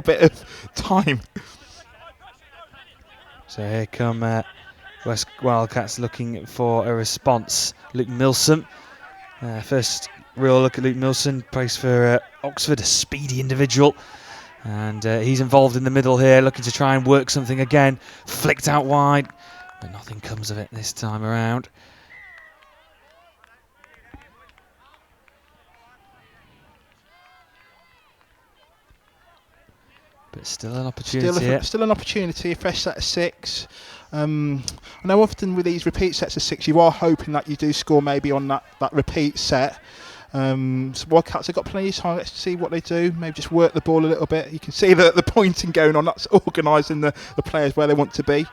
bit of time. So here come West Wildcats looking for a response. Luke Milson, first real look at Luke Milson, plays for Oxford, a speedy individual. And he's involved in the middle here, looking to try and work something again. Flicked out wide, but nothing comes of it this time around. But still an opportunity. Still an opportunity, a fresh set of 6. I know often with these repeat sets of 6, you are hoping that you do score maybe on that repeat set. So Wildcats have got plenty of time. Let's see what they do. Maybe just work the ball a little bit. You can see the pointing going on. That's organising the players where they want to be.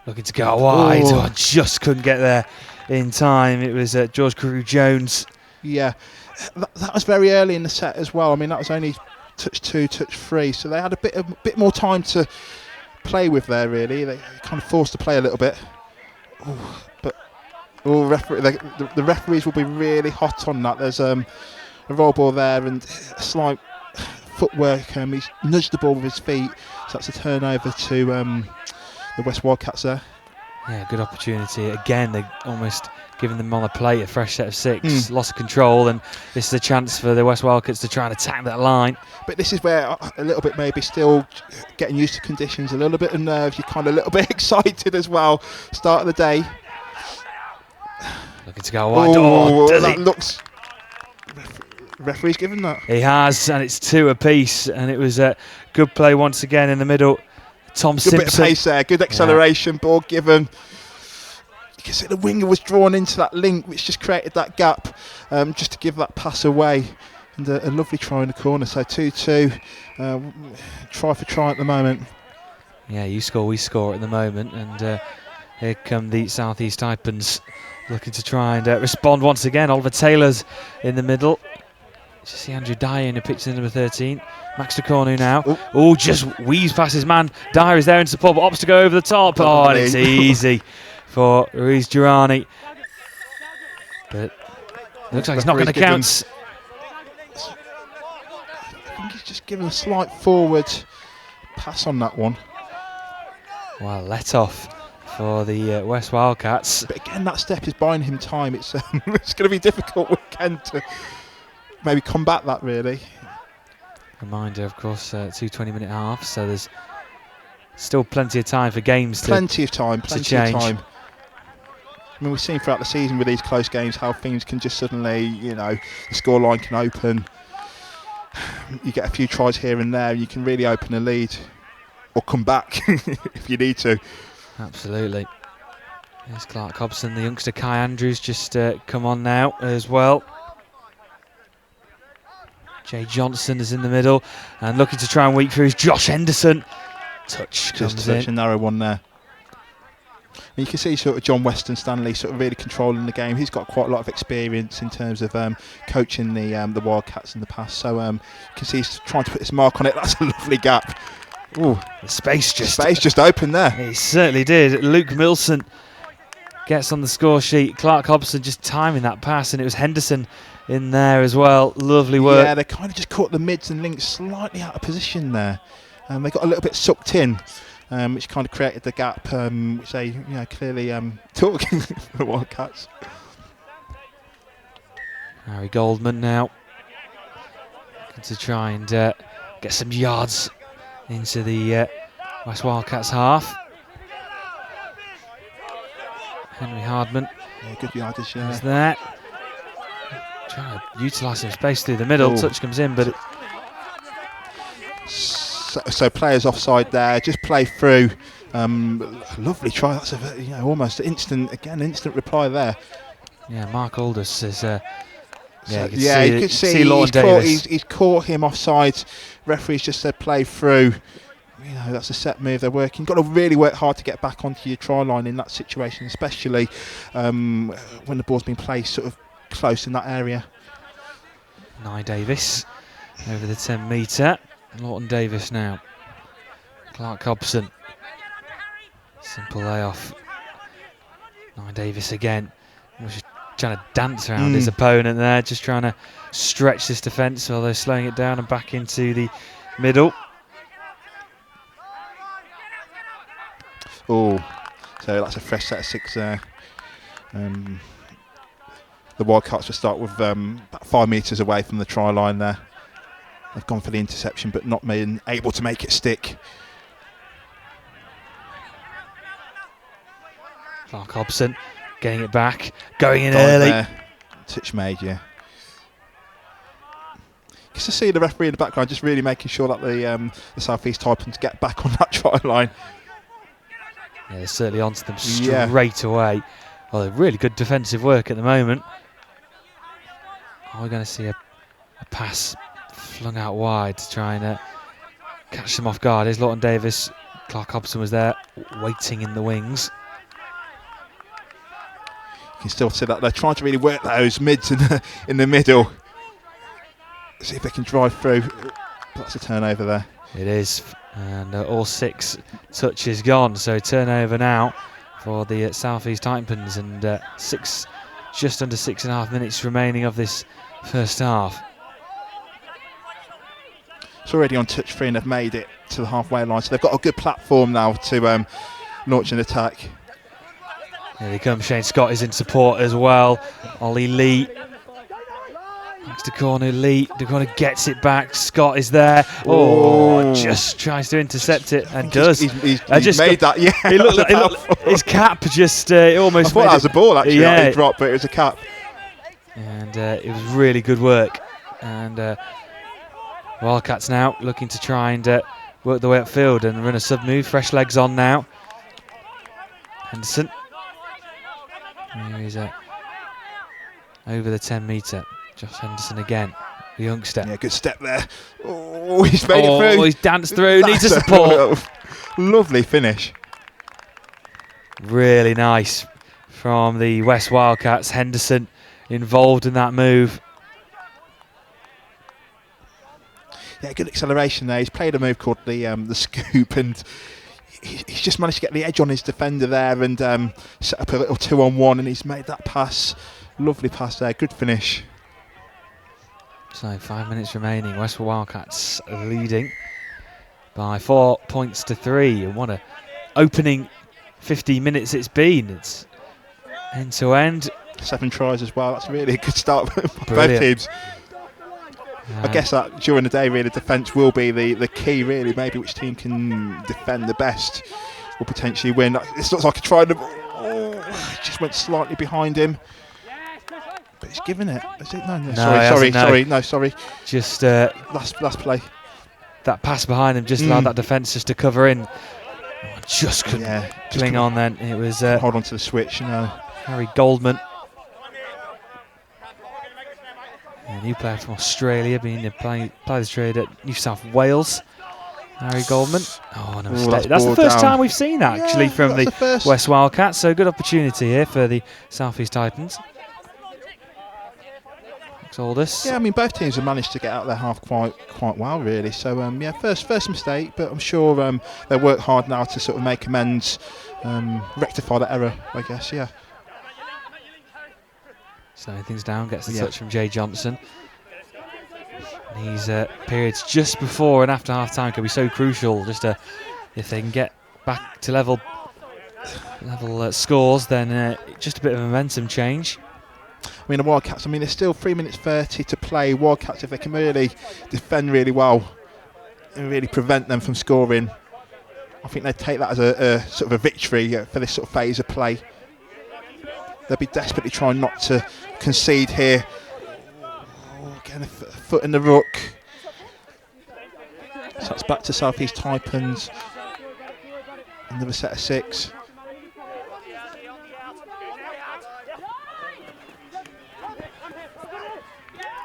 Looking to go wide. Oh, just couldn't get there in time. It was George Carew-Jones. Yeah, that was very early in the set as well. I mean, that was only touch 2, touch 3. So they had a bit more time to play with there, really. They kind of forced to play a little bit. The referees will be really hot on that. There's a roll ball there and a slight footwork. He's nudged the ball with his feet, so that's a turnover to the West Wildcats there. Yeah, good opportunity. Again, they're almost giving them on a plate, a fresh set of 6. Lost control, and this is a chance for the West Wildcats to try and attack that line. But this is where a little bit maybe still getting used to conditions, a little bit of nerves. You're kind of a little bit excited as well. Start of the day. Looking to go wide. That looks. Referee's given that. He has, and it's 2 apiece. And it was a good play once again in the middle. Tom Simpson. Good bit of pace there. Good acceleration. Yeah. Ball given. You can see the winger was drawn into that link, which just created that gap, just to give that pass away. And a lovely try in the corner. So 2-2. Try for try at the moment. Yeah, you score, we score at the moment. And here come the South East Taipans, looking to try and respond once again. Oliver Taylor's in the middle. Just see Andrew Dyer in the picture, number 13. Max DeCornu now. Just weaves past his man. Dyer is there in support, but opts to go over the top. And it's easy for Ruiz Girani. But looks like it's not going to count. I think he's just given a slight forward pass on that one. Well, let off for the West Wildcats. But again, that step is buying him time. It's it's going to be difficult with Ken to maybe combat that, really. Reminder, of course, 2 20-minute halves, so there's still plenty of time for games plenty of time. I mean, we've seen throughout the season with these close games how things can just suddenly, the scoreline can open. You get a few tries here and there, you can really open a lead or come back if you need to. Absolutely. There's Clark Hobson, the youngster. Kai Andrews just come on now as well. Jay Johnson is in the middle and looking to try and weak through is Josh Henderson. Just a narrow one there. And you can see sort of John Weston Stanley sort of really controlling the game. He's got quite a lot of experience in terms of coaching the Wildcats in the past. So you can see he's trying to put his mark on it. That's a lovely gap. Ooh, the space just opened there. He certainly did. Luke Milson gets on the score sheet. Clark Hobson just timing that pass, and it was Henderson in there as well. Lovely work. Yeah, they kind of just caught the mids and links slightly out of position there. They got a little bit sucked in, which kind of created the gap, which they clearly took the Wildcats. Harry Goldman now looking to try and get some yards into the West Wildcats half. Henry Hardman. Yeah, good yardage is there. Trying to utilise some space through the middle. Touch comes in, but so players offside there. Just play through. Lovely try. That's almost instant reply there. Yeah, Mark Aldous is. You could see he's caught him offside. Referee's just said play through. That's a set move they're working. Got to really work hard to get back onto your try line in that situation, especially when the ball's been placed sort of close in that area. Nye Davis over the 10 metre. Lawton Davis now. Clark Hobson. Simple layoff. Nye Davis again. Was trying to dance around his opponent there, just trying to stretch this defence while they're slowing it down and back into the middle. Oh, so that's a fresh set of 6 there. The Wildcats will start with about 5 metres away from the try line there. They've gone for the interception, but not being able to make it stick. Clark Hobson getting it back, going in early. There. Touch made, yeah. Just to see the referee in the background, just really making sure that the South East Taipans get back on that try line. Yeah, they're certainly onto them straight away. Oh, they're really good defensive work at the moment. We're going to see a pass flung out wide to try and catch them off guard. Here's Lawton Davis. Clark Hobson was there, waiting in the wings. You can still see that they're trying to really work those mids in the middle. See if they can drive through. That's a turnover there. It is, and all 6 touches gone. So turnover now for the South East Taipans, and just under 6.5 minutes remaining of this first half. It's already on touch 3 and they've made it to the halfway line, so they've got a good platform now to launch an attack. Here they come. Shane Scott is in support as well. Ollie Lee. Next to corner, Lee. The corner gets it back. Scott is there. Oh, just tries to intercept it and does. He's made that, yeah. He looked his cap just almost. I thought that was a ball actually. Yeah. He dropped, but it was a cap. And it was really good work. And Wildcats now looking to try and work the way upfield and run a sub move. Fresh legs on now. Henderson. Here he's over the 10 metre. Josh Henderson again, the youngster. Yeah, good step there. Oh, he's made it through. He's danced through, needs a support. Lovely finish. Really nice from the West Wildcats. Henderson involved in that move. Yeah, good acceleration there. He's played a move called the scoop, and he's just managed to get the edge on his defender there and set up a little 2-on-1, and he's made that pass. Lovely pass there, good finish. So 5 minutes remaining. West Wildcats leading by 4 points to 3. And what a opening 15 minutes it's been. It's end to end. 7 tries as well. That's really a good start for both teams. I guess that during the day, really, defence will be the key, really. Maybe which team can defend the best will potentially win. This looks like a try. Just went slightly behind him. But he's given it. Is it? No, sorry. Just last play. That pass behind him just allowed that defence just to cover in. Just couldn't cling on then. It was hold on to the switch. Harry Goldman, a new player from Australia, being playing the trade at New South Wales. Harry Goldman. Oh, no mistake. That's the first time we've seen that actually from the West Wildcats. So good opportunity here for the South East Taipans. Aldous. Yeah, I mean both teams have managed to get out their half quite well, really. So first mistake, but I'm sure they'll work hard now to sort of make amends, rectify that error, I guess. Yeah. Slowing things down, gets the touch from Jay Johnson. These periods just before and after half time can be so crucial. Just if they can get back to level scores, then just a bit of a momentum change. I mean, the Wildcats, there's still 3 minutes 30 to play. Wildcats, if they can really defend really well and really prevent them from scoring, I think they'd take that as a sort of a victory for this sort of phase of play. They'll be desperately trying not to concede here. Getting a foot in the ruck. So it's back to South East Taipans. Another set of 6.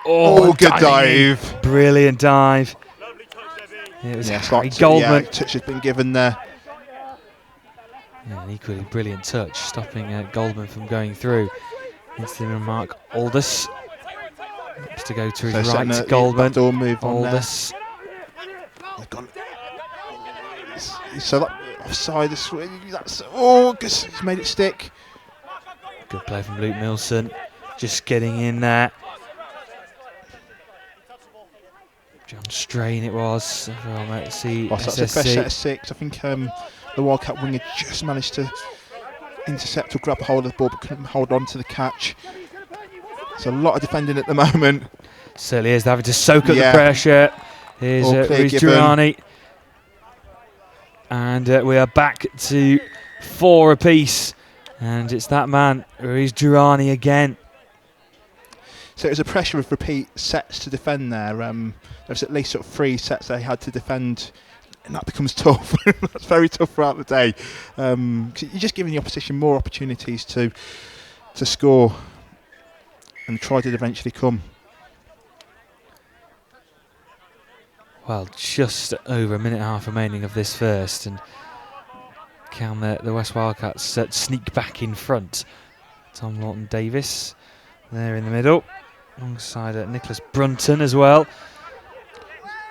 Oh, good dive. Brilliant dive. It was Harry Goldman. Touch has been given there. Yeah, an equally brilliant touch, stopping Goldman from going through. Instant Mark Aldous. Needs to go to his right to Goldman. Move on Aldous. So that offside, he's made it stick. Good play from Luke Milson. Just getting in there. John Strain it was. Let's see. That's a fresh set of 6. I think the Wildcat winger just managed to intercept or grab hold of the ball but couldn't hold on to the catch. There's a lot of defending at the moment. Certainly is. They're having to soak up the pressure. Here's Durrani. And we are back to 4 apiece. And it's that man, Durrani again. So it was a pressure of repeat sets to defend there. There was at least sort of 3 sets they had to defend, and that becomes tough. That's very tough throughout the day. 'Cause you're just giving the opposition more opportunities to score, and try to eventually come. Well, just over a minute and a half remaining of this first, and can the West Wildcats sneak back in front? Tom Lawton-Davis there in the middle, alongside Nicholas Brunton as well.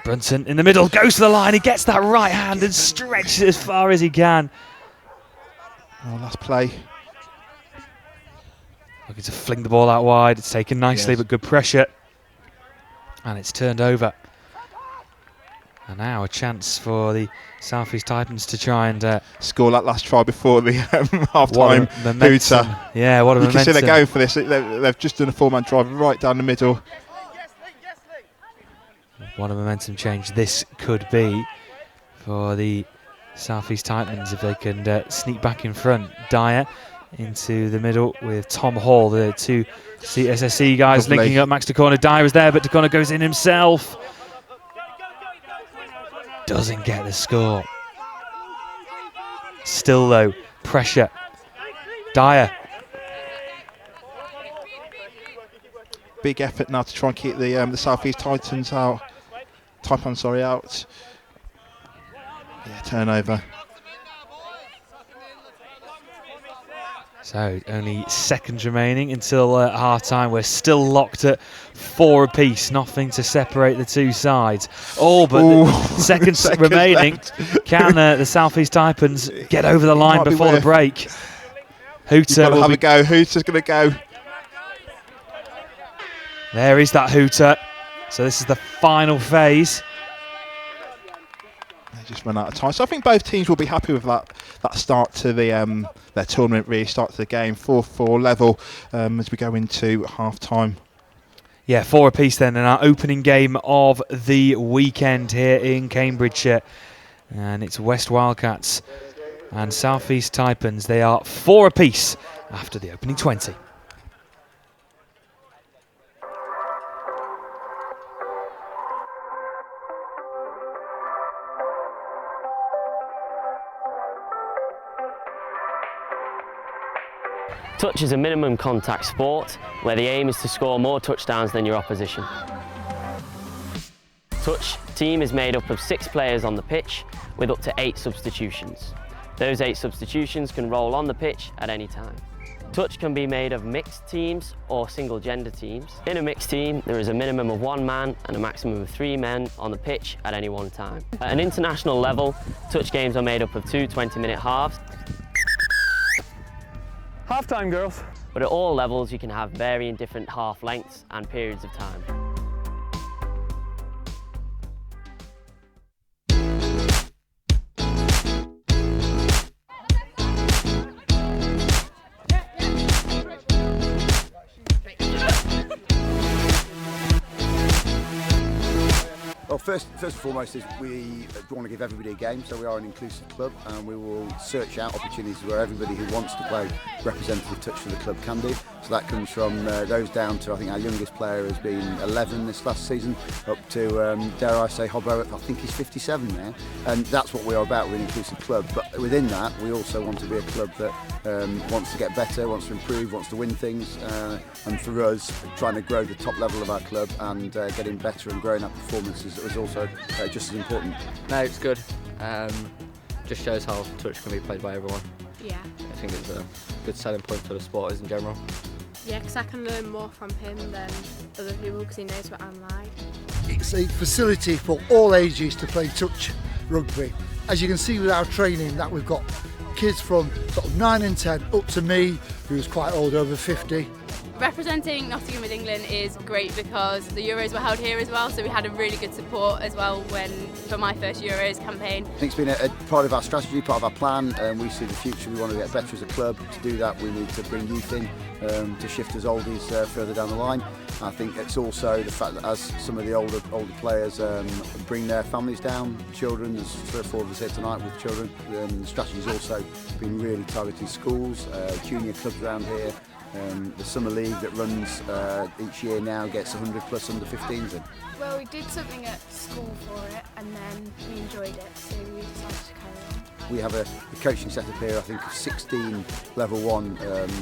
Brunton in the middle, goes to the line, he gets that right hand and stretches it as far as he can. Oh, last play. Looking to fling the ball out wide, it's taken nicely, but good pressure. And it's turned over. And now a chance for the South East Taipans to try and score that last try before the half-time hooter. Yeah, what a momentum. You can see they're going for this. They've just done a 4-man drive right down the middle. What a momentum change this could be for the South East Taipans if they can sneak back in front. Dyer into the middle with Tom Hall, the 2 CSSC guys linking up. Max DeCorner. Dyer is there, but DeCorner goes in himself. Doesn't get the score. Still though, pressure. Dyer. Big effort now to try and keep the South East Taipans out. Out. Yeah, turnover. So only seconds remaining until half-time. We're still locked at 4 apiece. Nothing to separate the 2 sides. Oh, but seconds remaining. Can the South East Taipans get over the line before the break? Hooter will have a go. Hooter's going to go. There is that hooter. So this is the final phase. They just run out of time. So I think both teams will be happy with that start to the their tournament, really start to the game. 4-4 level as we go into half-time. Yeah, 4 apiece then in our opening game of the weekend here in Cambridgeshire. And it's West Wildcats and South East Taipans. They are 4 apiece after the opening 20. Touch is a minimum contact sport where the aim is to score more touchdowns than your opposition. Touch team is made up of 6 players on the pitch with up to 8 substitutions. Those 8 substitutions can roll on the pitch at any time. Touch can be made of mixed teams or single gender teams. In a mixed team, there is a minimum of 1 man and a maximum of 3 men on the pitch at any one time. At an international level, touch games are made up of 2 20-minute halves. Half-time, girls. But at all levels, you can have varying different half lengths and periods of time. Well, first and foremost is we want to give everybody a game, so we are an inclusive club and we will search out opportunities where everybody who wants to play representative touch for the club can do. So that comes from those down to, I think our youngest player has been 11 this last season, up to, dare I say, Hobbo, I think he's 57 now. And that's what we are about, we're an inclusive club. But within that, we also want to be a club that wants to get better, wants to improve, wants to win things. And for us, trying to grow the top level of our club and getting better and growing our performances is also just as important. No, it's good. Just shows how touch can be played by everyone. Yeah. I think it's a good selling point for the sporters in general. Yeah, because I can learn more from him than other people because he knows what I'm like. It's a facility for all ages to play touch rugby. As you can see with our training that we've got kids from sort of 9 and 10 up to me, who's quite old, over 50. Representing Nottingham with England is great because the Euros were held here as well, so we had a really good support as well for my first Euros campaign. I think it's been a part of our strategy, part of our plan, and we see the future. We want to get better as a club. To do that, we need to bring youth in to shift as oldies further down the line. I think it's also the fact that as some of the older players bring their families down, children, there's 3 or 4 of us here tonight with children, the strategy's also been really targeting schools, junior clubs around here. The summer league that runs each year now gets 100 plus under 15s in. Well, we did something at school for it and then we enjoyed it, so we decided to carry on. We have a coaching setup here, I think, of 16 level 1,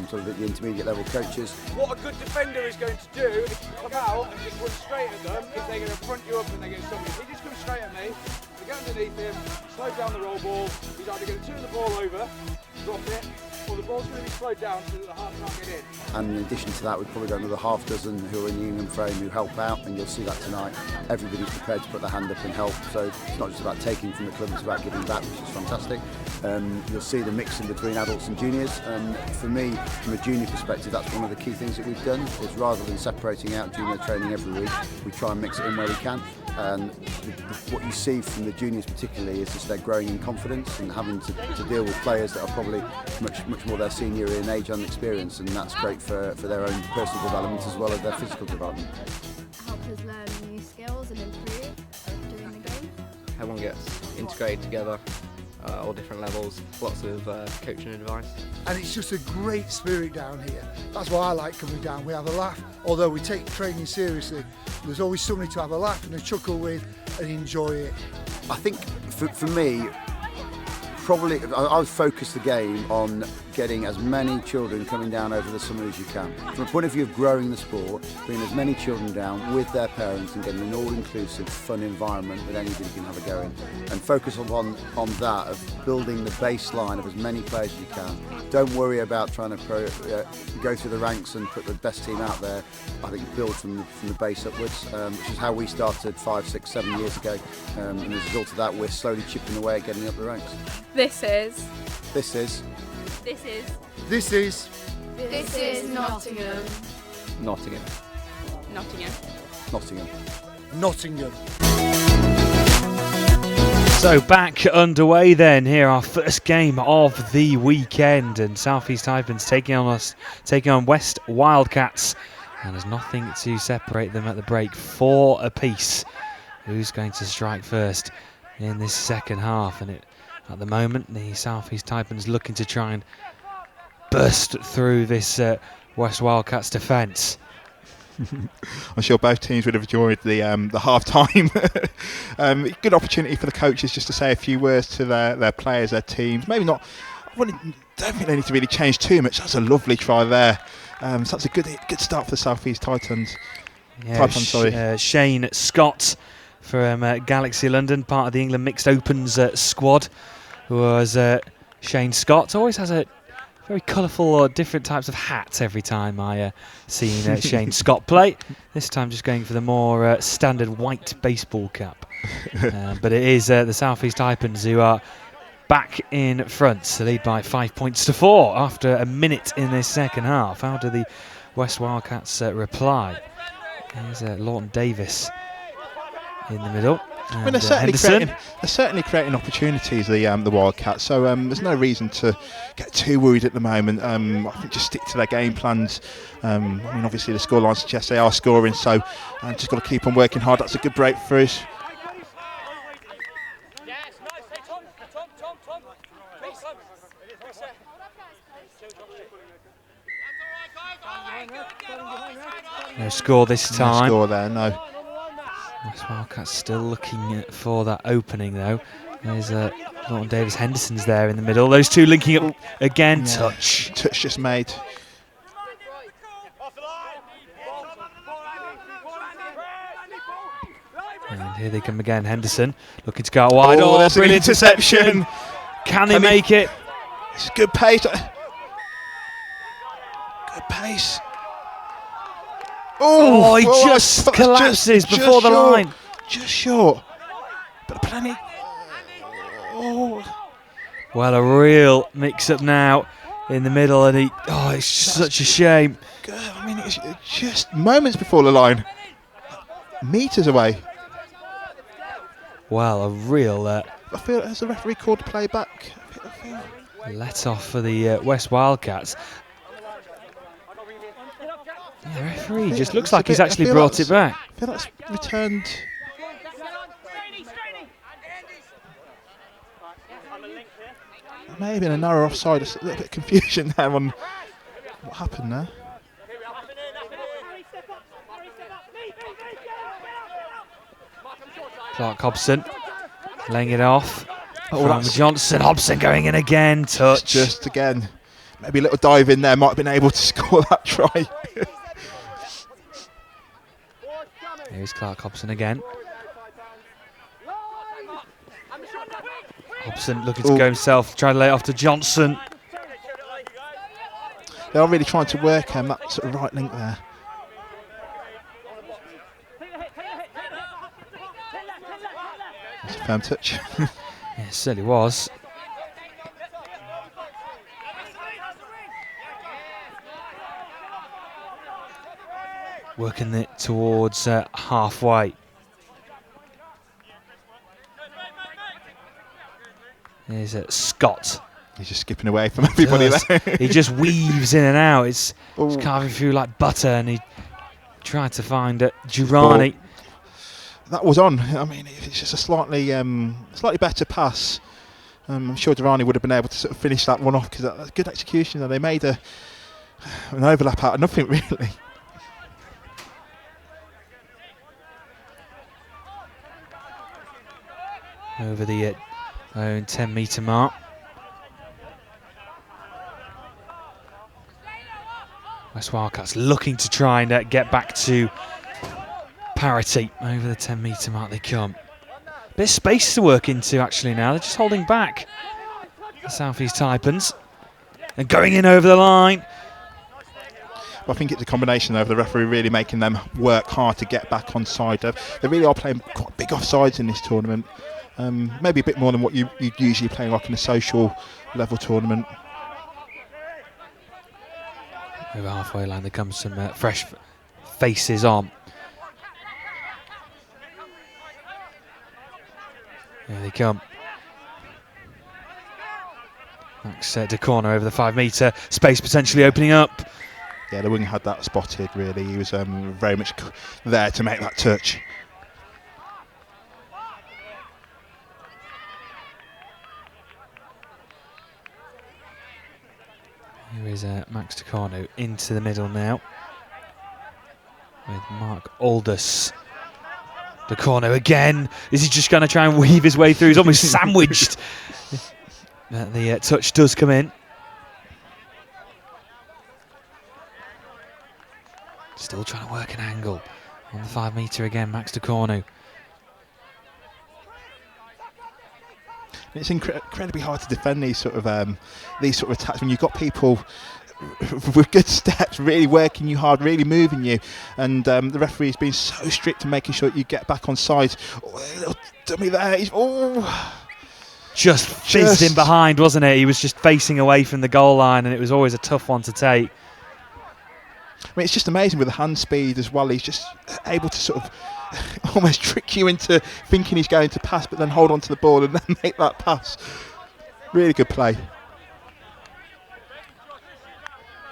sort of at the intermediate level coaches. What a good defender is going to do is come out and just run straight at them if they're going to front you up and they're going to stop you. If he just comes straight at me, we go underneath him, slow down the roll ball, he's either going to turn the ball over, drop it, or the ball's going to be slowed down so that the half can't get in. And in addition to that, we've probably got another half dozen who are in the England frame who help out, and you'll see that tonight. Everybody's prepared to put their hand up and help, so it's not just about taking from the club, it's about giving back, which is fantastic. You'll see the mixing between adults and juniors. For me, from a junior perspective, that's one of the key things that we've done, is rather than separating out junior training every week, we try and mix it in where we can. And what you see from the juniors particularly is just they're growing in confidence and having to deal with players that are probably much more their senior in age and experience, and that's great for their own personal development as well as their physical development. Help us learn new skills and improve during the game. Everyone gets integrated together, all different levels, lots of coaching advice. And it's just a great spirit down here. That's why I like coming down. We have a laugh, although we take training seriously. There's always somebody to have a laugh and a chuckle with and enjoy it. I think for me, probably I would focus the game on getting as many children coming down over the summer as you can. From a point of view of growing the sport, bringing as many children down with their parents and getting an all-inclusive, fun environment that anybody can have a go in. And focus on that, of building the baseline of as many players as you can. Don't worry about trying to go through the ranks and put the best team out there. I think build from the base upwards, which is how we started 5, 6, 7 years ago. And as a result of that, we're slowly chipping away at getting up the ranks. This is Nottingham. Nottingham. So back underway then, here our first game of the weekend, and South East Taipans taking on West Wildcats, and there's nothing to separate them at the break, 4 apiece. Who's going to strike first in this second half? And at the moment, the South East Taipans looking to try and burst through this West Wildcats defence. I'm sure both teams would have enjoyed the half-time. Good opportunity for the coaches just to say a few words to their players, their teams. Maybe not. Don't think they need to really change too much. That's a lovely try there. So that's a good start for the South East Titans. Yeah, Shane Scott from Galaxy London, part of the England Mixed Opens squad, who was Shane Scott. Always has a very colourful or different types of hats every time I seen Shane Scott play. This time just going for the more standard white baseball cap. But it is the South East Taipans who are back in front to lead by 5 points to 4 after a minute in this second half. How do the West Wildcats reply? There's Lawton Davis in the middle. I mean, they're certainly creating opportunities, the Wildcats, so there's no reason to get too worried at the moment. I think just stick to their game plans. I mean, obviously the scoreline suggests they are scoring, so just got to keep on working hard. That's a good break for us. No score this time. No score there, no. West Wildcats still looking for that opening though. There's Lawton Davis Henderson's there in the middle. Those two linking up again. Yeah. Touch just made. And here they come again. Henderson looking to go out wide. Oh, there's brilliant interception. Can they make it? It's good pace. Good pace. Oh, he just collapses before the line. Just short. But plenty. Oh. Well, a real mix-up now in the middle, and it's such a shame. I mean, it's just moments before the line, meters away. Well, a real I feel as the referee called the play back. let off for the West Wildcats. Yeah, the referee just looks like he's actually brought it back. I feel that's returned. Maybe in a narrow offside. There's a little bit of confusion there on what happened there. Clark Hobson laying it off. From Johnson. Hobson going in again. Touch. Just again. Maybe a little dive in there. Might have been able to score that try. Here's Clark Hobson again. Hobson looking to go himself, trying to lay it off to Johnson. They are really trying to work that sort of right link there. That's a firm touch. Yeah, it certainly was. Working it towards halfway. There's Scott. He's just skipping away from everybody there. He just weaves in and out. It's carving through like butter, and he tried to find Durrani. That was on. I mean, it's just a slightly better pass. I'm sure Durrani would have been able to sort of finish that one off because that's good execution. They made an overlap out of nothing really. Over the own 10-metre mark. West Wildcats looking to try and get back to parity. Over the 10-metre mark they come. Bit of space to work into actually now. They're just holding back the South East Taipans. And going in over the line. I think it's a combination of the referee really making them work hard to get back on side. They really are playing quite big offsides in this tournament. Maybe a bit more than what you'd usually play like in a social level tournament. Over halfway line there comes some fresh faces on. There they come. Max de corner over the 5-metre. Space potentially opening up. Yeah, the wing had that spotted really. He was very much there to make that touch. Here is Max Tucano into the middle now with Mark Aldous. Tucano again. Is he just going to try and weave his way through? He's almost sandwiched. The touch does come in. Still trying to work an angle on the 5-metre again, Max Tucano. It's incredibly hard to defend these sort of attacks when you've got people with good steps, really working you hard, really moving you, and the referee's been so strict in making sure that you get back on side. Oh, a little dummy there. Just fizzed in behind, wasn't it? He was just facing away from the goal line, and it was always a tough one to take. I mean, it's just amazing with the hand speed as well. He's just able to sort of almost trick you into thinking he's going to pass, but then hold on to the ball and then make that pass. Really good play.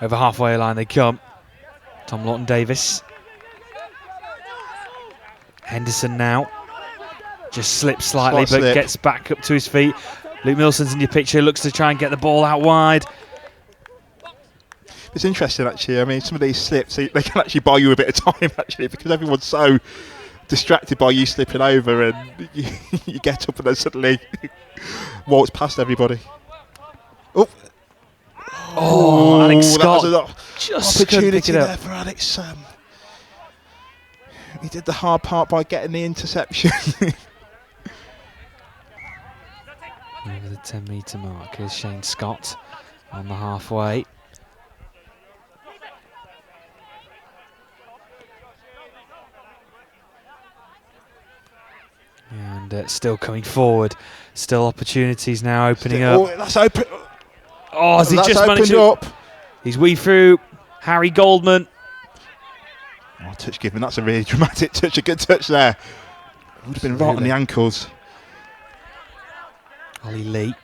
Over halfway line they come. Tom Lawton-Davis. Henderson now. Just slips slightly, but gets back up to his feet. Luke Milson's in your picture, looks to try and get the ball out wide. It's interesting actually. I mean, some of these slips, they can actually buy you a bit of time actually, because everyone's so distracted by you slipping over, and you get up and then suddenly waltz past everybody. Oh, Alex Scott. That was just opportunity there for Alex. He did the hard part by getting the interception. Over the 10-metre mark, here's Shane Scott on the halfway. And still coming forward. Still opportunities now opening up. Oh, that's open. Oh, has he That's just managed opened to... up. He's weaved through. Harry Goldman. Oh, touch given. That's a really dramatic touch. A good touch there. Would have been right on the ankles. Ollie Lee.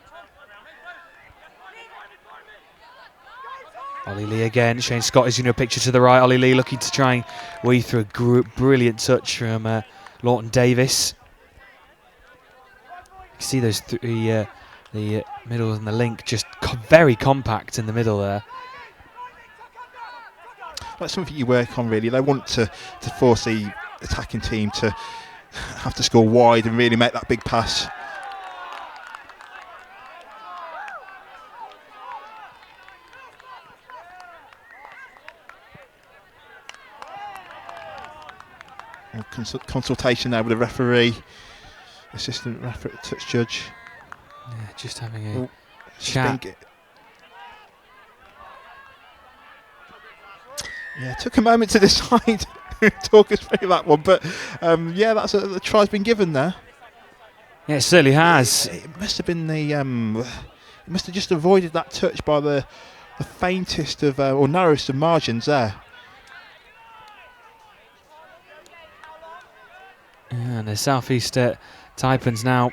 Ollie Lee again. Shane Scott is in a picture to the right. Ollie Lee looking to try and weave through a brilliant touch from Lawton Davis. You see those three, the middle and the link just very compact in the middle there. That's something you work on really. They want to force the attacking team to have to score wide and really make that big pass. Consultation there with the referee, assistant referee, touch judge. Yeah, just having a chat. Yeah, it took a moment to decide. Talk us through that one, but yeah, that's the try's been given there. Yeah, it certainly has. It must have been the. It must have just avoided that touch by the faintest of or narrowest of margins there. And the South East Taipans now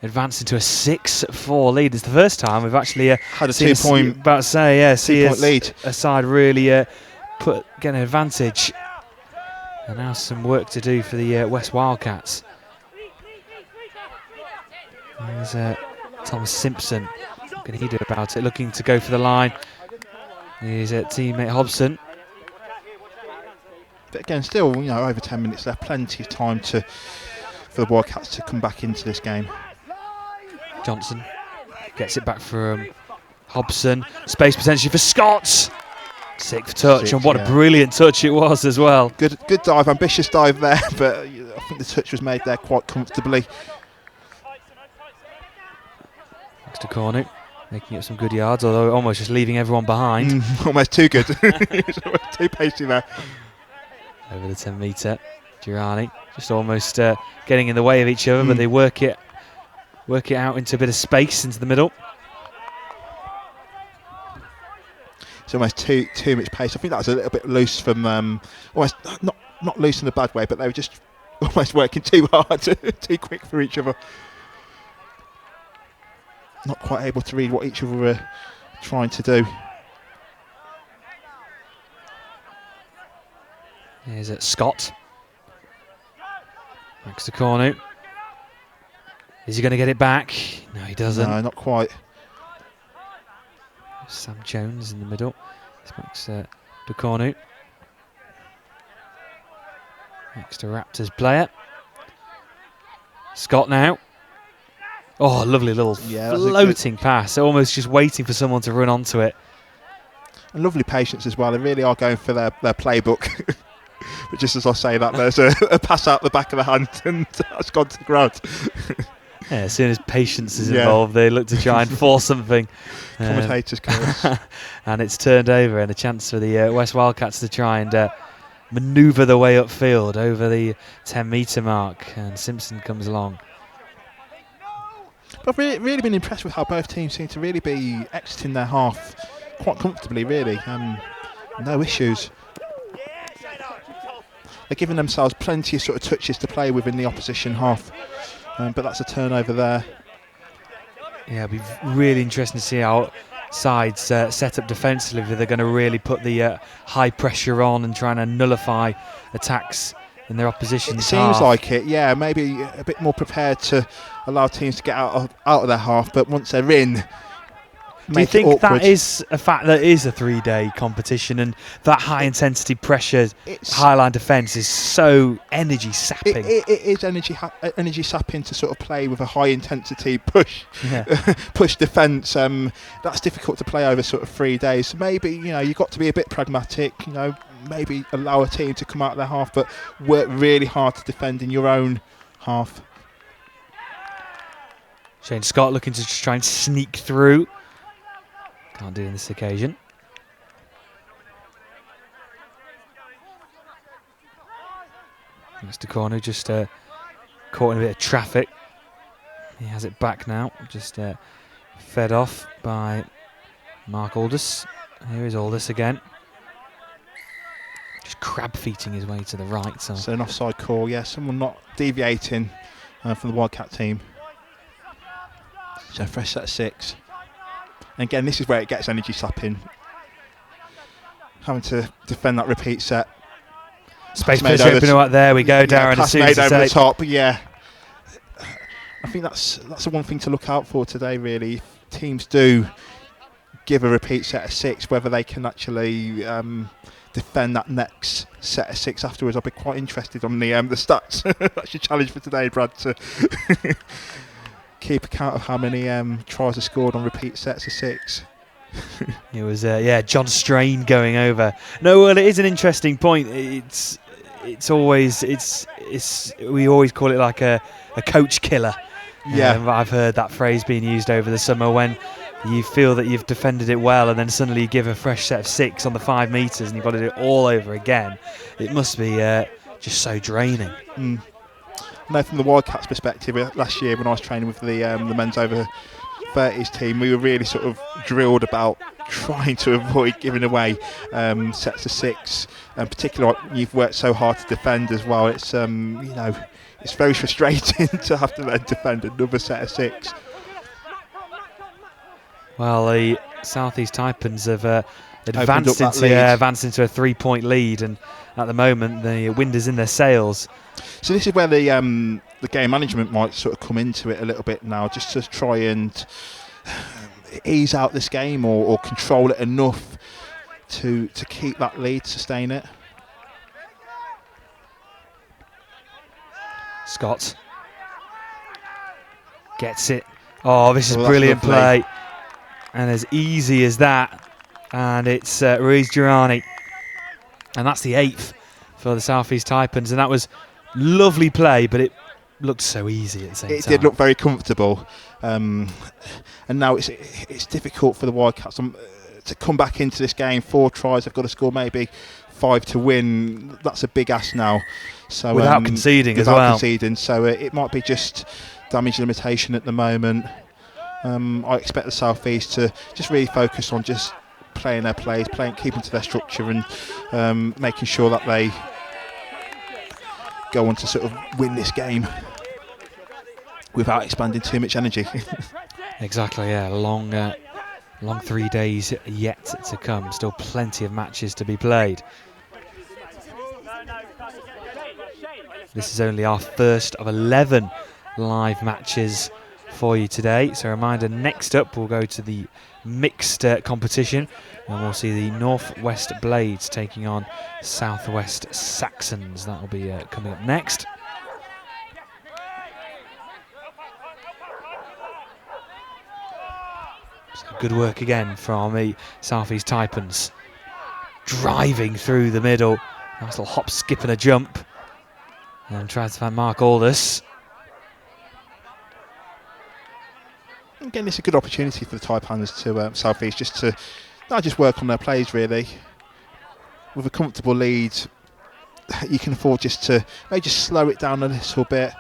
advancing to a 6-4 lead. It's the first time we've actually had a seen 2 point. About to say, yeah, see 2 point lead. A side really get an advantage. And now some work to do for the West Wildcats. There's Thomas Simpson. What can he do about it? Looking to go for the line. His teammate Hobson. But again, still, over 10 minutes left, plenty of time for the Wildcats to come back into this game. Johnson gets it back from Hobson. Space potentially for Scott. Sixth touch, and what a brilliant touch it was as well. Good dive, ambitious dive there, but I think the touch was made there quite comfortably. Next to Cornu, making up some good yards, although almost just leaving everyone behind. Almost too good. Too pacey there. Over the 10 metre, Girani just almost getting in the way of each other, but they work it out into a bit of space into the middle. It's almost too much pace. I think that was a little bit loose from almost not loose in a bad way, but they were just almost working too hard, too quick for each other. Not quite able to read what each other were trying to do. Here's Scott. Next to Cornu. Is he going to get it back? No, he doesn't. No, not quite. Sam Jones in the middle. This makes to Cornu. Next to Raptors player. Scott now. Oh, lovely little floating pass. Almost just waiting for someone to run onto it. And lovely patience as well. They really are going for their playbook. But just as I say that, there's a pass out the back of the hand and that's gone to the ground. Yeah, as soon as patience is involved, they look to try and force something. Commentators curse. And it's turned over, and a chance for the West Wildcats to try and manoeuvre their way upfield over the 10-metre mark. And Simpson comes along. But I've really been impressed with how both teams seem to really be exiting their half quite comfortably, really. No issues. They're giving themselves plenty of sort of touches to play with in the opposition half. But that's a turnover there. Yeah, it'll be really interesting to see how sides set up defensively. They're going to really put the high pressure on and trying to nullify attacks in their opposition's half. It seems like it, yeah. Maybe a bit more prepared to allow teams to get out of their half, but once they're in, do you think that is a fact that it is a 3-day competition and that high intensity pressure highline defence is so energy sapping? It is energy sapping to sort of play with a high intensity push defence. That's difficult to play over sort of 3 days. So maybe you've got to be a bit pragmatic. Maybe allow a team to come out of their half, but work really hard to defend in your own half. Shane Scott looking to just try and sneak through. Can't do on this occasion. Mr. Cornu just caught in a bit of traffic. He has it back now, just fed off by Mark Aldous. Here is Aldous again. Just crab feeting his way to the right. So an offside call, yeah, someone not deviating from the Wildcat team. So fresh set of 6. And again, this is where it gets energy sapping. Having to defend that repeat set. Space push opening up. There we go, Darren. Pass made over the top. Yeah, I think that's the one thing to look out for today. Really, if teams do give a repeat set of 6, whether they can actually defend that next set of 6 afterwards. I'll be quite interested on the stats. That's your challenge for today, Brad, to keep account of how many tries are scored on repeat sets of 6. It was John Strain going over. No, well, it is an interesting point. It's always we always call it like a coach killer. Yeah, I've heard that phrase being used over the summer when you feel that you've defended it well and then suddenly you give a fresh set of 6 on the 5 metres and you've got to do it all over again. It must be just so draining. I know from the Wildcats perspective, last year when I was training with the men's over 30s team, we were really sort of drilled about trying to avoid giving away sets of 6, and particularly you've worked so hard to defend as well. It's it's very frustrating to have to then defend another set of 6. Well, the South East Taipans have advanced into a 3-point lead, and at the moment the wind is in their sails. So this is where the game management might sort of come into it a little bit now, just to try and ease out this game or control it enough to keep that lead, sustain it. Scott gets it. Oh, this is brilliant play. And as easy as that. And it's Ruiz Girani. And that's the 8th for the South East Taipans. And that was lovely play, but it looked so easy at the same time. It did look very comfortable. And now it's difficult for the Wildcats to come back into this game. 4 tries, they've got to score maybe 5 to win. That's a big ask now. So without conceding as well. So it might be just damage limitation at the moment. I expect the South East to just really focus on just playing their plays, keeping to their structure, and making sure that they go on to sort of win this game without expanding too much energy. Exactly, yeah. Long 3 days yet to come. Still plenty of matches to be played. This is only our first of 11 live matches for you today. So a reminder, next up we'll go to the mixed competition, and we'll see the Northwest Blades taking on Southwest Saxons. That will be coming up next. So good work again from the South East Taipans, driving through the middle. Nice little hop, skip and a jump, and tries to find Mark Aldous. Again, it's a good opportunity for the Taipans to South East just to not just work on their plays really. With a comfortable lead, you can afford just to maybe just slow it down a little bit,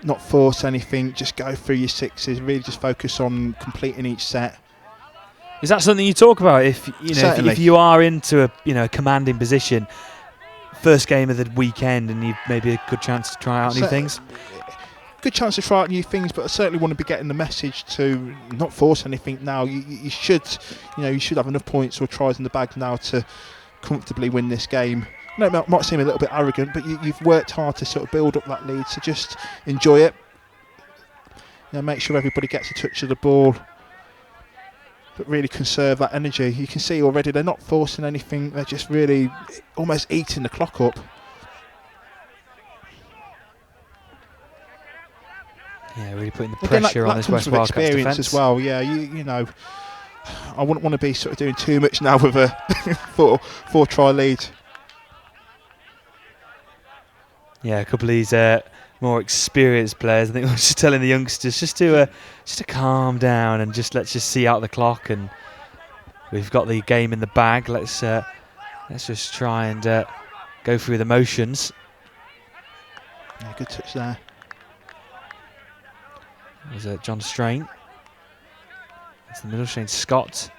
not force anything, just go through your 6s, really just focus on completing each set. Is that something you talk about if if you are into a commanding position, first game of the weekend, and you've maybe a good chance to try out new things? Good chance to try out new things, but I certainly want to be getting the message to not force anything now. You should have enough points or tries in the bag now to comfortably win this game. No, it might seem a little bit arrogant, but you've worked hard to sort of build up that lead, so just enjoy it. Make sure everybody gets a touch of the ball, but really conserve that energy. You can see already they're not forcing anything, they're just really almost eating the clock up. Yeah, really putting the pressure on this West Wildcats experience defence as well. Yeah, you know, I wouldn't want to be sort of doing too much now with a 4-try lead. Yeah, a couple of these more experienced players, I think, we're just telling the youngsters just to calm down and let's just see out the clock, and we've got the game in the bag. Let's just try and go through the motions. Yeah, good touch there. There's John Strain. It's the middle, Shane Scott.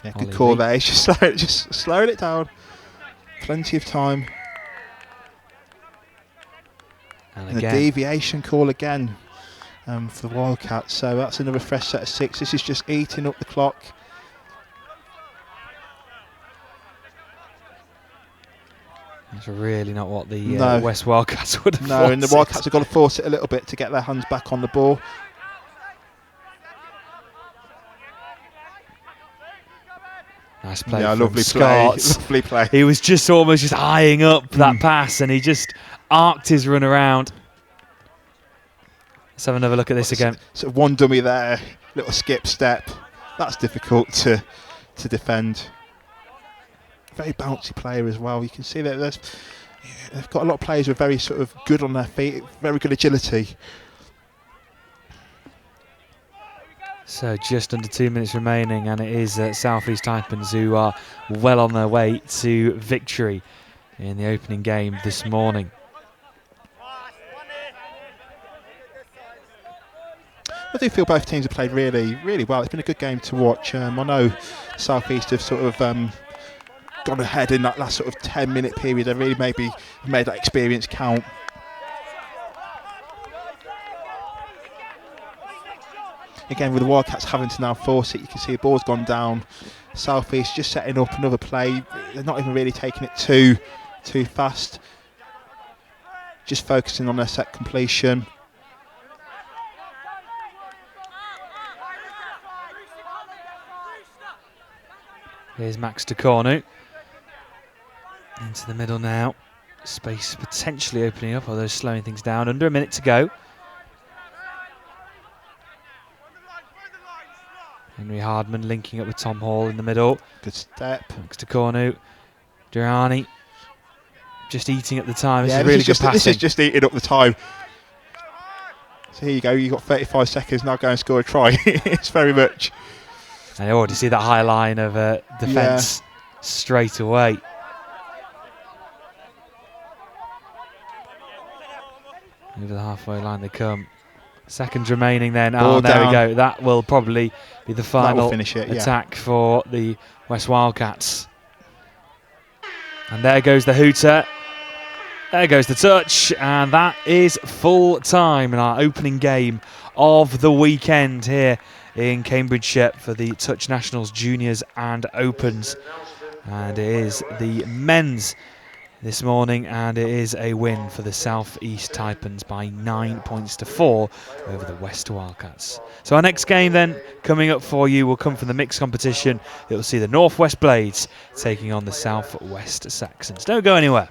Yeah, Ollie good call Lee. there. He's just slowing it down. Plenty of time. And And a again, deviation call again for the Wildcats. So that's another fresh set of 6. This is just eating up the clock. that's really not what the No. West Wildcats would have No, wanted. and the Wildcats have got to force it a little bit to get their hands back on the ball. Nice play Yeah, from lovely Scots. play. Lovely play. He was just almost eyeing up that pass, and he just arced his run around. Let's have another look at this again. So one dummy there, little skip step. That's difficult to defend. Very bouncy player as well. You can see that they've got a lot of players who are very sort of good on their feet, very good agility. So just under 2 minutes remaining, and it is South East Taipans who are well on their way to victory in the opening game this morning. I do feel both teams have played really, really well. It's been a good game to watch. I know South East have sort of gone ahead in that last sort of 10-minute period. They really maybe made that experience count. Again, with the Wildcats having to now force it, you can see the ball's gone down. South East just setting up another play. They're not even really taking it too fast. Just focusing on their set completion. Here's Max Tacornu. Into the middle now. Space potentially opening up, although slowing things down. Under a minute to go. Henry Hardman linking up with Tom Hall in the middle. Good step. Max Tacornu. Durrani just eating up the time. This Yeah, is really good passing. This is just eating up the time. So here you go. You've got 35 seconds. Now go and score a try. It's very much. And you already see that high line of defence straight away. Over the halfway line they come. Seconds remaining then. Ball There we down. go. That will probably be the final finish it, yeah. attack for the West Wildcats. And there goes the hooter. There goes the touch. And that is full time in our opening game of the weekend here in Cambridgeshire for the Touch Nationals Juniors and Opens. And it is the men's this morning, and it is a win for the South East Taipans by 9 points to 4 over the West Wildcats. So our next game then coming up for you will come from the mixed competition. It will see the Northwest Blades taking on the Southwest Saxons. Don't go anywhere.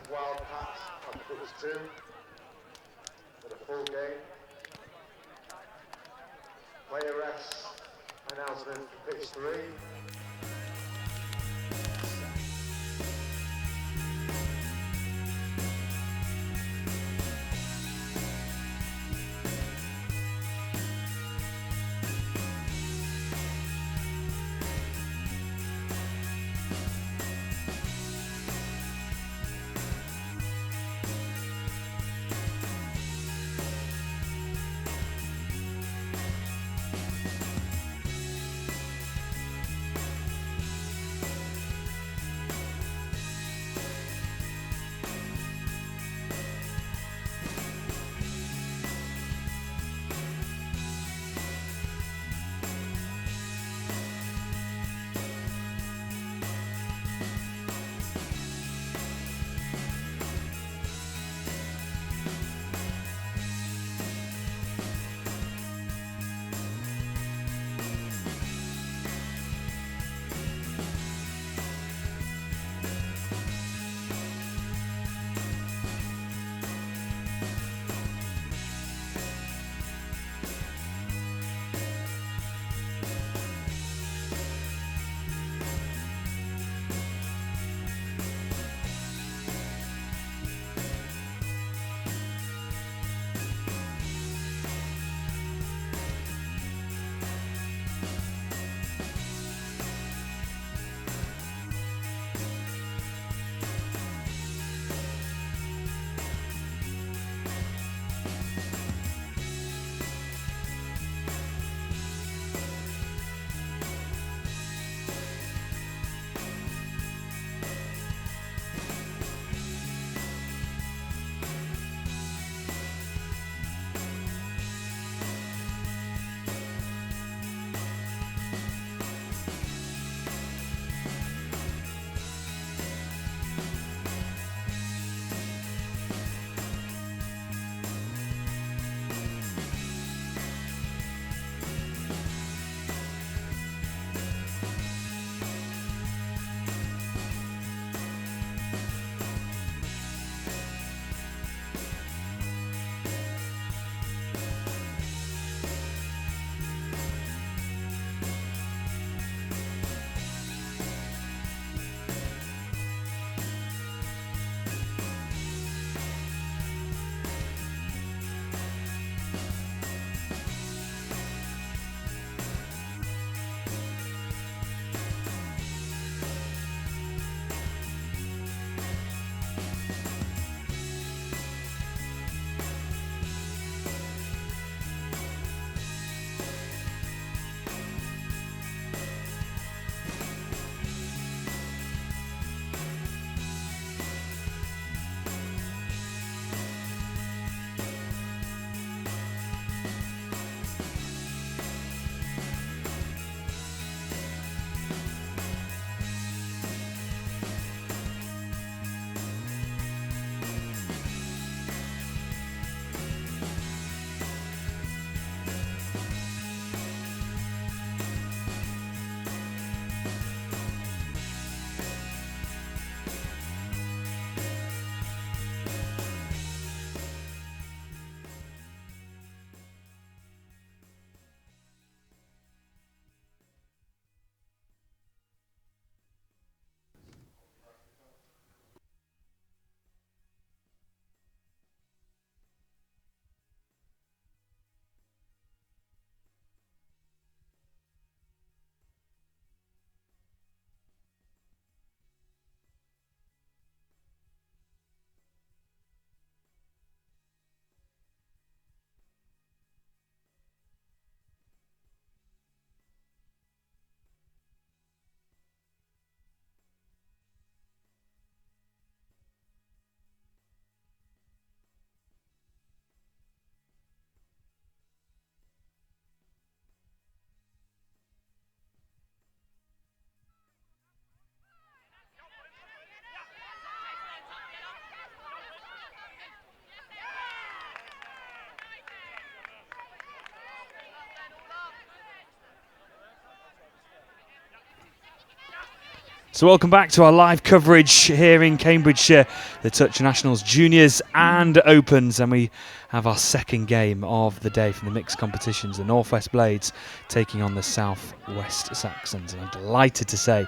So welcome back to our live coverage here in Cambridgeshire, the Touch Nationals Juniors and Opens, and we have our second game of the day from the mixed competitions, the North West Blades taking on the South West Saxons. And I'm delighted to say,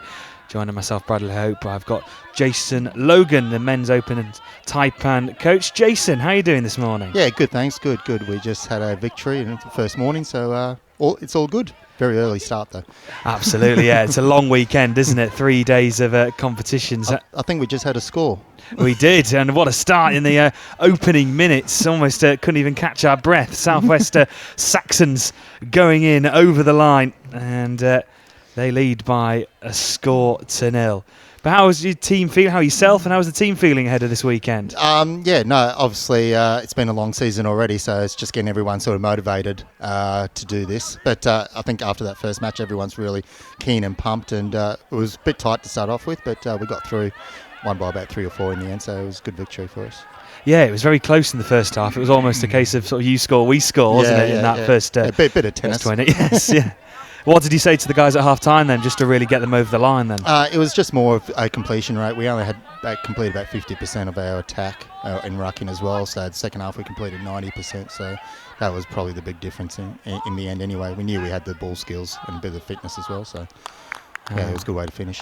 joining myself, Bradley Hope, I've got Jason Logan, the men's Open and Taipan coach. Jason, how are you doing this morning? Yeah, good, thanks. Good. We just had a victory in the first morning, so it's all good. Very early start, though. Absolutely, yeah. It's a long weekend, isn't it? 3 days of competitions. I think we just had a score. We did, and what a start in the opening minutes. Almost couldn't even catch our breath. Southwest Saxons going in over the line, and they lead by a score to 0. But how was your team feeling? How are yourself, and how was the team feeling ahead of this weekend? Obviously it's been a long season already, so it's just getting everyone sort of motivated to do this. But I think after that first match, everyone's really keen and pumped, and it was a bit tight to start off with, but we got through, won by about 3 or 4 in the end, so it was a good victory for us. Yeah, it was very close in the first half. It was almost a case of sort of you score, we score, wasn't it, in that first... a bit of tennis. 20. Yes, yeah. What did you say to the guys at half-time then, just to really get them over the line then? It was just more of a completion rate. We only had completed about 50% of our attack in rucking as well, so the second half we completed 90%, so that was probably the big difference in the end anyway. We knew we had the ball skills and a bit of fitness as well, so yeah, it was a good way to finish.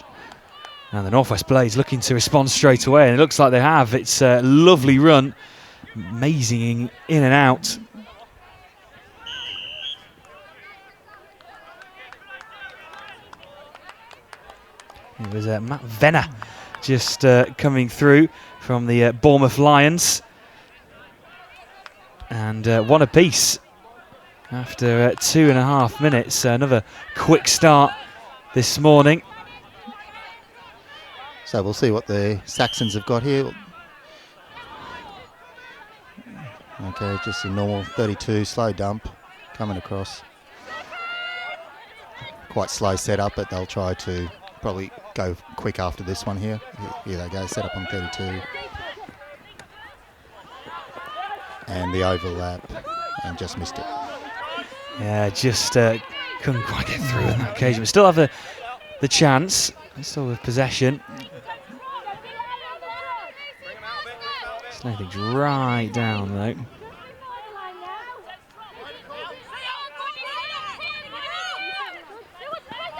And the North West Blades looking to respond straight away, and it looks like they have. It's a lovely run, amazing in and out. It was Matt Venner just coming through from the Bournemouth Lions. And one apiece after 2.5 minutes. Another quick start this morning. So we'll see what the Saxons have got here. Okay, just a normal 32 slow dump coming across. Quite slow setup, but they'll try to probably go quick after this one here. Here they go, set up on 32. And the overlap, and just missed it. Yeah, just couldn't quite get through on that occasion. But still have the chance, still with possession. Slowing things right down though.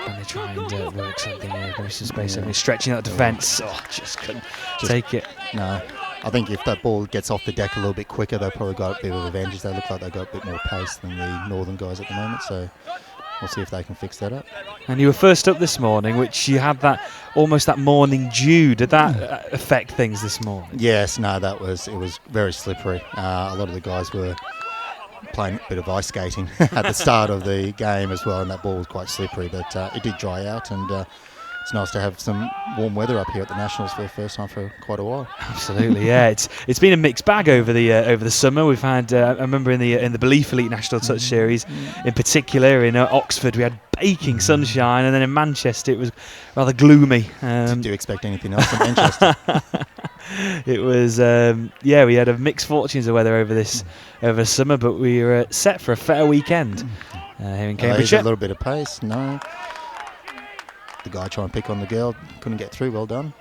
And they try and work something here. There's some space. Yeah. Stretching out the defence. Oh, just couldn't take it. No. I think if that ball gets off the deck a little bit quicker, they've probably got a bit of advantage. They look like they've got a bit more pace than the northern guys at the moment. So we'll see if they can fix that up. And you were first up this morning, which you had that almost that morning dew. Did that affect things this morning? Yes. No. It was very slippery. A lot of the guys were playing a bit of ice skating at the start of the game as well, and that ball was quite slippery, but it did dry out, and it's nice to have some warm weather up here at the Nationals for the first time for quite a while. Absolutely, yeah. It's been a mixed bag over the summer. We've had I remember in the Belief Elite National Touch Series, in particular in Oxford, we had baking sunshine, and then in Manchester it was rather gloomy. Did you expect anything else from Manchester? It was we had a mixed fortunes of weather over summer, but we were set for a fair weekend here in Cambridge. A little bit of pace, no. The guy trying to pick on the girl, couldn't get through. Well done.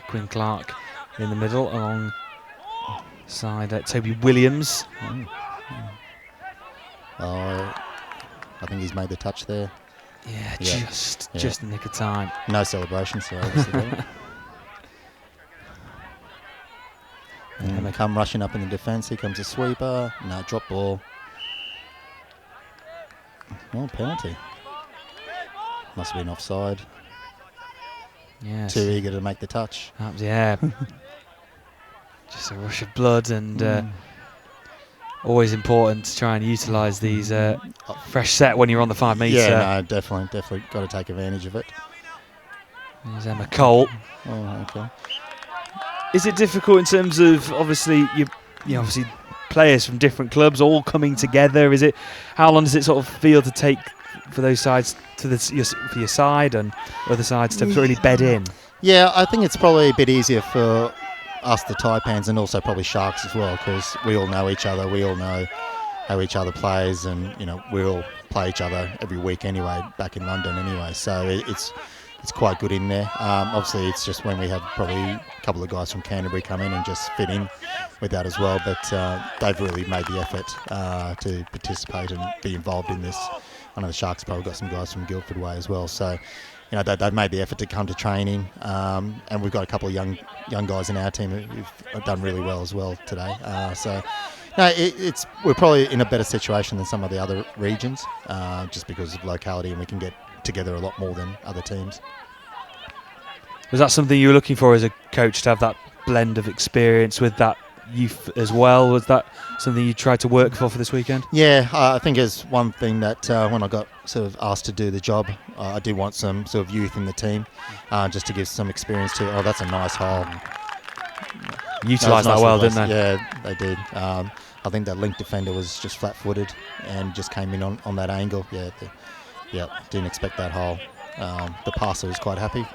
Quinn Clark in the middle alongside Toby Williams. I think he's made the touch there. Yeah, just in the nick of time. No celebration, so obviously. And they come rushing up in the defence. Here comes a sweeper. No, drop ball. Oh, penalty. Must have been offside. Yeah. Too eager to make the touch. Yeah. Just a rush of blood, and always important to try and utilise these fresh set when you're on the 5 metre. Yeah, no, definitely got to take advantage of it. There's Emma Cole. Oh, okay. Is it difficult in terms of obviously you obviously players from different clubs all coming together? How long does it sort of feel to take for those sides for your side and other sides to really bed in? Yeah, I think it's probably a bit easier for us, the Taipans, and also probably Sharks as well, because we all know each other. We all know how each other plays, and we all play each other every week anyway, back in London anyway. So it's quite good in there. Obviously, it's just when we have probably a couple of guys from Canterbury come in and just fit in with that as well. But they've really made the effort to participate and be involved in this. I know the Sharks probably got some guys from Guildford Way as well. So they've made the effort to come to training, and we've got a couple of young guys in our team who've done really well as well today. We're probably in a better situation than some of the other regions, just because of locality, and we can get together a lot more than other teams. Was that something you were looking for as a coach, to have that blend of experience with that youth as well? Was that something you tried to work for this weekend? Yeah, I think it's one thing that when I got sort of asked to do the job, I do want some sort of youth in the team, just to give some experience to. Oh, that's a nice hole. Utilised that well, didn't they? Yeah, they did. I think that link defender was just flat-footed and just came in on that angle. Yeah, didn't expect that hole. The passer was quite happy.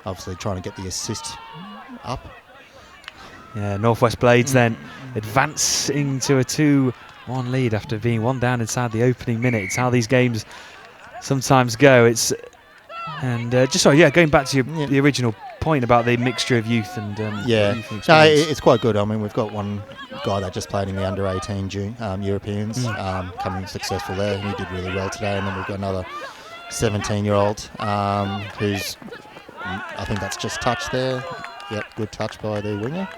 Obviously trying to get the assist up. Yeah, Northwest Blades then advancing to a 2-1 lead after being 1 down inside the opening minute. It's how these games sometimes go. Going back to the original point about the mixture of youth and youth and no, it's quite good. I mean, we've got one guy that just played in the under-18 Europeans, coming successful there, and he did really well today. And then we've got another 17-year-old who's, I think that's just touch there. Yep, good touch by the winger.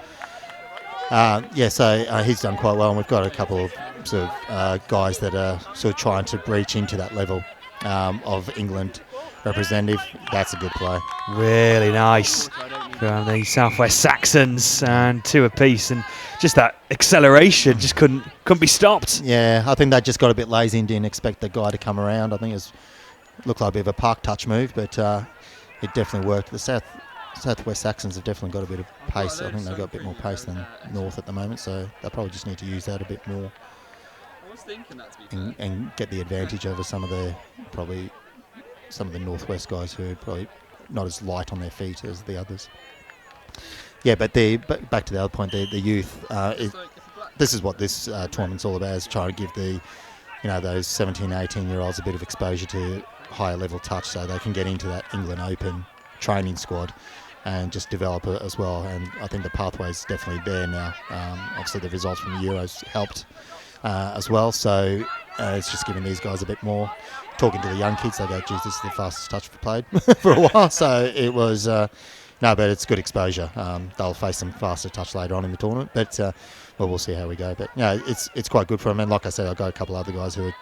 He's done quite well, and we've got a couple of sort of guys that are sort of trying to breach into that level of England representative. That's a good play. Really nice from the Southwest Saxons, and 2 apiece, and just that acceleration just couldn't be stopped. Yeah, I think they just got a bit lazy and didn't expect the guy to come around. I think it looked like a bit of a park touch move, but it definitely worked. The Southwest Saxons have definitely got a bit of pace. I think they've got a bit more pace than North at the moment, so they probably just need to use that a bit more and get the advantage over some of the Northwest guys who are probably not as light on their feet as the others. Yeah, but back to the other point, the youth. This is what this tournament's all about: is trying to give those 17, 18-year-olds a bit of exposure to higher level touch, so they can get into that England Open training squad and just develop it as well. And I think the pathway's definitely there now. Obviously, the results from the Euros helped as well, so it's just giving these guys a bit more. Talking to the young kids, they go, geez, this is the fastest touch we've played for a while. So it was, but it's good exposure. They'll face some faster touch later on in the tournament, but we'll see how we go. But it's quite good for them. And like I said, I've got a couple other guys who are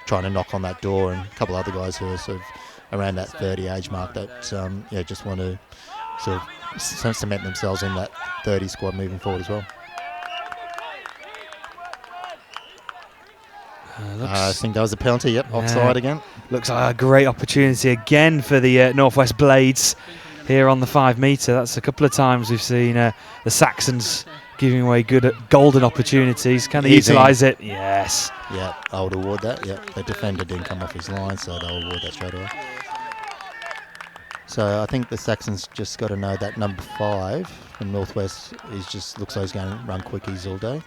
trying to knock on that door, and a couple other guys who are sort of around that 30 age mark that just want to sort of cement themselves in that 30 squad moving forward as well. I think that was a penalty. Yep, offside again. Looks like a great opportunity again for the Northwest Blades here on the 5 metre. That's a couple of times we've seen the Saxons giving away good golden opportunities. Can they utilise it? Yes. Yeah, I would award that. Yeah, the defender didn't come off his line, so they'll award that straight away. So I think the Saxons just got to know that number 5 from Northwest looks like he's going to run quickies all day.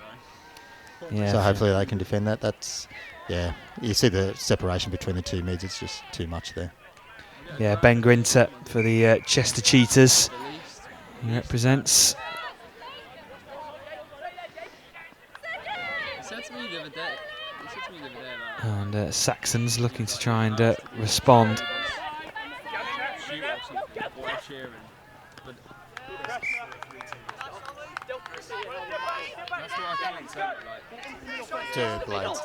Yeah. So hopefully they can defend that. You see the separation between the 2 mids. It's just too much there. Yeah, Ben Grinter for the Chester Cheetahs. He represents. And Saxons looking to try and respond. To Blades.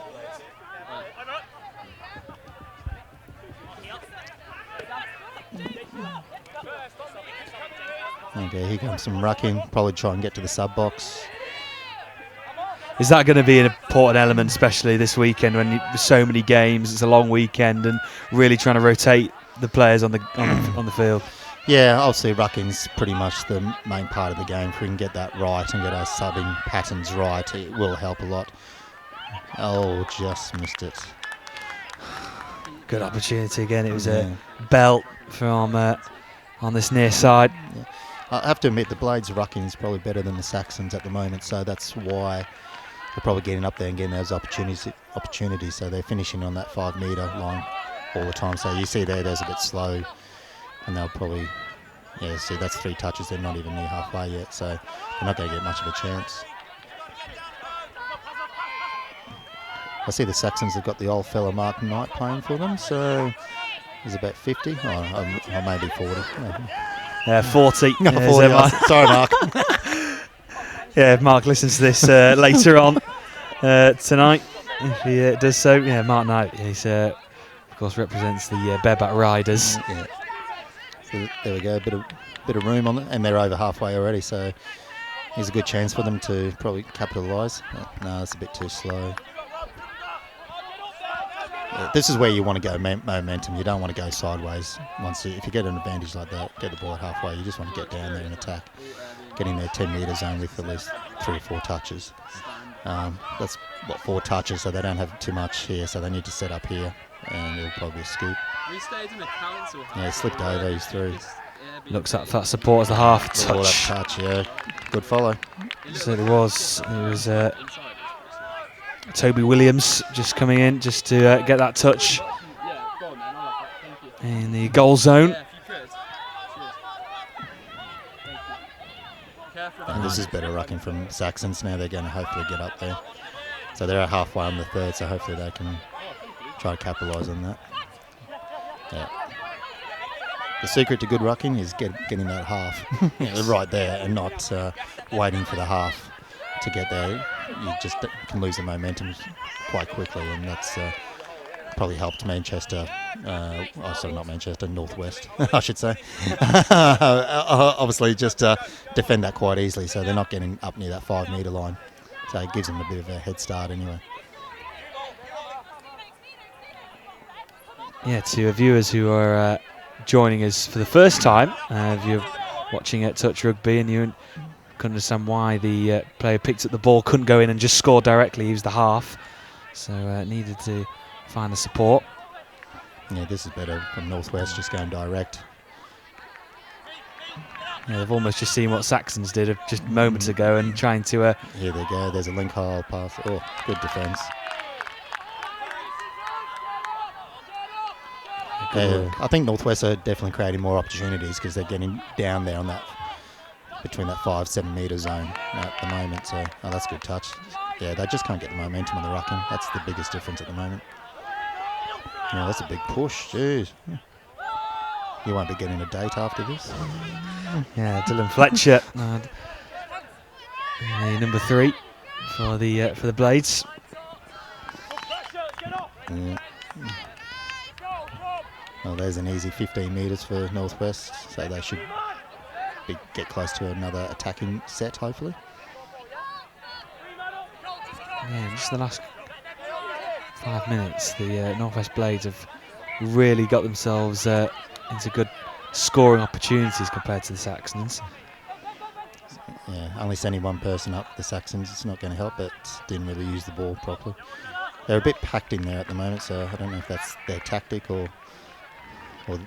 Okay, here comes some rucking. Probably try and get to the sub box. Is that going to be an important element, especially this weekend when there's so many games? It's a long weekend, and really trying to rotate the players on the field. Yeah, obviously rucking's pretty much the main part of the game. If we can get that right and get our subbing patterns right, it will help a lot. Oh, just missed it. Good opportunity again. It was a belt from on this near side. Yeah. I have to admit the Blades rucking is probably better than the Saxons at the moment, so that's why they're probably getting up there and getting those opportunities. So they're finishing on that 5 metre line all the time. So you see there's a bit slow, and they'll probably, see that's 3 touches. They're not even near halfway yet, so they're not going to get much of a chance. I see the Saxons have got the old fella Mark Knight playing for them, so he's about 50, or maybe 40. 40. 40. Sorry, Mark. Yeah, if Mark listens to this later on tonight, if he does so. Yeah, Mark Knight, he's of course represents the bareback riders. Yeah. So there we go, a bit of room on it, and they're over halfway already, so here's a good chance for them to probably capitalise. No, it's a bit too slow. This is where you want to go momentum. You don't want to go sideways. If you get an advantage like that, get the ball at halfway, you just want to get down there and attack. Getting their 10 metre zone with at least 3 or 4 touches. That's 4 touches, so they don't have too much here, so they need to set up here, and it'll probably scoop. Yeah, slipped over, he's through. Looks at that support as the half touch. Touch, yeah. Good follow. Certainly was. It was Toby Williams just coming in just to get that touch in the goal zone. And this is better rucking from Saxons. Now they're going to hopefully get up there. So they're halfway on the third, so hopefully they can try to capitalise on that. Yeah. The secret to good rucking is getting that half right there and not waiting for the half to get there. You just can lose the momentum quite quickly, and that's probably helped Manchester, not Manchester, Northwest, I should say. Obviously just defend that quite easily, so they're not getting up near that 5 metre line. So it gives them a bit of a head start anyway. Yeah, to viewers who are joining us for the first time, if you're watching at Touch Rugby and you couldn't understand why the player picked up the ball, couldn't go in and just score directly, he was the half, so needed to find the support. Yeah, this is better from Northwest, just going direct. Yeah, they've almost just seen what Saxons did just moments ago and trying to... Here they go, there's a link hole pass. Oh, good defence. I think Northwest are definitely creating more opportunities because they're getting down there on that, between that 5-7 metre zone at the moment. So that's a good touch. Yeah, they just can't get the momentum on the rucking. That's the biggest difference at the moment. Yeah, that's a big push. Jeez. You won't be getting a date after this. Yeah, Dylan Fletcher, number 3 for the Blades. Yeah. Well, there's an easy 15 metres for Northwest, so they should get close to another attacking set, hopefully. Yeah, just the last 5 minutes, the Northwest Blades have really got themselves into good scoring opportunities compared to the Saxons. Yeah, only sending one person up, the Saxons, it's not going to help, but didn't really use the ball properly. They're a bit packed in there at the moment, so I don't know if that's their tactic or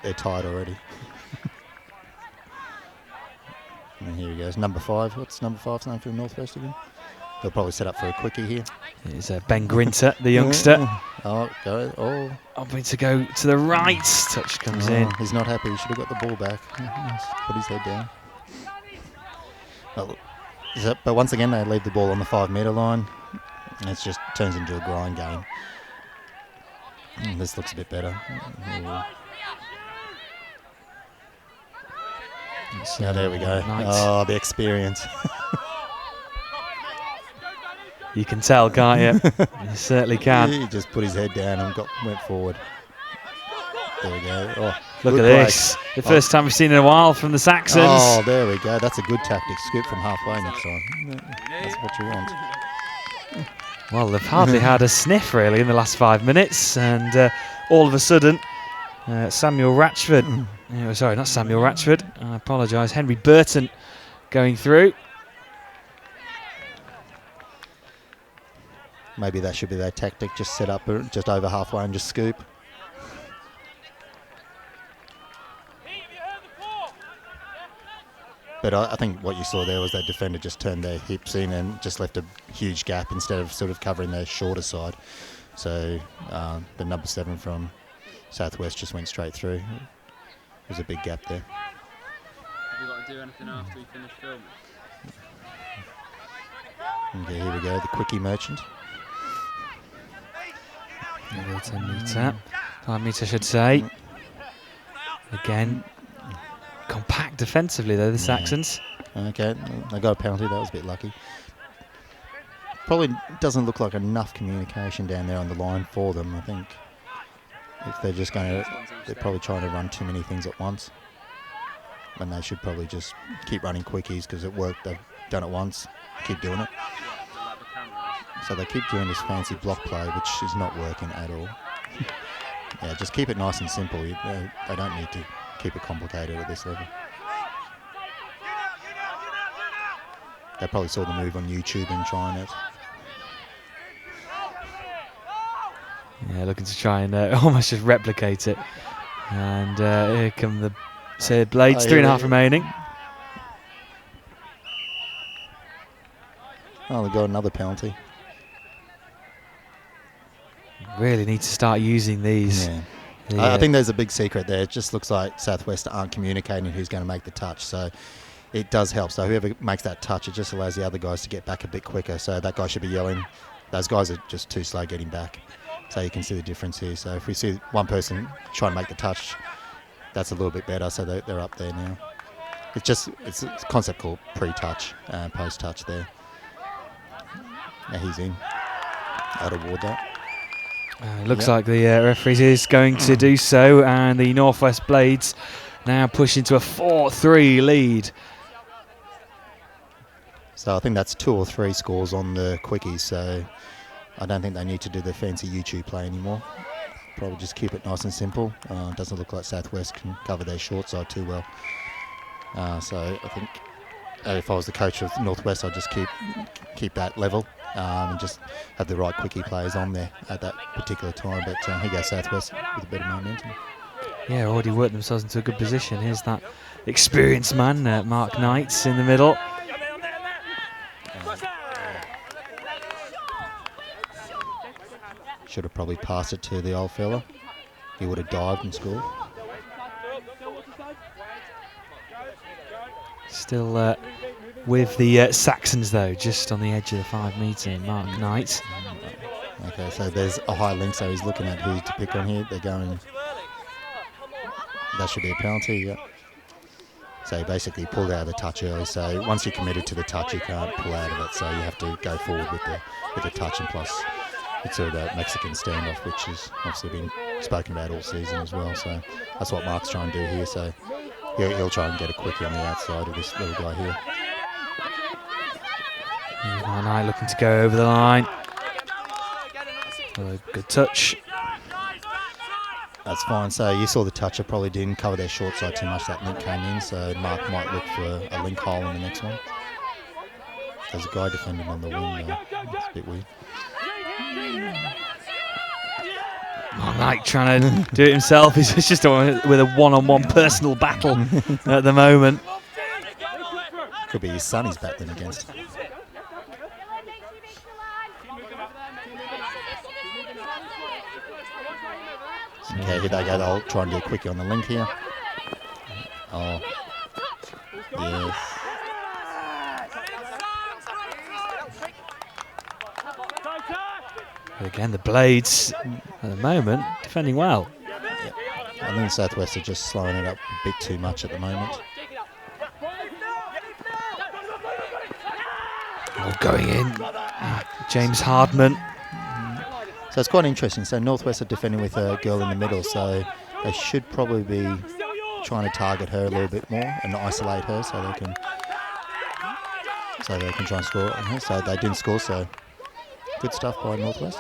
they're tired already. And here he goes, number 5. What's number 5's name for Northwest again? They'll probably set up for a quickie here. It's Ben Grinter, the youngster. Hoping to go to the right. Touch comes in. He's not happy. He should have got the ball back. Put his head down. But once again, they leave the ball on the 5 metre line. And it just turns into a grind game. This looks a bit better. Now there we go. Nice. Oh, the experience. You can tell, can't you? You certainly can. He just put his head down and went forward. There we go. Oh, look at this. The first time we've seen it in a while from the Saxons. Oh, there we go. That's a good tactic. Scoop from halfway next time. That's what you want. Well, they've hardly had a sniff, really, in the last 5 minutes. And all of a sudden, Samuel Ratchford. Sorry, not Samuel Ratchford. I apologise. Henry Burton going through. Maybe that should be their tactic. Just set up just over halfway and just scoop. But I think what you saw there was that defender just turned their hips in and just left a huge gap instead of sort of covering their shorter side. So the number 7 from Southwest just went straight through. There's a big gap there. Have you got to do anything after we finish filming? Okay, here we go, the quickie merchant. 10 metre, 5 metre I should say. Again, compact defensively though, the Saxons. Okay, they got a penalty, that was a bit lucky. Probably doesn't look like enough communication down there on the line for them. I think if they're just going to, they're probably trying to run too many things at once. And they should probably just keep running quickies because it worked, they've done it once, keep doing it. So they keep doing this fancy block play, which is not working at all. Yeah, just keep it nice and simple. They don't need to keep it complicated at this level. They probably saw the move on YouTube and trying it. Yeah, looking to try and almost just replicate it. And here come the Seared Blades, 3.5 remaining. Oh, they got another penalty. Really need to start using these. Yeah. I think there's a big secret there. It just looks like Southwest aren't communicating who's going to make the touch. So it does help. So whoever makes that touch, it just allows the other guys to get back a bit quicker. So that guy should be yelling. Those guys are just too slow getting back. So you can see the difference here. So if we see one person try and make the touch, that's a little bit better. So they're up there now. It's a concept called pre-touch, post-touch there. Now he's in. I'd award that. Looks like the referee is going to do so, and the Northwest Blades now push into a 4-3 lead. So I think that's 2 or 3 scores on the quickies, so I don't think they need to do the fancy YouTube play anymore. Probably just keep it nice and simple. It doesn't look like Southwest can cover their short side too well. So I think if I was the coach of Northwest, I'd just keep that level. And just have the right quickie players on there at that particular time. But here goes Southwest with a bit of momentum. Yeah, already worked themselves into a good position. Here's that experienced man, Mark Knights, in the middle. Should have probably passed it to the old fella. He would have dived and scored. Still with the Saxons though, just on the edge of the 5 metre, Mark Knight. Okay, so there's a high link, so he's looking at who to pick on here. They're going, that should be a penalty, yeah. So he basically pulled out of the touch early, so once you're committed to the touch, you can't pull out of it, so you have to go forward with the touch, and plus it's sort of that Mexican standoff, which has obviously been spoken about all season as well, so that's what Mark's trying to do here, so he'll try and get a quickie on the outside of this little guy here. Mark Knight looking to go over the line. Good touch. That's fine. So you saw the touch. I probably didn't cover their short side too much. That link came in, so Mark might look for a link hole in the next one. There's a guy defending on the wing there. It's a bit weird. Mark Knight trying to do it himself. He's just with a one-on-one personal battle at the moment. Could be his son he's battling against. Okay, here they go. They'll try and do a quickie on the link here. Oh, yes. But again, the Blades at the moment defending well. Yeah. I think Southwest are just slowing it up a bit too much at the moment. Oh, going in. James Hardman. So it's quite interesting. So Northwest are defending with a girl in the middle, so they should probably be trying to target her a little bit more and isolate her so they can try and score on her. So they didn't score, so good stuff by Northwest.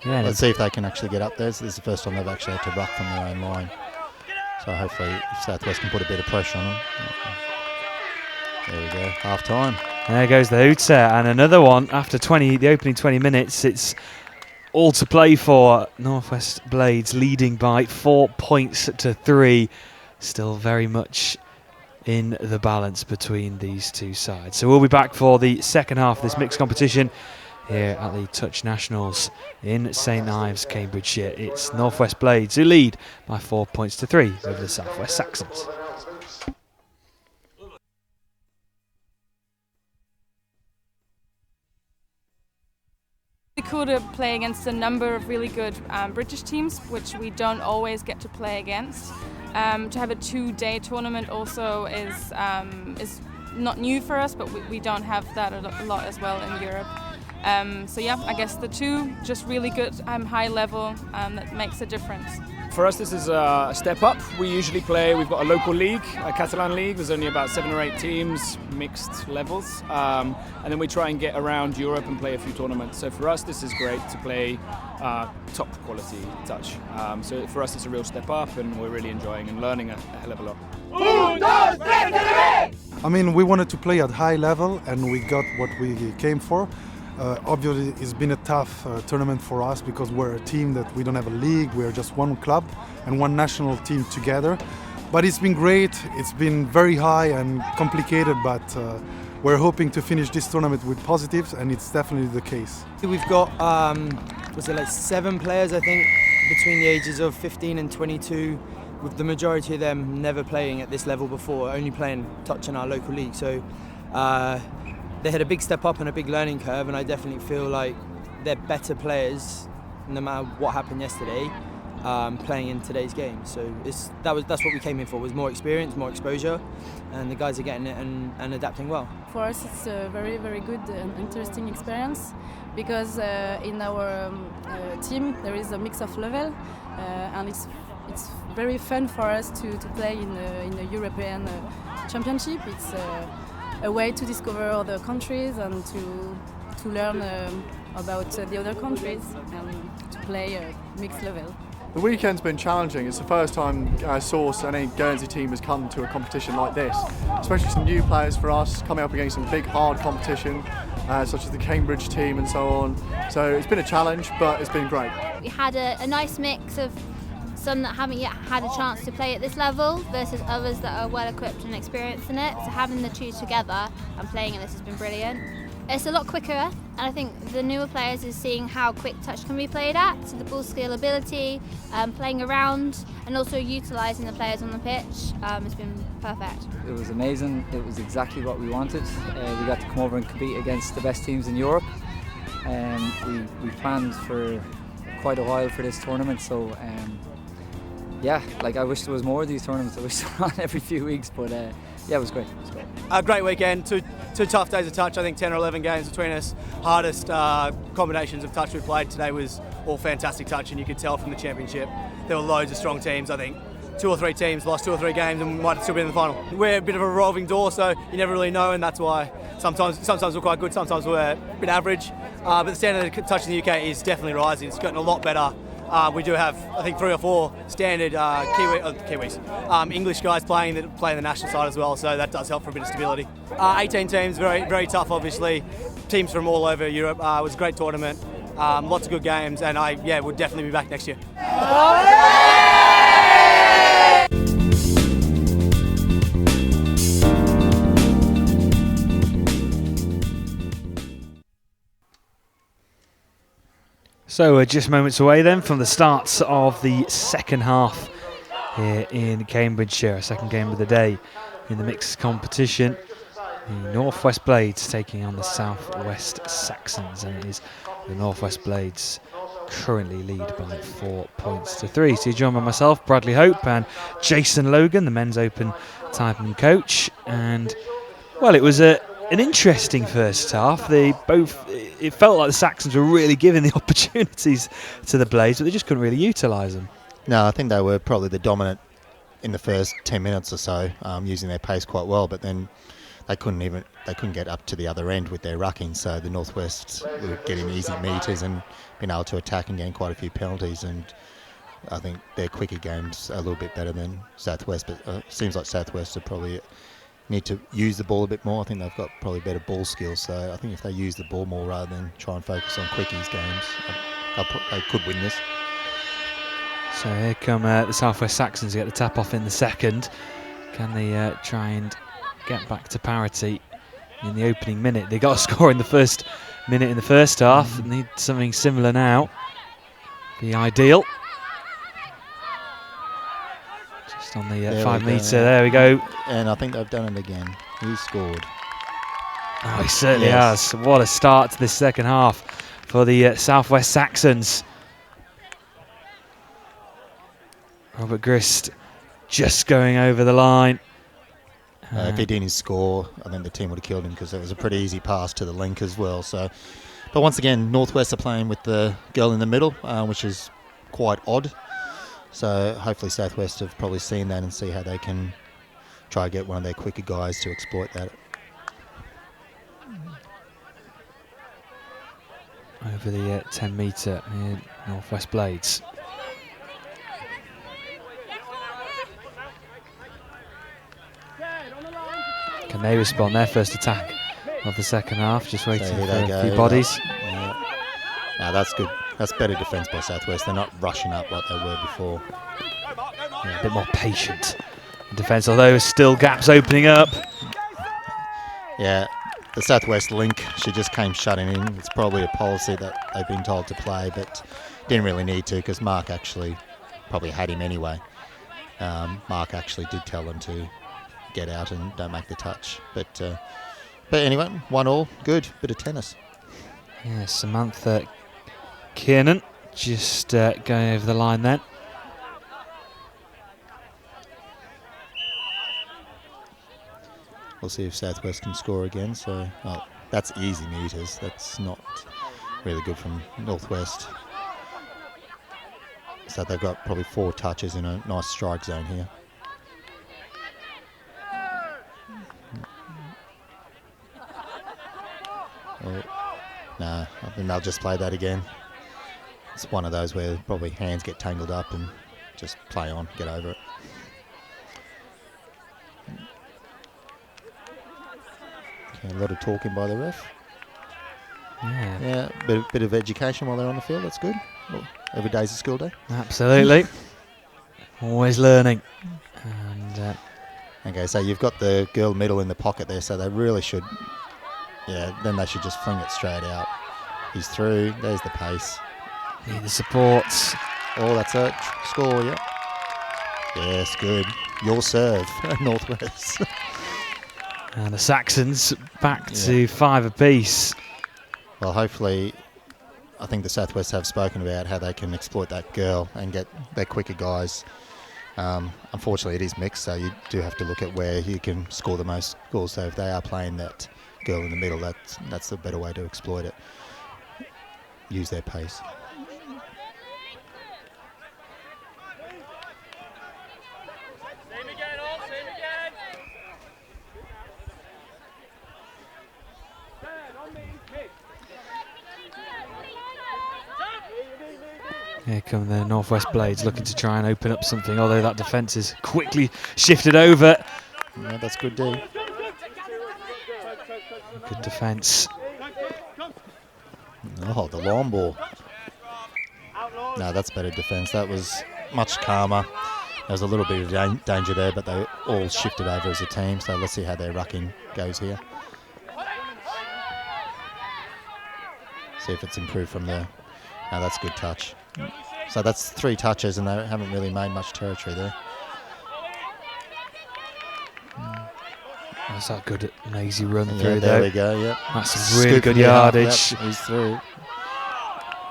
Yeah, let's see if they can actually get up there. So this is the first time they've actually had to ruck from their own line. So hopefully Southwest can put a bit of pressure on them. There we go, half time. There goes the hooter, and another one after the opening 20 minutes. It's all to play for. Northwest Blades leading by 4 points to 3. Still very much in the balance between these two sides. So we'll be back for the second half of this mixed competition here at the Touch Nationals in St Ives, Cambridgeshire. It's North West Blades who lead by 4 points to 3 over the South West Saxons. It's cool to play against a number of really good British teams, which we don't always get to play against. To have a 2-day tournament also is not new for us, but we don't have that a lot as well in Europe. So yeah, I guess the two just really good high level that makes a difference. For us, this is a step up. We usually play, we've got a local league, a Catalan league. There's only about 7 or 8 teams, mixed levels. And then we try and get around Europe and play a few tournaments. So for us, this is great to play top quality touch. So for us, it's a real step up, and we're really enjoying and learning a hell of a lot. I mean, we wanted to play at high level, and we got what we came for. Obviously, it's been a tough tournament for us because we're a team that we don't have a league. We're just one club and one national team together. But it's been great. It's been very high and complicated, but we're hoping to finish this tournament with positives, and it's definitely the case. We've got, 7 players, I think, between the ages of 15 and 22, with the majority of them never playing at this level before, only playing touch in our local league. So they had a big step up and a big learning curve, and I definitely feel like they're better players no matter what happened yesterday, playing in today's game. So that's what we came in for, was more experience, more exposure, and the guys are getting it and adapting well. For us it's a very, very good and interesting experience because in our team there is a mix of level and it's very fun for us to play in the European Championship. It's a way to discover other countries and to learn about the other countries and to play a mixed level. The weekend's been challenging. It's the first time Source and any Guernsey team has come to a competition like this, especially some new players for us, coming up against some big hard competition such as the Cambridge team and so on. So it's been a challenge, but it's been great. We had a nice mix of some that haven't yet had a chance to play at this level versus others that are well equipped and experienced in it. So having the two together and playing in this has been brilliant. It's a lot quicker, and I think the newer players is seeing how quick touch can be played at, so the ball scalability, playing around and also utilising the players on the pitch has been perfect. It was amazing, it was exactly what we wanted. We got to come over and compete against the best teams in Europe. We planned for quite a while for this tournament, so yeah, like I wish there was more of these tournaments. I wish they were on every few weeks, but yeah, it was great. It was great. A great weekend, two tough days of touch. I think 10 or 11 games between us. Hardest combinations of touch we played today was all fantastic touch, and you could tell from the championship there were loads of strong teams. I think 2 or 3 teams lost 2 or 3 games and might have still been in the final. We're a bit of a revolving door, so you never really know, and that's why sometimes we're quite good, sometimes we're a bit average. But the standard of touch in the UK is definitely rising. It's gotten a lot better. We do have, I think, 3 or 4 standard English guys playing the national side as well, so that does help for a bit of stability. 18 teams, very, very tough, obviously. Teams from all over Europe. It was a great tournament, lots of good games, and we'll definitely be back next year. So we're just moments away then from the start of the second half here in Cambridgeshire, a second game of the day in the mixed competition. The North West Blades taking on the South West Saxons, and it is the North West Blades currently lead by 4 points to 3. So you're joined by myself, Bradley Hope, and Jason Logan, the men's open Taipan coach. And well, it was an interesting first half. It felt like the Saxons were really giving the opportunities to the Blades, but they just couldn't really utilise them. No, I think they were probably the dominant in the first 10 minutes or so, using their pace quite well, but then they couldn't get up to the other end with their rucking, so the Northwest were getting easy meters and being able to attack and getting quite a few penalties, and I think their quicker game's a little bit better than Southwest, but it seems like Southwest are probably need to use the ball a bit more. I think they've got probably better ball skills, so I think if they use the ball more rather than try and focus on quickies games, they could win this. So here come the South West Saxons to get the tap off in the second. Can they try and get back to parity in the opening minute? They got a score in the first minute in the first half. Need something similar now. Be ideal. Just on the 5 metre, there we go. And I think they've done it again. He scored. Oh, he certainly has. What a start to this second half for the Southwest Saxons. Robert Grist just going over the line. If he didn't score, I think the team would have killed him because it was a pretty easy pass to the link as well. So, but once again, Northwest are playing with the girl in the middle, which is quite odd. So hopefully Southwest have probably seen that and see how they can try to get one of their quicker guys to exploit that. Over the 10 metre in Northwest Blades. Can they respond? Their first attack of the second half, just waiting for a few bodies. Yeah. No, that's good. That's better defence by Southwest. They're not rushing up like they were before. Yeah, a bit more patient in defence, although there's still gaps opening up. Yeah, the Southwest link, she just came shutting in. It's probably a policy that they've been told to play, but didn't really need to because Mark actually probably had him anyway. Mark actually did tell them to get out and don't make the touch. But anyway, 1-1, good. Bit of tennis. Yeah, Samantha Kiernan just going over the line then. We'll see if Southwest can score again. So that's easy meters. That's not really good from Northwest. So they've got probably 4 touches in a nice strike zone here. Oh, no, I think they'll just play that again. It's one of those where probably hands get tangled up and just play on, get over it. Okay, a lot of talking by the ref. Yeah, bit of education while they're on the field, that's good. Well, every day's a school day. Absolutely. Always learning. And okay, so you've got the girl middle in the pocket there, so they really should... Yeah, then they should just fling it straight out. He's through. There's the pace. Need the support. Oh, that's it. Score, yeah. Yes, good. Your serve, Northwest. And the Saxons back to 5 apiece. Well, hopefully, I think the Southwest have spoken about how they can exploit that girl and get their quicker guys. Unfortunately, it is mixed, so you do have to look at where you can score the most goals. So if they are playing that girl in the middle, that's the better way to exploit it. Use their pace. Here come the Northwest Blades looking to try and open up something, although that defence is quickly shifted over. Yeah, that's good, D. Good defence. Oh, the long ball. No, that's better defence. That was much calmer. There was a little bit of danger there, but they all shifted over as a team. So let's see how their rucking goes here. See if it's improved from there. No, that's good touch. So that's 3 touches, and they haven't really made much territory there. That's that good, lazy run Yeah, through there though. we go, yep. That's some really good from the half, yardage. yep, he's through.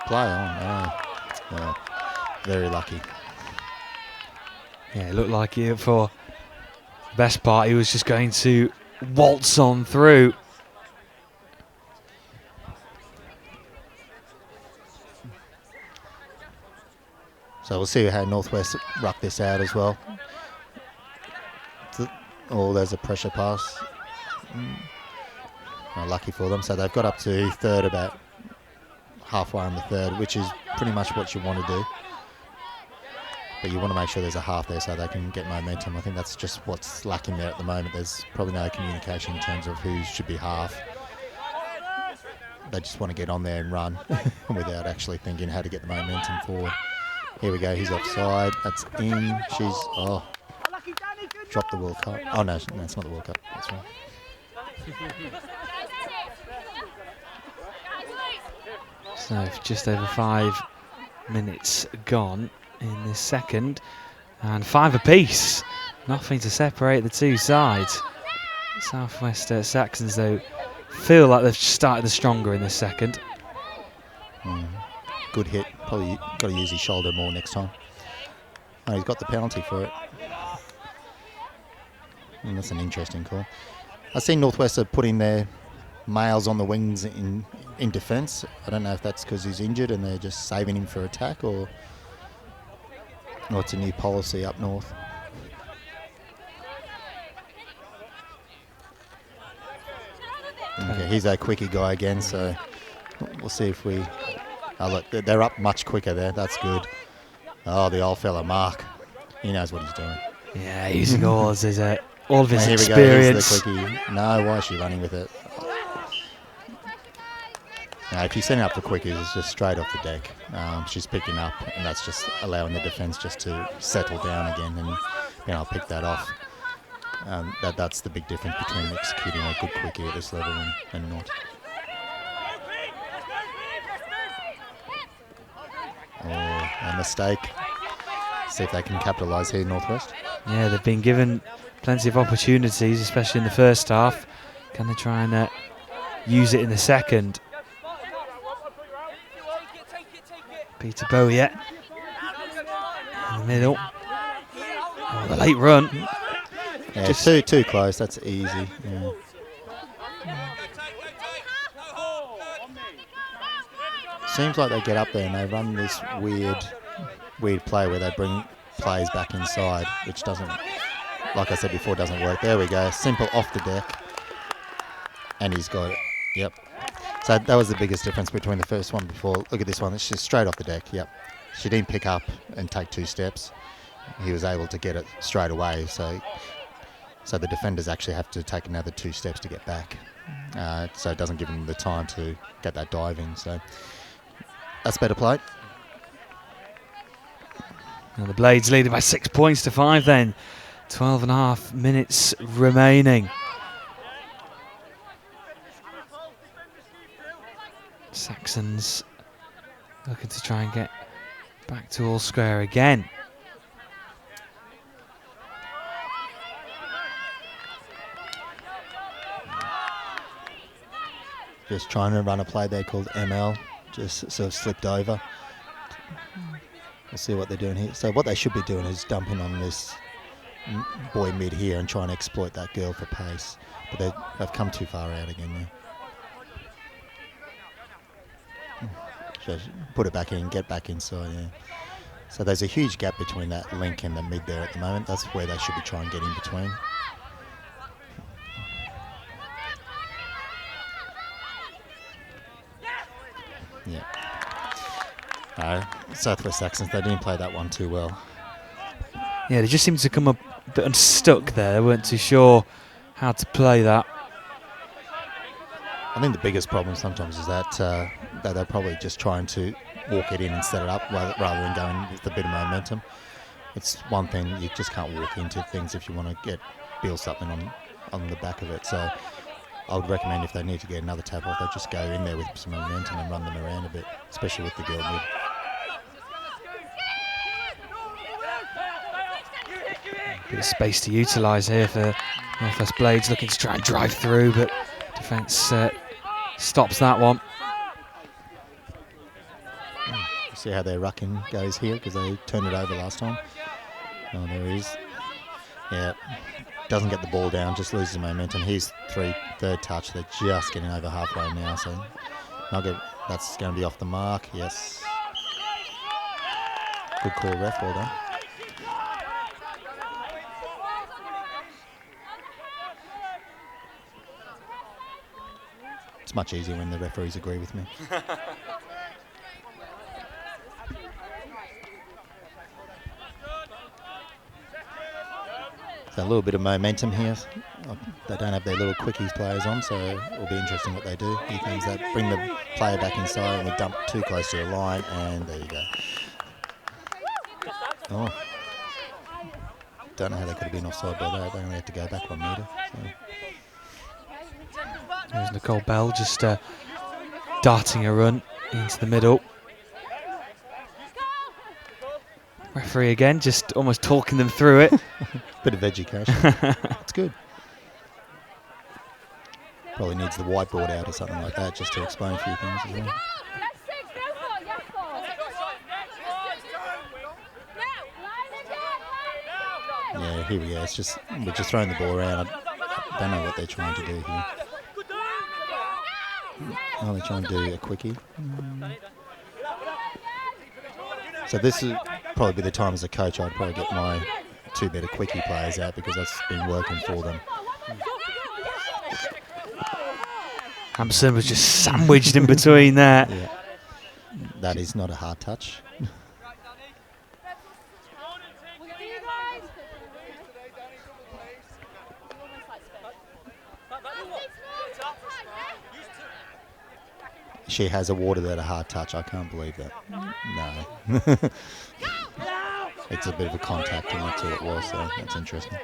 Play on. Oh, very lucky. Yeah, it looked like he, for the best part, he was just going to waltz on through. So we'll see how Northwest ruck this out as well. Oh, there's a pressure pass. Lucky for them. So they've got up to third, about halfway on the third, which is pretty much what you want to do. But you want to make sure there's a half there so they can get momentum. I think that's just what's lacking there at the moment. There's probably no communication in terms of who should be half. They just want to get on there and run without actually thinking how to get the momentum forward. Here we go, he's offside. That's in. She's, oh. drop the World Cup. Oh no, it's not the World Cup. That's right. So just over 5 minutes gone in this second, and 5 apiece. Nothing to separate the two sides. Southwest Saxons, though, feel like they've started the stronger in this second. Good hit. Probably got to use his shoulder more next time. Oh, he's got the penalty for it. And that's an interesting call. I've seen Northwest are putting their males on the wings in defence. I don't know if that's because he's injured and they're just saving him for attack, or it's a new policy up north. Okay, he's a quickie guy again, so we'll see if we... Oh, look, they're up much quicker there. That's good. Oh, the old fella, Mark. He knows what he's doing. Yeah, using all of his experience. Here we go, here's the quickie. No, why is she running with it? Now, if you send it up for quickies, it's just straight off the deck. She's picking up, and that's just allowing the defence just to settle down again, and I'll pick that off. That's the big difference between executing a good quickie at this level and not. Oh, a mistake. See if they can capitalise here, Northwest. Yeah, they've been given plenty of opportunities, especially in the first half. Can they try and use it in the second? Peter Bowyer in the middle. Oh, the late run. Yeah, just too close. That's easy. Yeah. Seems like they get up there and they run this weird play where they bring players back inside, which doesn't, like I said before, doesn't work. There we go. Simple off the deck. And he's got it. Yep. So that was the biggest difference between the first one before. Look at this one. It's just straight off the deck. Yep. She didn't pick up and take 2 steps. He was able to get it straight away. So the defenders actually have to take another 2 steps to get back. So it doesn't give them the time to get that dive in. So that's better play. And the Blades leading by 6 points to 5 then. 12.5 minutes remaining. Saxons looking to try and get back to all square again. Just trying to run a play there called ML, just sort of slipped over. We'll see what they're doing here. So what they should be doing is dumping on this boy mid here and trying to exploit that girl for pace. But they've come too far out again now. Just put it back in, get back inside, yeah. So there's a huge gap between that link and the mid there at the moment. That's where they should be trying to get in between. Yeah. Southwest Saxons, they didn't play that one too well. Yeah, they just seemed to come up a bit unstuck there. They weren't too sure how to play that. I think the biggest problem sometimes is that they're probably just trying to walk it in and set it up rather than going with a bit of momentum. It's one thing, you just can't walk into things if you want to build something on the back of it. So I would recommend if they need to get another tap off, they just go in there with some momentum and run them around a bit, especially with the girl mid. Bit of space to utilise here for Northwest Blades, looking to try and drive through, but defence stops that one. See how their rucking goes here, because they turned it over last time. Oh, there he is. Yeah, doesn't get the ball down, just loses momentum. He's third touch. They're just getting over halfway now, so that's going to be off the mark. Yes. Good call, ref. Well done. It's much easier when the referees agree with me. So a little bit of momentum here. They don't have their little quickies players on, so it'll be interesting what they do. Here comes that, bring the player back inside, and we dump too close to the line, and there you go. Oh. don't know how they could have been offside by that. They only had to go back 1 metre. So. There's Nicole Bell just darting a run into the middle. Referee again, just almost talking them through it. Bit of education. It's good. Probably needs the whiteboard out or something like that just to explain a few things as well. Yeah, here we go. It's just we're just throwing the ball around. I don't know what they're trying to do here. Oh, they're trying to do a quickie. So this would probably be the time as a coach I'd probably get my 2 better quickie players out because that's been working for them. Hampson was just sandwiched in between there. Yeah. That is not a hard touch. She has awarded that a hard touch. I can't believe that. No. It's a bit of a contact and that's all it was, so that's interesting.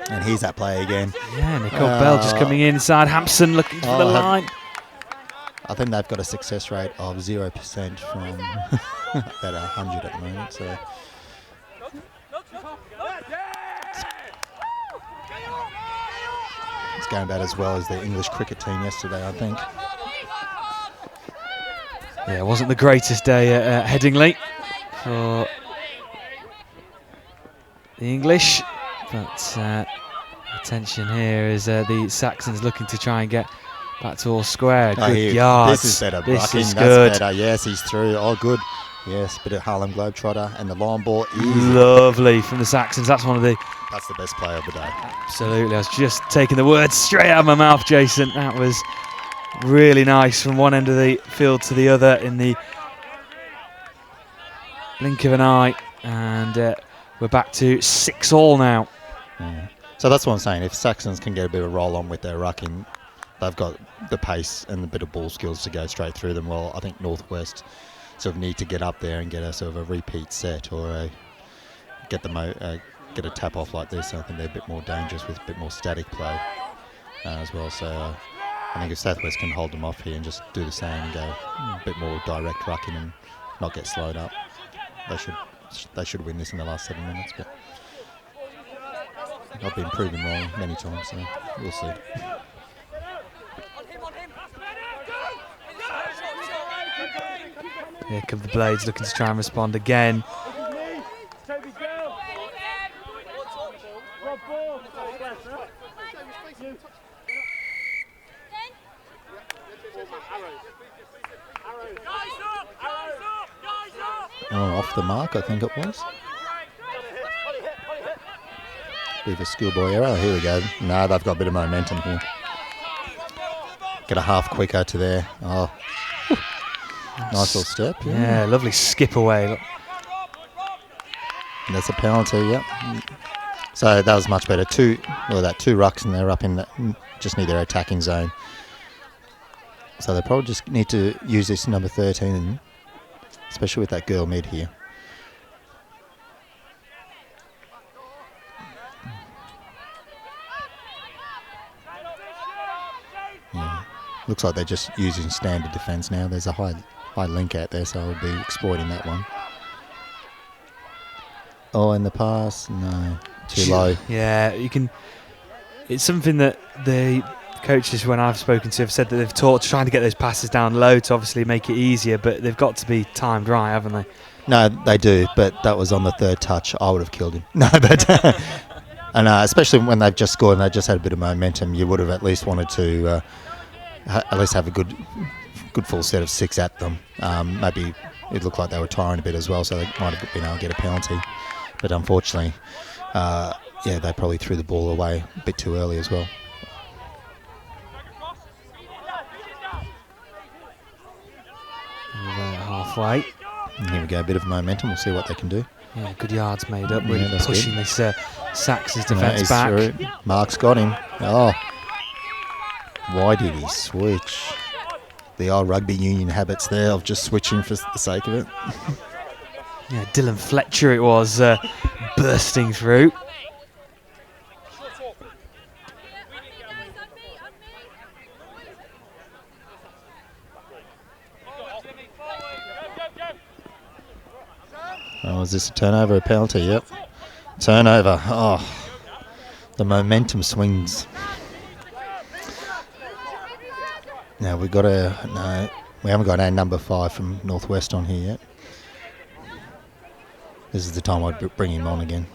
And here's that play again. Yeah, Nicole Bell just coming inside. Hampson looking for the line. I think they've got a success rate of 0% from about 100 at the moment. So it's going about as well as the English cricket team yesterday, I think. Yeah, it wasn't the greatest day at Headingley for the English, but attention here is the Saxons looking to try and get back to all square. Good yards. This is better. This is that's good. better. Yes, he's through. Oh, good. Yes, bit of Harlem Globetrotter and the long ball. Easy. Lovely from the Saxons. That's one of the... That's the best play of the day. Absolutely. I was just taking the words straight out of my mouth, Jason. That was really nice from one end of the field to the other in the blink of an eye. And we're back to 6-all now. Yeah. So that's what I'm saying. If Saxons can get a bit of roll on with their rucking, they've got the pace and the bit of ball skills to go straight through them. Well, I think Northwest sort of need to get up there and get a sort of a repeat set or get a tap off like this. I think they're a bit more dangerous with a bit more static play as well. So I think if Southwest can hold them off here and just do the same and go a bit more direct rucking and not get slowed up, they should win this in the last 7 minutes. But I've been proven wrong many times, so we'll see. Here come the Blades looking to try and respond again. Oh, off the mark, I think it was. Bit of a schoolboy error. Here we go. No, they've got a bit of momentum here. Get a half quicker to there. Oh, nice little step. Yeah, lovely skip away. Look. And that's a penalty, yep. So that was much better. Two rucks and they're up in just near their attacking zone. So they probably just need to use this number 13, especially with that girl mid here. Yeah. Looks like they're just using standard defence now. There's a high link out there, so I'll be exploiting that one. Oh, and the pass, no, too low. Yeah, you can. It's something that the coaches, when I've spoken to, have said that they've taught trying to get those passes down low to obviously make it easier, but they've got to be timed right, haven't they? No, they do, but that was on the third touch. I would have killed him. No, but and especially when they've just scored and they just had a bit of momentum, you would have at least wanted to at least have a good full set of 6 at them. Maybe it looked like they were tiring a bit as well, so they might have been able to get a penalty. But unfortunately, they probably threw the ball away a bit too early as well. Halfway. And here we go, a bit of momentum. We'll see what they can do. Yeah, good yards made up, really pushing good. This Saxons defence he's back. Through. Mark's got him. Oh, why did he switch? The old rugby union habits there of just switching for the sake of it. Yeah, Dylan Fletcher it was bursting through. Oh, is this a turnover, a penalty? Yep. Turnover. Oh, the momentum swings. Now we haven't got our number 5 from Northwest on here yet. This is the time I'd bring him on again.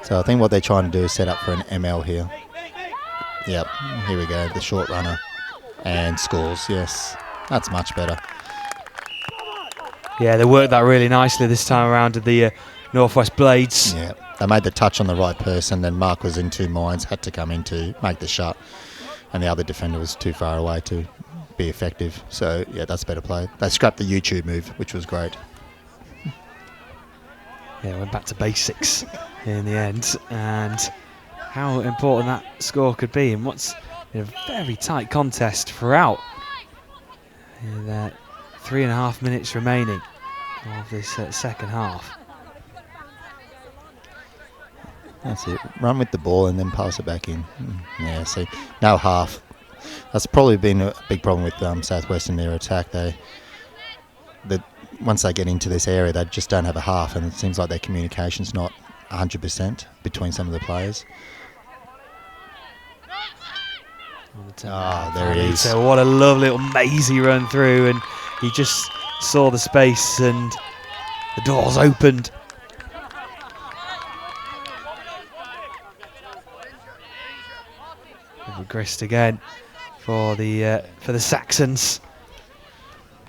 So I think what they're trying to do is set up for an ML here. Yep, here we go, the short runner. And scores, yes. That's much better. Yeah, they worked that really nicely this time around with the Northwest Blades. Yeah, they made the touch on the right person, then Mark was in 2 minds, had to come in to make the shot. And the other defender was too far away to be effective. So, yeah, that's better play. They scrapped the YouTube move, which was great. Yeah, went back to basics in the end, and how important that score could be in what's been a very tight contest throughout. And, 3.5 minutes remaining of this second half. That's it. Run with the ball and then pass it back in. Yeah, see, now half. That's probably been a big problem with Southwest in their attack. Once they get into this area, they just don't have a half, and it seems like their communication's not 100% between some of the players. There he is. So what a lovely little mazy run through, and he just saw the space and the doors opened. Grist again for the Saxons.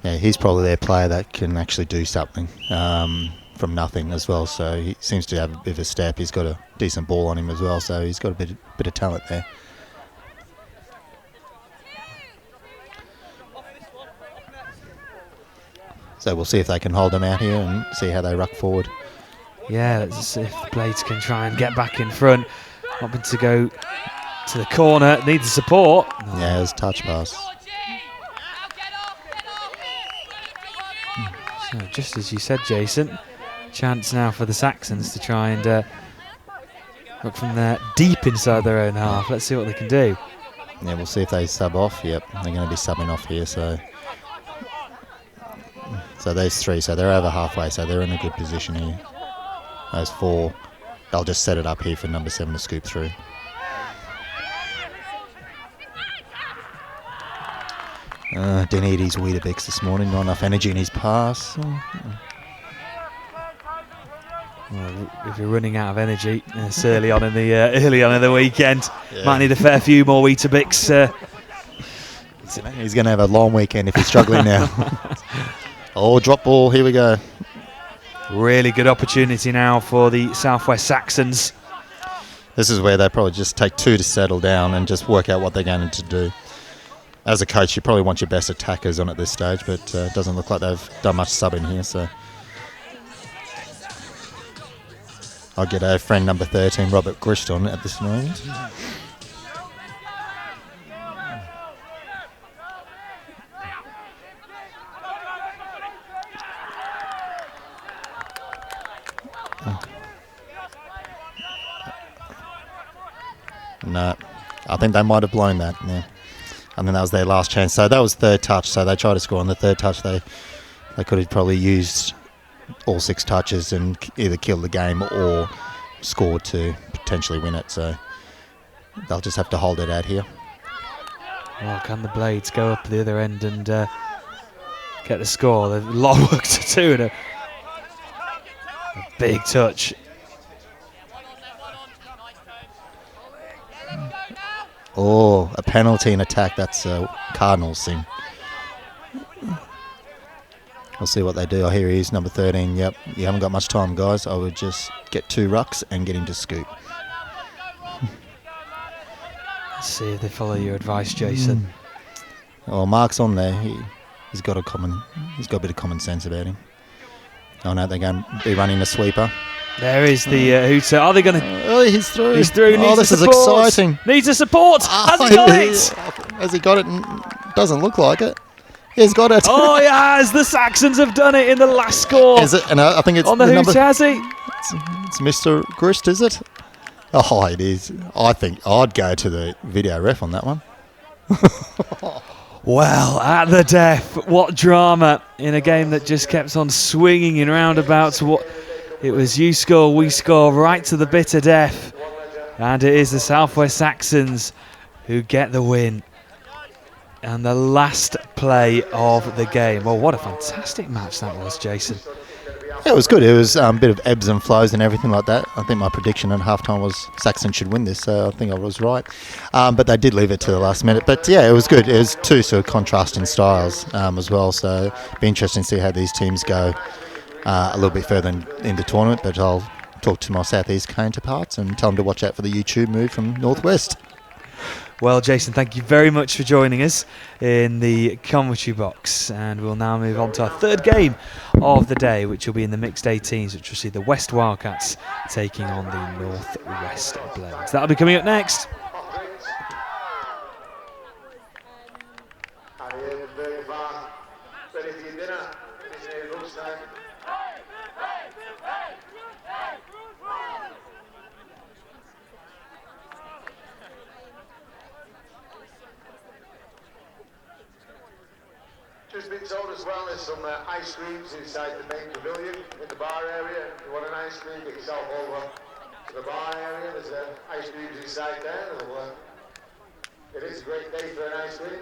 Yeah, he's probably their player that can actually do something from nothing as well. So he seems to have a bit of a step. He's got a decent ball on him as well. So he's got a bit of talent there. So we'll see if they can hold them out here and see how they ruck forward. Yeah, let's see if the Blades can try and get back in front. Hoping to go to the corner, needs the support. Yeah, it was touch pass. So just as you said, Jason, chance now for the Saxons to try and look from there deep inside their own half. Let's see what they can do. Yeah, we'll see if they sub off. Yep, they're going to be subbing off here. So those 3, so they're over halfway, so they're in a good position here. Those 4, they'll just set it up here for number 7 to scoop through. Didn't eat his Weetabix this morning, not enough energy in his pass. Well, if you're running out of energy, it's early on in the weekend. Yeah. Might need a fair few more Weetabix. He's going to have a long weekend if he's struggling now. Oh, drop ball, here we go. Really good opportunity now for the Southwest Saxons. This is where they probably just take 2 to settle down and just work out what they're going to do. As a coach, you probably want your best attackers on at this stage, but it doesn't look like they've done much subbing here. So I'll get our friend number 13, Robert Grist, on at this moment. No, I think they might have blown that. Yeah. And then that was their last chance. So that was third touch. So they tried to score on the third touch. They could have probably used all 6 touches and either killed the game or scored to potentially win it. So they'll just have to hold it out here. Well, can the Blades go up the other end and get the score? They've a lot of work to do and a big touch. Oh, a penalty in attack. That's a Cardinals thing. We'll see what they do. Oh, here he is, number 13. Yep, you haven't got much time, guys. I would just get 2 rucks and get him to scoop. Let's see if they follow your advice, Jason. Oh, Mark's on there. He's got a bit of common sense about him. Oh no, they're going to be running a sweeper. There is the hooter. Are they going to... Oh, he's through. He's through. Oh, this is exciting. Needs a support. Has he got it? Has he got it? Doesn't look like it. He's got it. Oh, he has. The Saxons have done it in the last score. Is it? And I think it's on the number. hoot, has he? It's Mr. Grist, is it? Oh, it is. I think I'd go to the video ref on that one. Well, at the death, what drama in a game that just kept on swinging in roundabouts. It was you score, we score, right to the bitter death. And it is the Southwest Saxons who get the win. And the last play of the game. Well, what a fantastic match that was, Jason. Yeah, it was good. It was a bit of ebbs and flows and everything like that. I think my prediction at halftime was Saxon should win this, so I think I was right. But they did leave it to the last minute. But yeah, it was good. It was two sort of contrasting styles as well, so it'll be interesting to see how these teams go a little bit further in the tournament. But I'll talk to my Southeast counterparts and tell them to watch out for the YouTube move from Northwest. Well, Jason, thank you very much for joining us in the commentary box. And we'll now move on to our third game of the day, which will be in the mixed 18s, which will see the West Wildcats taking on the Northwest Blades. That'll be coming up next. Just been told as well there's some ice creams inside the main pavilion in the bar area. If you want an ice cream, get yourself over to the bar area. There's ice creams inside there. It is a great day for an ice cream.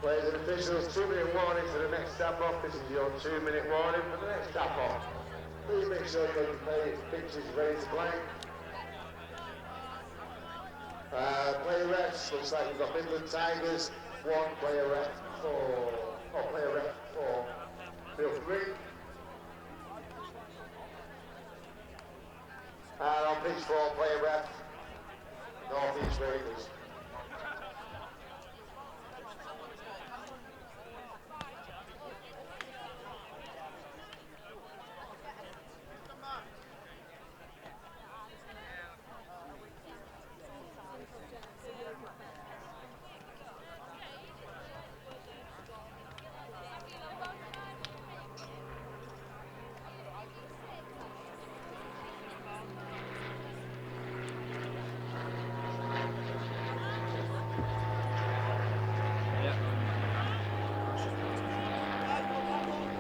Players and officials, 2-minute warning for the next tap-off. This is your 2-minute warning for the next tap-off. Please make sure you have the pitches ready to play. Player refs, looks like we've got Midland Tigers, 1 player ref for field 3. And on pitch 4, player ref, North East Raiders.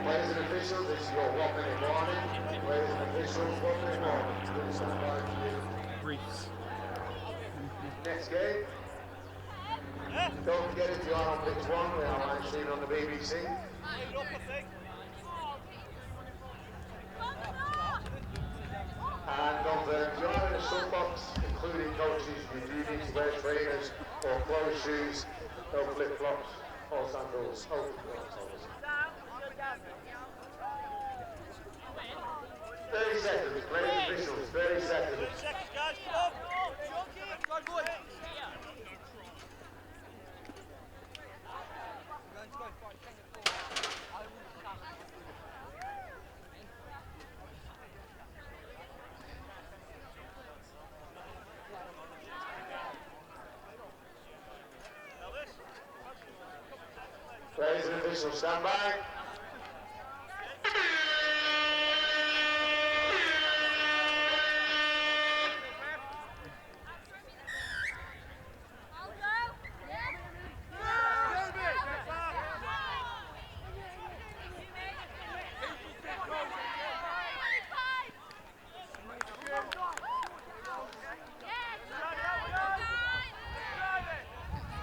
Players and officials, this is your 1-minute warning. Players and officials, 1-minute warning. Please stand by for you. Briefs. Next game. Don't forget, if you are on pitch 1, we are live streaming on the BBC. And if you are in a soapbox, including coaches, you do need to wear trainers or closed shoes, no flip-flops or sandals. 30 seconds, players and officials, 30 seconds. Players and officials, stand by.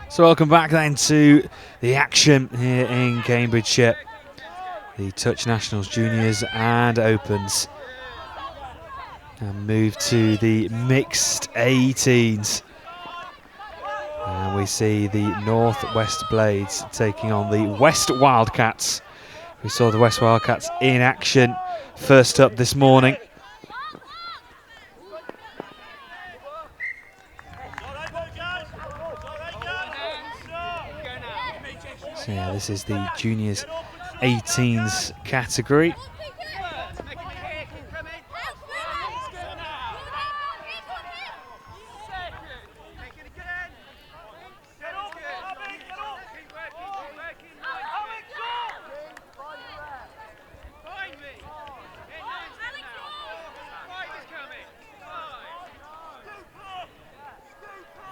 So welcome back then to the action here in Cambridgeshire. The Touch Nationals Juniors and Opens. And move to the mixed 18s. And we see the North West Blades taking on the West Wildcats. We saw the West Wildcats in action first up this morning. So yeah, this is the Juniors 18s category.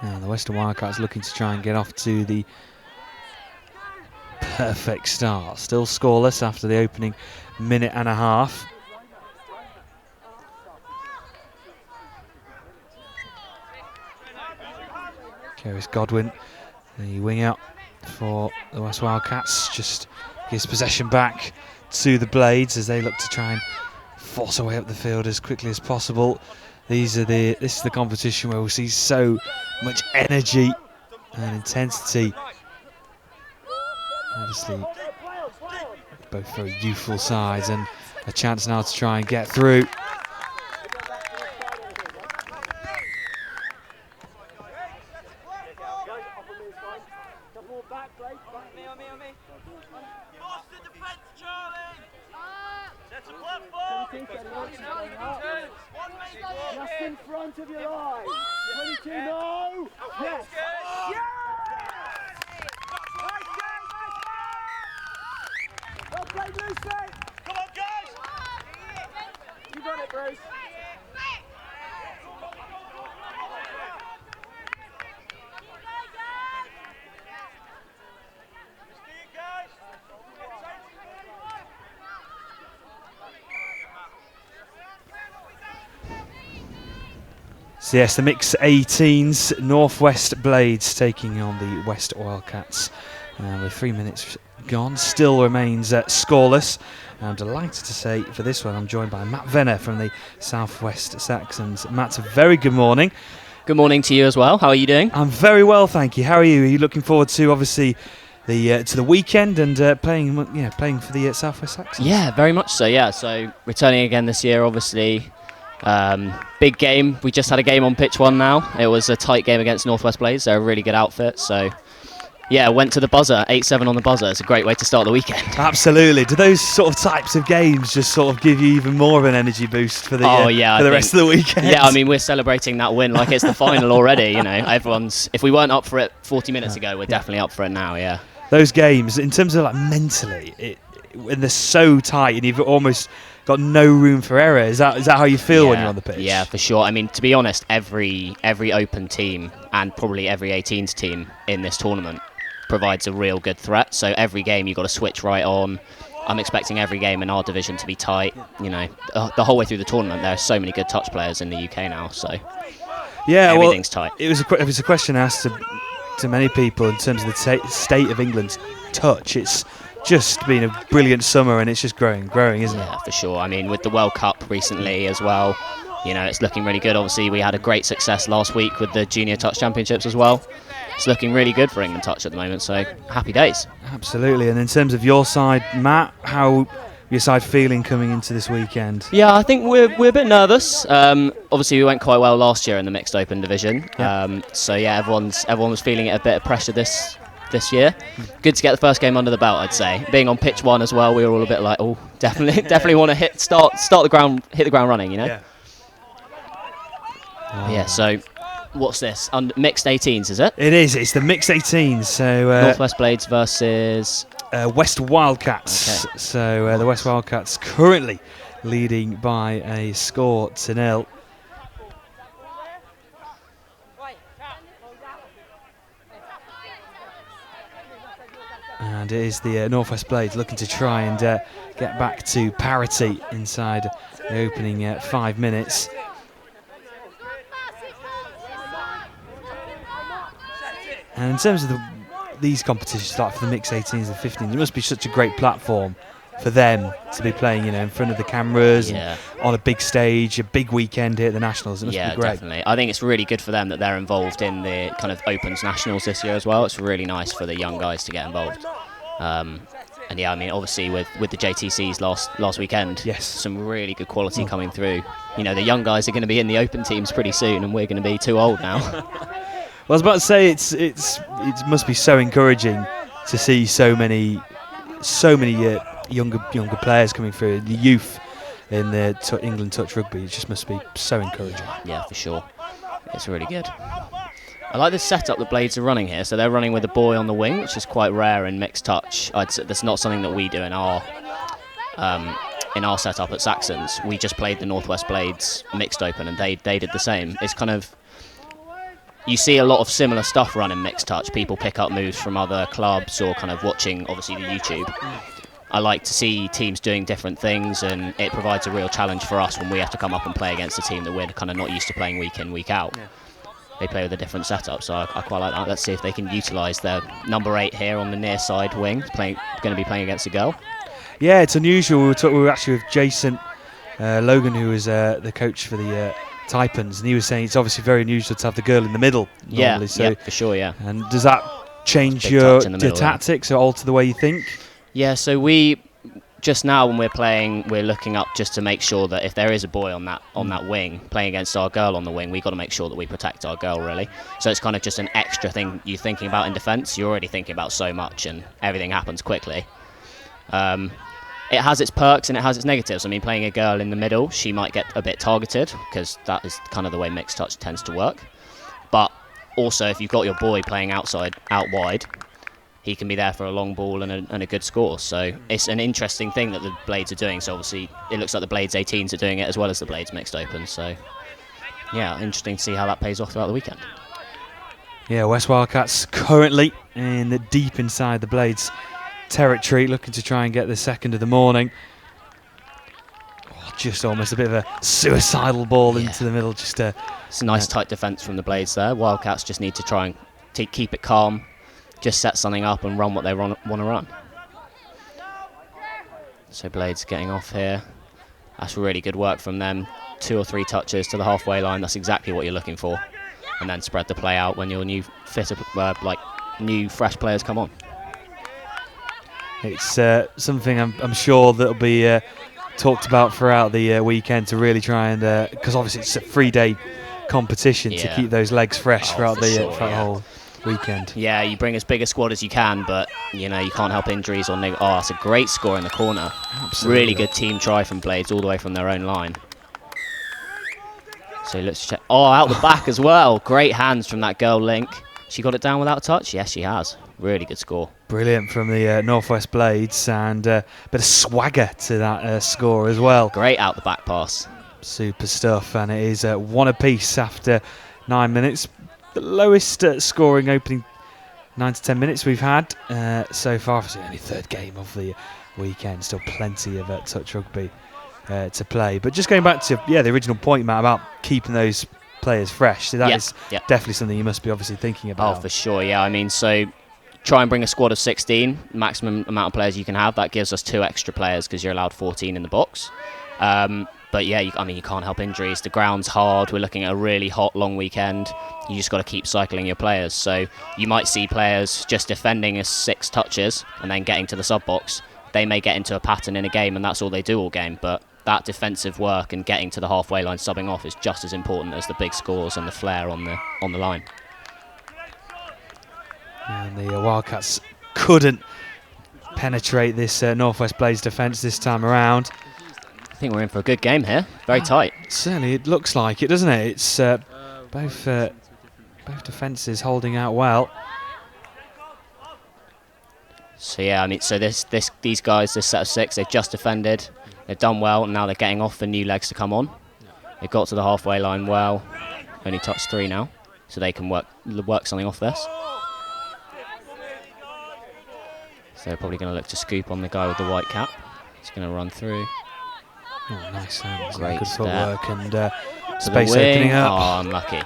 Now the Western Wildcats looking to try and get off to the perfect start. Still scoreless after the opening minute and a half. Keris Godwin, the wing out for the West Wildcats, just gives possession back to the Blades as they look to try and force their way up the field as quickly as possible. This is the competition where we'll see so much energy and intensity. Obviously, both very youthful sides, and a chance now to try and get through. Just in front of your eyes. 22, no! Yes! Well played, Lucy! Come on, guys! You got it, Bruce. So yes, the mix 18s, Northwest Blades taking on the West Wildcats. With 3 minutes gone, still remains scoreless. And I'm delighted to say for this one, I'm joined by Matt Venner from the Southwest Saxons. Matt, a very good morning. Good morning to you as well. How are you doing? I'm very well, thank you. How are you? Are you looking forward to obviously the to the weekend and playing for the Southwest Saxons? Yeah, very much so. Yeah, so returning again this year, obviously. Big game. We just had a game on pitch 1 now. It was a tight game against Northwest Blades. They're a really good outfit. So, yeah, went to the buzzer, 8-7 on the buzzer. It's a great way to start the weekend. Absolutely. Do those sort of types of games just sort of give you even more of an energy boost for the rest of the weekend? Yeah, I mean, we're celebrating that win like it's the final already. You know, if we weren't up for it 40 minutes ago, we're definitely up for it now. Yeah. Those games, in terms of like mentally, when they're so tight and you've almost got no room for error. Is that how you feel when you're on the pitch? Yeah, for sure. I mean, to be honest, every open team and probably every 18s team in this tournament provides a real good threat. So every game you've got to switch right on. I'm expecting every game in our division to be tight. You know, the whole way through the tournament, there are so many good touch players in the UK now. So yeah, everything's tight. It was a question asked to many people in terms of the state of England's touch. It's just been a brilliant summer and it's just growing, isn't it? Yeah, for sure. I mean, with the World Cup recently as well, you know, it's looking really good. Obviously, we had a great success last week with the Junior Touch Championships as well. It's looking really good for England Touch at the moment, so happy days. Absolutely. And in terms of your side, Matt, how your side feeling coming into this weekend? Yeah, I think we're a bit nervous. Obviously, we went quite well last year in the mixed open division. Yeah. So yeah, everyone was feeling a bit of pressure this year. Good to get the first game under the belt, I'd say. Being on pitch 1 as well, we were all a bit like, oh, definitely want to hit the ground running, you know. Yeah. Yeah. So, what's this? Mixed 18s, is it? It is. It's the mixed 18s. So Northwest Blades versus West Wildcats. Okay. So the West Wildcats currently leading by a score to 0. And it is the Northwest Blades looking to try and get back to parity inside the opening 5 minutes. And in terms of these competitions, like for the mixed 18s and 15s, it must be such a great platform for them to be playing, in front of the cameras and on a big stage, a big weekend here at the Nationals. It must be great. Definitely. I think it's really good for them that they're involved in the kind of Opens Nationals this year as well. It's really nice for the young guys to get involved. And yeah, I mean, obviously with the JTCs last weekend, some really good quality coming through. The young guys are going to be in the Open teams pretty soon, and we're going to be too old now. Well, I was about to say it must be so encouraging to see so many younger players coming through, the youth in the England touch rugby. It just must be so encouraging. Yeah, for sure. It's really good. I like the setup the Blades are running here. So they're running with a boy on the wing, which is quite rare in mixed touch. That's not something that we do in our setup at Saxons. We just played the Northwest Blades mixed open, and they did the same. It's kind of, you see a lot of similar stuff run in mixed touch. People pick up moves from other clubs or kind of watching, obviously, the YouTube. I like to see teams doing different things, and it provides a real challenge for us when we have to come up and play against a team that we're kind of not used to playing week in, week out. They play with a different setup, so I quite like that. Let's see if they can utilise their number 8 here on the near side wing, going to be playing against a girl. Yeah, it's unusual. We were actually with Jason Logan, who was the coach for the Taipans, and he was saying it's obviously very unusual to have the girl in the middle normally. Yeah, for sure, yeah. And does that change your tactics or alter the way you think? Yeah, so we just now when we're playing, we're looking up just to make sure that if there is a boy on that wing playing against our girl on the wing, we've got to make sure that we protect our girl, really. So it's kind of just an extra thing you're thinking about in defence. You're already thinking about so much, and everything happens quickly. It has its perks and it has its negatives. I mean, playing a girl in the middle, she might get a bit targeted because that is kind of the way mixed touch tends to work. But also, if you've got your boy playing out wide, he can be there for a long ball and a good score. So it's an interesting thing that the Blades are doing. So obviously, it looks like the Blades 18s are doing it as well as the Blades mixed open. So yeah, interesting to see how that pays off throughout the weekend. Yeah, West Wildcats currently deep inside the Blades territory, looking to try and get the second of the morning. Just almost a bit of a suicidal ball into the middle. It's a nice tight defence from the Blades there. Wildcats just need to try and keep it calm, just set something up and run what they want to run. So Blades getting off here. That's really good work from them. 2 or 3 touches to the halfway line. That's exactly what you're looking for. And then spread the play out when your new fresh players come on. It's something I'm sure that'll be talked about throughout the weekend to really try and, because obviously it's a 3-day competition to keep those legs fresh throughout the whole weekend. Yeah, you bring as big a squad as you can, but you can't help injuries or that's a great score in the corner. Absolutely. Really good team try from Blades all the way from their own line. So let's check. Out the back as well. Great hands from that girl Link. She got it down without a touch? Yes, she has. Really good score. Brilliant from the Northwest Blades, and a bit of swagger to that score as well. Great out the back pass. Super stuff, and it is 1 apiece after 9 minutes. The lowest scoring opening 9 to 10 minutes we've had so far. It's only 3rd game of the weekend. Still plenty of touch rugby to play. But just going back to the original point, Matt, about keeping those players fresh. So that is definitely something you must be obviously thinking about. Oh, for sure, yeah. I mean, so try and bring a squad of 16, maximum amount of players you can have. That gives us 2 extra players because you're allowed 14 in the box. But yeah, you can't help injuries. The ground's hard. We're looking at a really hot, long weekend. You just got to keep cycling your players. So you might see players just defending as 6 touches and then getting to the sub box. They may get into a pattern in a game and that's all they do all game. But that defensive work and getting to the halfway line, subbing off, is just as important as the big scores and the flair on the line. And the Wildcats couldn't penetrate this Northwest Blades defence this time around. I think we're in for a good game here. Very tight. Certainly, it looks like it, doesn't it? It's both defences holding out well. So yeah, I mean, so these guys, this set of 6, they've just defended. They've done well, and now they're getting off for new legs to come on. They've got to the halfway line well. Only touched 3 now, so they can work something off this. So they're probably going to look to scoop on the guy with the white cap. He's going to run through. Oh, nice hands. Great good step. footwork and space opening up. Oh, unlucky.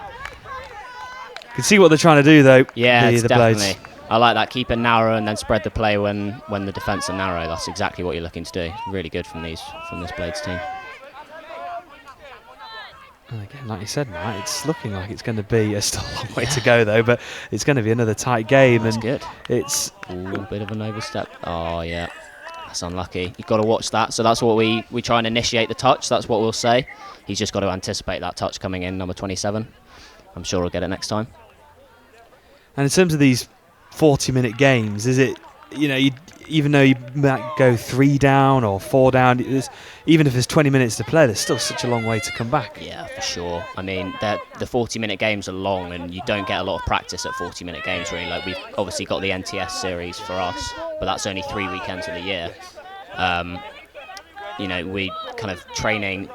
can see what they're trying to do, though. Yeah, it's the definitely. Blades. I like that. Keep it narrow and then spread the play when the defence are narrow. That's exactly what you're looking to do. Really good from this Blades team. And again, like you said, Matt, it's looking like it's going to be still a long way to go, though. But it's going to be another tight game. That's and good. It's a bit of an overstep. Oh yeah, that's unlucky. You've got to watch that. So that's what we try and initiate the touch. That's what we'll say. He's just got to anticipate that touch coming in, number 27. I'm sure he'll get it next time. And in terms of these 40-minute games, is it, even though you might go 3 down or 4 down, even if there's 20 minutes to play, there's still such a long way to come back. Yeah, for sure. I mean, the 40-minute games are long, and you don't get a lot of practice at 40-minute games, really. Like, we've obviously got the NTS series for us, but that's only 3 weekends of the year. We kind of training.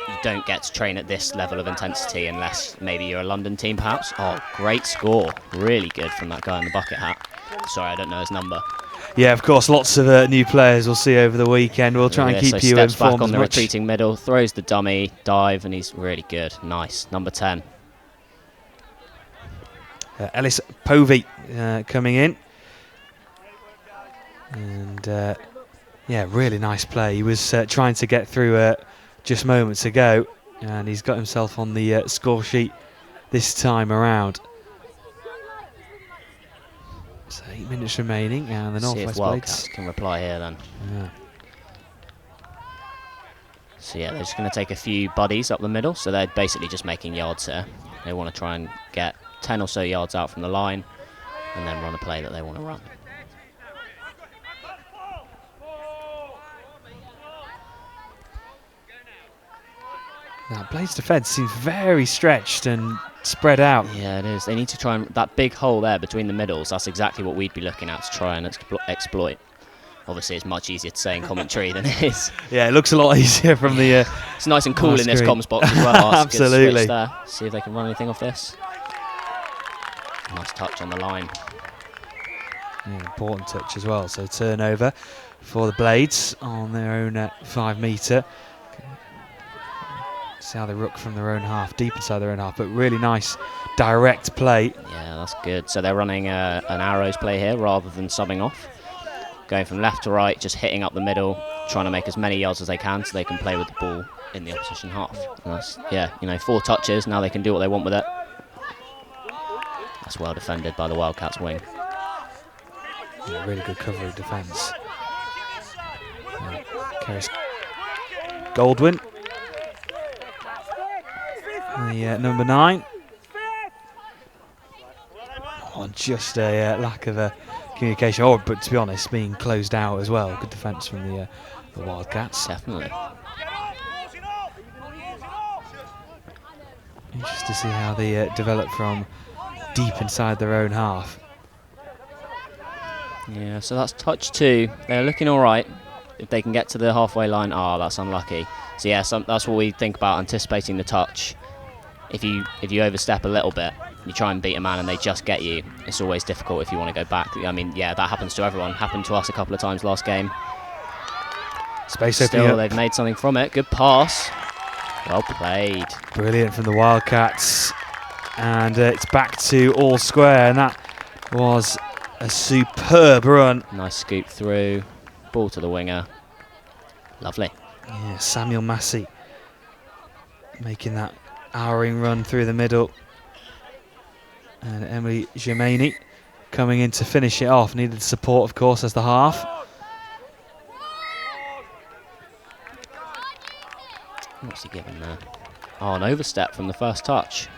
You don't get to train at this level of intensity unless maybe you're a London team, perhaps. Oh, great score. Really good from that guy in the bucket hat. Sorry, I don't know his number. Yeah, of course, lots of new players we'll see over the weekend. We'll try and keep you steps informed back on as the much. retreating middle, throws the dummy, dive, and he's really good. Nice. Number 10. Ellis Povey coming in. And, really nice play. He was trying to get through just moments ago, and he's got himself on the score sheet this time around. So 8 minutes remaining, and the See Northwest if Wildcats Blades can reply here then. Yeah. So yeah, they're just going to take a few buddies up the middle, so they're basically just making yards here. They want to try and get 10 or so yards out from the line, and then run a play that they want to run. Now, Blades' defence seems very stretched and spread out. Yeah, it is. They need to try and... That big hole there between the middles, that's exactly what we'd be looking at to try and exploit. Obviously, it's much easier to say in commentary than it is. Yeah, it looks a lot easier from the... it's nice and cool in this comms box as well. That's Absolutely. A good switch there. See if they can run anything off this. Nice touch on the line. Yeah, important touch as well. So turnover for the Blades on their own 5 metre. See how they rook from their own half, deep inside their own half, but really nice direct play. Yeah, that's good. So they're running an arrows play here rather than subbing off. Going from left to right, just hitting up the middle, trying to make as many yards as they can so they can play with the ball in the opposition half. And that's, 4 touches, now they can do what they want with it. That's well defended by the Wildcats wing. Yeah, really good cover of defence. Keris Goldwyn. The number 9. Oh, just a lack of communication. But to be honest, being closed out as well. Good defence from the Wildcats. Definitely. Interesting to see how they develop from deep inside their own half. Yeah, so that's touch 2. They're looking all right. If they can get to the halfway line, that's unlucky. So yeah, that's what we think about anticipating the touch. If you overstep a little bit, you try and beat a man and they just get you, it's always difficult if you want to go back. I mean, yeah, that happens to everyone. Happened to us a couple of times last game. Space opening Still, up. they've made something from it. Good pass. Well played. Brilliant from the Wildcats. And it's back to all square, and that was a superb run. Nice scoop through. Ball to the winger. Lovely. Yeah, Samuel Massey making that hourring run through the middle. And Emily Germaini coming in to finish it off. Needed support, of course, as the half. What's he given there? Oh, an overstep from the first touch.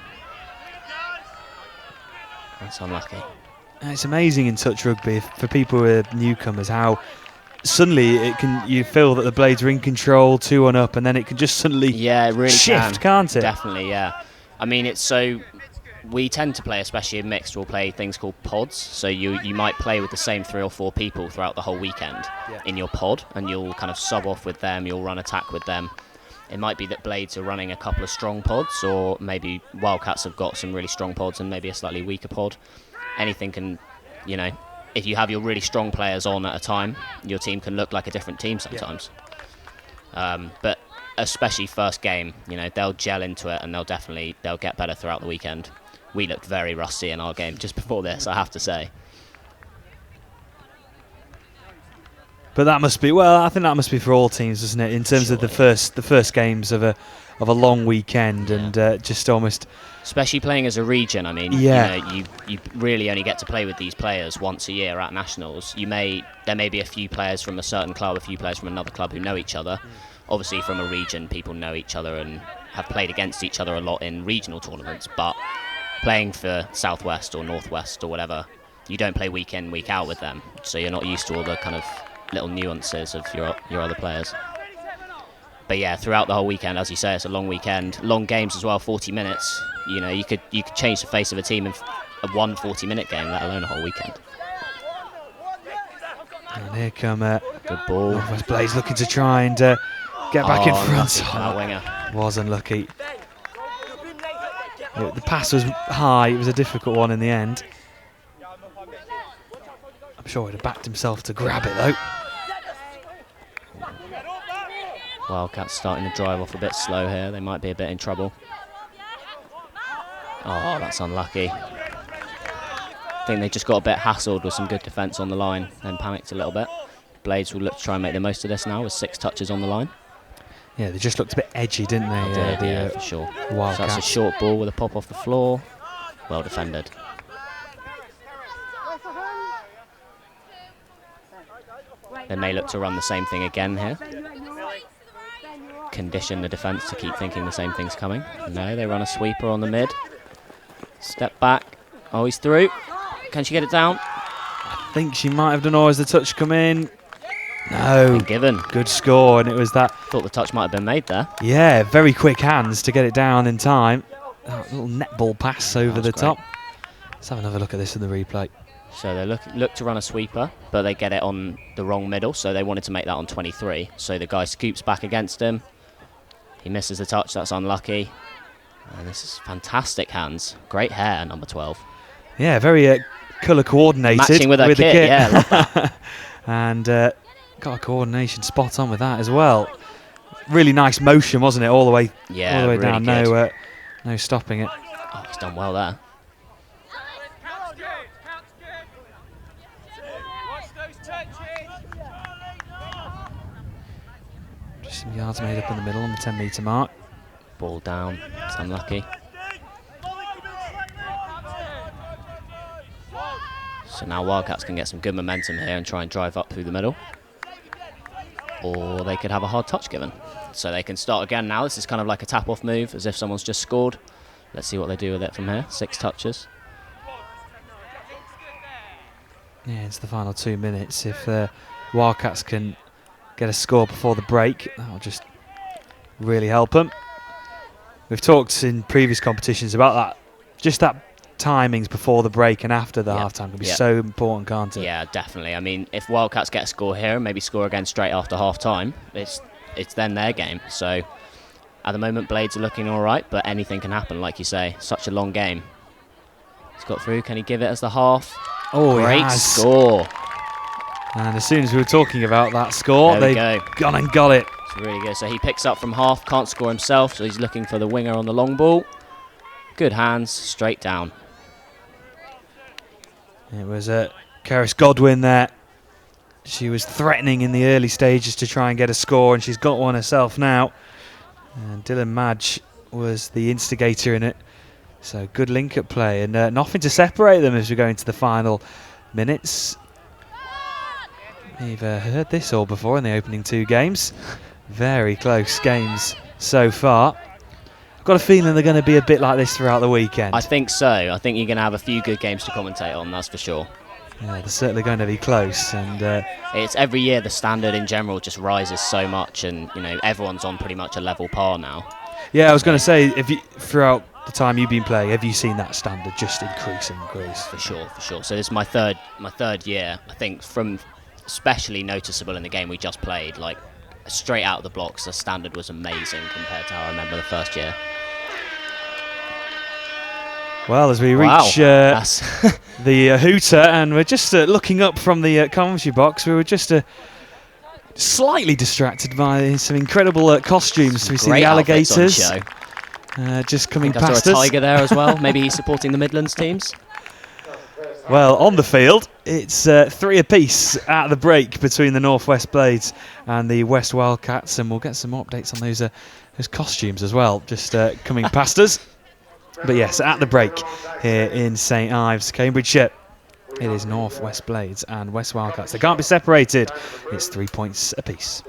That's unlucky. And it's amazing in touch rugby for people who are newcomers how suddenly you feel that the Blades are in control, 2-1 up, and then it can just suddenly it really shift, can't it? Definitely, yeah. I mean, we tend to play, especially in mixed, we'll play things called pods. So you might play with the same 3 or 4 people throughout the whole weekend in your pod, and you'll kind of sub off with them, you'll run attack with them. It might be that Blades are running a couple of strong pods, or maybe Wildcats have got some really strong pods and maybe a slightly weaker pod. Anything can, if you have your really strong players on at a time, your team can look like a different team sometimes. But especially first game, they'll gel into it and they'll get better throughout the weekend. we looked very rusty in our game just before this, I have to say. But that must be, well, I think that must be for all teams, isn't it? In terms of the first games of a long weekend, and just almost, especially playing as a region. I mean, you really only get to play with these players once a year at nationals. There may be a few players from a certain club, a few players from another club who know each other. Obviously, from a region, people know each other and have played against each other a lot in regional tournaments. But playing for Southwest or Northwest or whatever, you don't play week in, week out with them, so you're not used to all the kind of little nuances of your other players. But yeah, throughout the whole weekend, as you say, it's a long weekend, long games as well, 40 minutes. You know, you could change the face of a team in a 40-minute game, let alone a whole weekend. And here come good ball. Northwest Blades looking to try and get back in front. That winger Was unlucky. The pass was high. It was a difficult one in the end. I'm sure he'd have backed himself to grab it though. Wildcats starting to drive off a bit slow here. They might be a bit in trouble. Oh, that's unlucky. I think they just got a bit hassled with some good defence on the line, then panicked a little bit. Blades will look to try and make the most of this now with 6 touches on the line. Yeah, they just looked a bit edgy, didn't they? Yeah, for sure. Wildcats. So that's a short ball with a pop off the floor. Well defended. They may look to run the same thing again here. Condition the defence to keep thinking the same thing's coming. No, they run a sweeper on the mid. Step back. Oh, he's through. Can she get it down? I think she might have done, or as the touch come in. No. Given. Good score, and it was that. Thought the touch might have been made there. Yeah, very quick hands to get it down in time. That little netball pass over the top. Let's have another look at this in the replay. So they look to run a sweeper, but they get it on the wrong middle, so they wanted to make that on 23. So the guy scoops back against him. He misses the touch, that's unlucky. And this is fantastic hands. Great hair, number 12. Yeah, very colour coordinated. Matching with her kit, yeah, love that. And got a coordination spot on with that as well. Really nice motion, wasn't it, all the way, yeah, all the way really down. No stopping it. Oh, he's done well there. Just some yards made up in the middle on the 10-metre mark. Ball down, it's unlucky. So now Wildcats can get some good momentum here and try and drive up through the middle. Or they could have a hard touch given. So they can start again now. This is kind of like a tap-off move, as if someone's just scored. Let's see what they do with it from here. 6 touches. Yeah, it's the final 2 minutes. If Wildcats can get a score before the break, that'll just really help them. We've talked in previous competitions about that. Just that timings before the break and after the half-time can be so important, can't it? Yeah, definitely. I mean, if Wildcats get a score here and maybe score again straight after half-time, it's then their game. So at the moment, Blades are looking all right, but anything can happen, like you say. Such a long game. He's got through. Can he give it as the half? Oh, great score. And as soon as we were talking about that score, they've gone and got it. It's really good. So he picks up from half, can't score himself, so he's looking for the winger on the long ball. Good hands, straight down. It was Keris Godwin there. She was threatening in the early stages to try and get a score, and she's got one herself now. And Dylan Madge was the instigator in it. So good link-up play, and nothing to separate them as we go into the final minutes. We've heard this all before in the opening 2 games. Very close games so far. I've got a feeling they're going to be a bit like this throughout the weekend. I think so. I think you're going to have a few good games to commentate on, that's for sure. Yeah, they're certainly going to be close, and it's every year the standard in general just rises so much, and you know everyone's on pretty much a level par now. Yeah, I was going to say, throughout the time you've been playing, have you seen that standard just increase and increase? For sure, for sure. So this is my third year. I think from especially noticeable in the game we just played, like straight out of the blocks, the standard was amazing compared to how I remember the first year. Well, as we reach the hooter, and we're just looking up from the commentary box, we were just slightly distracted by some incredible costumes. We see the alligators just coming I think past I saw a us. Tiger there as well. Maybe he's supporting the Midlands teams. Well, on the field, it's 3 apiece at the break between the North West Blades and the West Wildcats, and we'll get some more updates on those costumes as well, just coming past us. But yes, at the break here in St Ives, Cambridgeshire, it is North West Blades and West Wildcats. They can't be separated. It's 3 points apiece.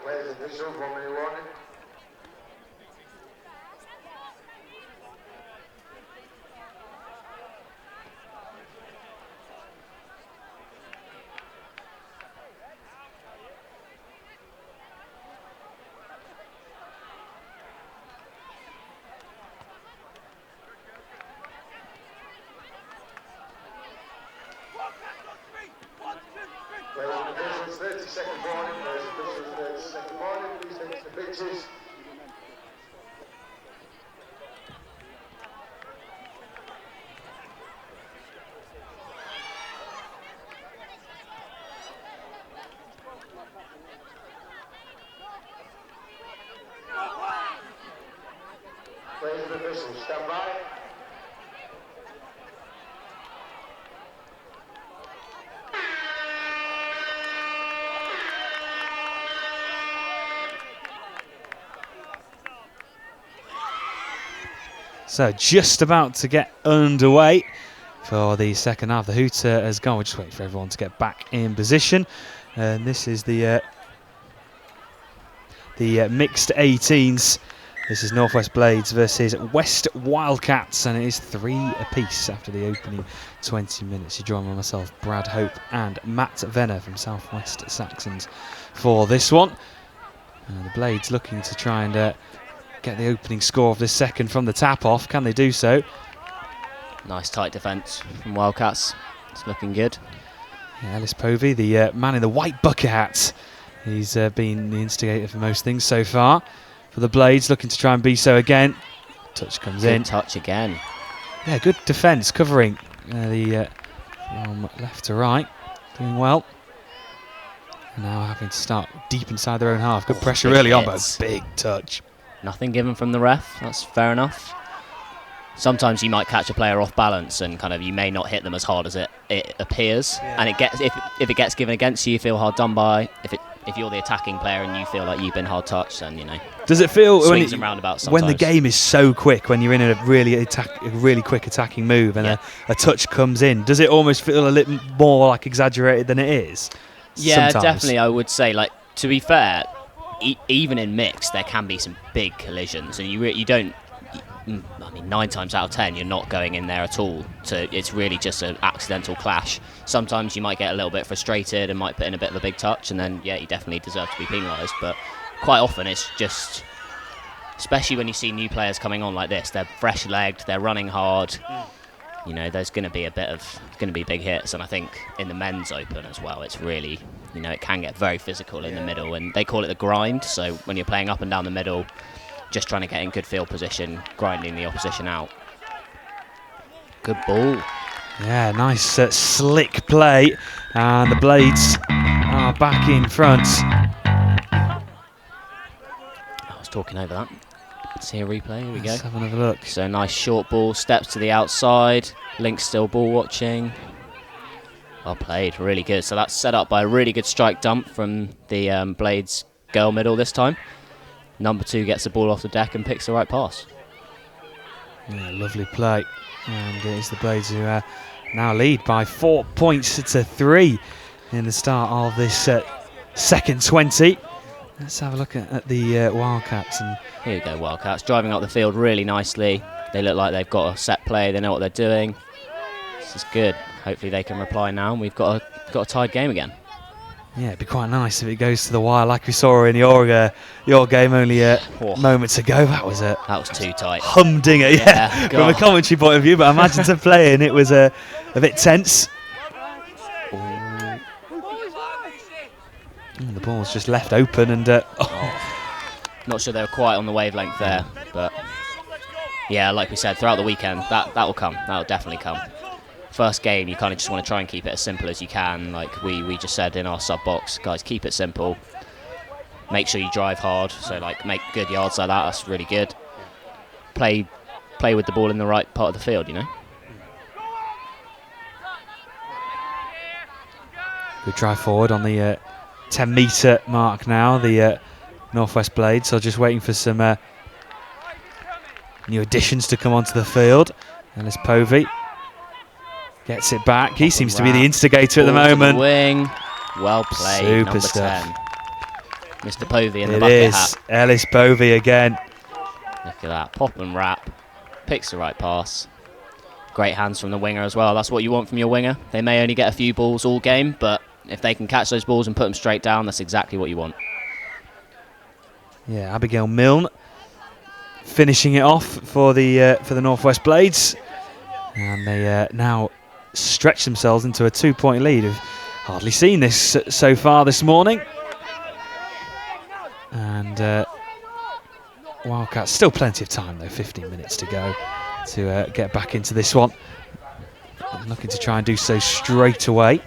Players officials, 1 minute warning. Players and officials, 30-second warning. Players and officials, 30-second warning. Please take the pictures. Players and officials, stand by. So just about to get underway for the second half. The hooter has gone. We're just waiting for everyone to get back in position. And this is the mixed 18s. This is Northwest Blades versus West Wildcats, and it is 3 apiece after the opening 20 minutes. You join by myself, Brad Hope, and Matt Venner from Southwest Saxons for this one. The Blades looking to try and get the opening score of this second from the tap-off. Can they do so? Nice tight defence from Wildcats. It's looking good. Yeah, Ellis Povey, the man in the white bucket hat. He's been the instigator for most things so far. For the Blades, looking to try and be so again. Touch comes in. Good touch again. Yeah, good defence, covering from left to right. Doing well. And now having to start deep inside their own half. Good pressure early on, but big touch. Nothing given from the ref. That's fair enough. Sometimes you might catch a player off balance and kind of you may not hit them as hard as it appears. Yeah. And it gets if it gets given against you, you feel hard done by. If you're the attacking player and you feel like you've been hard touched, then you know. Does it feel swings and roundabouts sometimes. When the game is so quick, when you're in a really quick attacking move and a touch comes in, does it almost feel a little more like exaggerated than it is? Yeah, sometimes? Definitely. I would say, like, to be fair, even in mixed, there can be some big collisions, and you don't. I mean, 9 times out of 10, you're not going in there at all. So it's really just an accidental clash. Sometimes you might get a little bit frustrated and might put in a bit of a big touch, and then, yeah, you definitely deserve to be penalised. But quite often it's just, especially when you see new players coming on like this, they're fresh-legged, they're running hard. You know, there's going to be big hits. And I think in the men's open as well, it's really, you know, it can get very physical in the middle. And they call it the grind. So when you're playing up and down the middle, just trying to get in good field position, grinding the opposition out. Good ball. Yeah, nice slick play, and the Blades are back in front. I was talking over that. See a replay, here we go. Let's have another look. So nice short ball, steps to the outside, Link's still ball watching. Well played, really good. So that's set up by a really good strike dump from the Blades girl middle this time. Number 2 gets the ball off the deck and picks the right pass. Yeah, lovely play. And it's the Blades who now lead by 4 points to 3 in the start of this second 20. Let's have a look at the Wildcats. And here you go, Wildcats driving up the field really nicely. They look like they've got a set play. They know what they're doing. This is good. Hopefully they can reply now, and we've got a tied game again. Yeah, it'd be quite nice if it goes to the wire like we saw in your game only moments ago. That was too tight. Humdinger, yeah. From a commentary point of view, but I imagine to play in it was a bit tense. The ball's just left open and not sure they were quite on the wavelength there, but yeah, like we said, throughout the weekend that will come. That will definitely come. First game, you kind of just want to try and keep it as simple as you can. Like we just said in our sub box, guys, keep it simple. Make sure you drive hard. So like make good yards like that. That's really good. Play with the ball in the right part of the field. You know. Good drive forward on the 10-metre mark now. The Northwest Blades. So just waiting for some new additions to come onto the field. Ellis Povey gets it back. He seems to be the instigator at the moment. Wing. Well played. Super number stuff. 10. Mr. Povey in the It bucket is hat. Ellis Povey again. Look at that. Pop and wrap. Picks the right pass. Great hands from the winger as well. That's what you want from your winger. They may only get a few balls all game, but if they can catch those balls and put them straight down, that's exactly what you want. Yeah, Abigail Milne finishing it off for the Northwest Blades. And they now stretch themselves into a 2-point lead. I've hardly seen this so far this morning. And Wildcats, still plenty of time though, 15 minutes to go to get back into this one. I'm looking to try and do so straight away.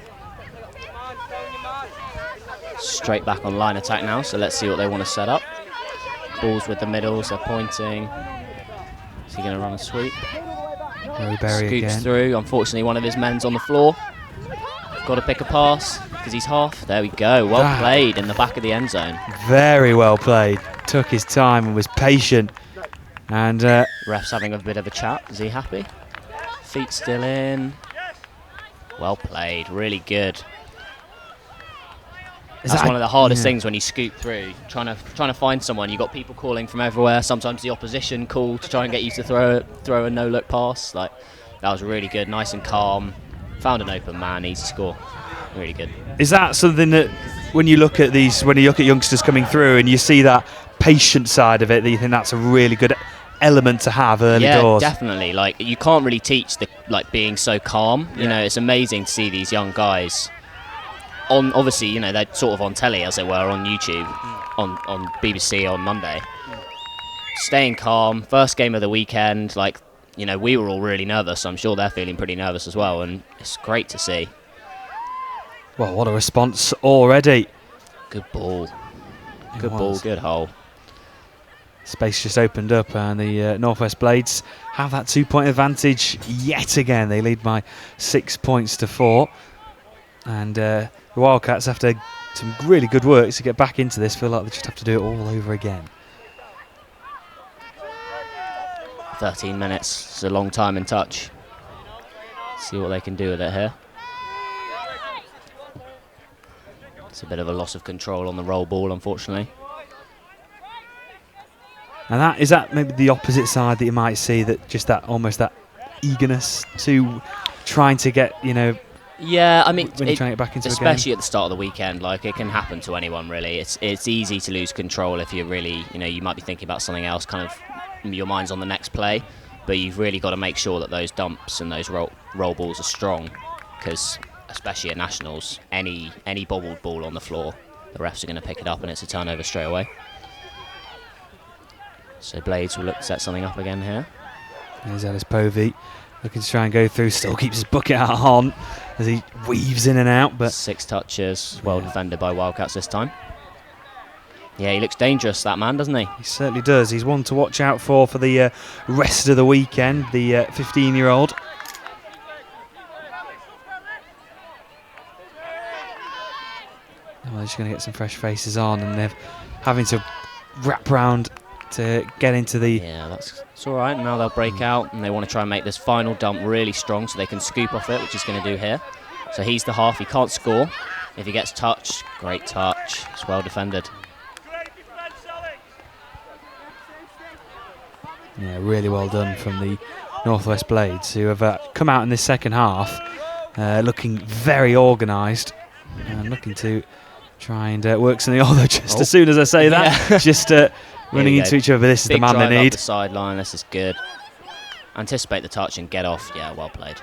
Straight back on line attack now, so let's see what they want to set up. Balls with the middles, they're pointing. Is he going to run a sweep? Scoops again. Through. Unfortunately, one of his men's on the floor. Got to pick a pass because he's half. There we go. Well played in the back of the end zone. Very well played. Took his time and was patient. And ref's having a bit of a chat. Is he happy? Feet still in. Well played, really good. That's one of the hardest things when you scoop through, trying to find someone. You've got people calling from everywhere. Sometimes the opposition call to try and get you to throw a no-look pass. Like, that was really good, nice and calm. Found an open man, easy score. Really good. Is that something that when you look at youngsters coming through and you see that patient side of it, that you think that's a really good element to have early doors? Yeah, definitely. Like, you can't really teach being so calm. You know, it's amazing to see these young guys. Obviously, you know, they're sort of on telly, as it were, on YouTube, on BBC on Monday. Staying calm, first game of the weekend, like, you know, we were all really nervous, so I'm sure they're feeling pretty nervous as well, and it's great to see. Well, what a response already. Good ball. Good ball, good hole. Space just opened up, and the Northwest Blades have that 2-point advantage yet again. They lead by 6 points to 4. And the Wildcats, after some really good work to get back into this, feel like they just have to do it all over again. 13 minutes, it's a long time in touch. See what they can do with it here. It's a bit of a loss of control on the roll ball, unfortunately. And is that maybe the opposite side that you might see, that just that almost that eagerness to trying to get, you know. Yeah, I mean, when you're trying to get back into especially a game. at the start of the weekend, like, it can happen to anyone really. It's easy to lose control if you're really, you know, you might be thinking about something else, kind of your mind's on the next play, but you've really got to make sure that those dumps and those roll balls are strong, because especially at nationals, any bobbled ball on the floor, the refs are going to pick it up and it's a turnover straight away. So Blades will look to set something up again here. There's Ellis Povey looking to try and go through, still keeps his bucket out on as he weaves in and out. But 6 touches, well defended by Wildcats this time. Yeah, he looks dangerous, that man, doesn't he? He certainly does. He's one to watch out for the rest of the weekend, the 15-year-old. They're just going to get some fresh faces on, and they're having to wrap round to get into the... Yeah, it's all right. Now they'll break out, and they want to try and make this final dump really strong so they can scoop off it, which he's going to do here. So he's the half. He can't score. If he gets touched, great touch. It's well defended. Yeah, really well done from the Northwest Blades, who have come out in this second half looking very organised and looking to try and work something. Although just as soon as I say that, just running into each other. This is the man they need. Up the sideline. This is good. Anticipate the touch and get off. Yeah, well played.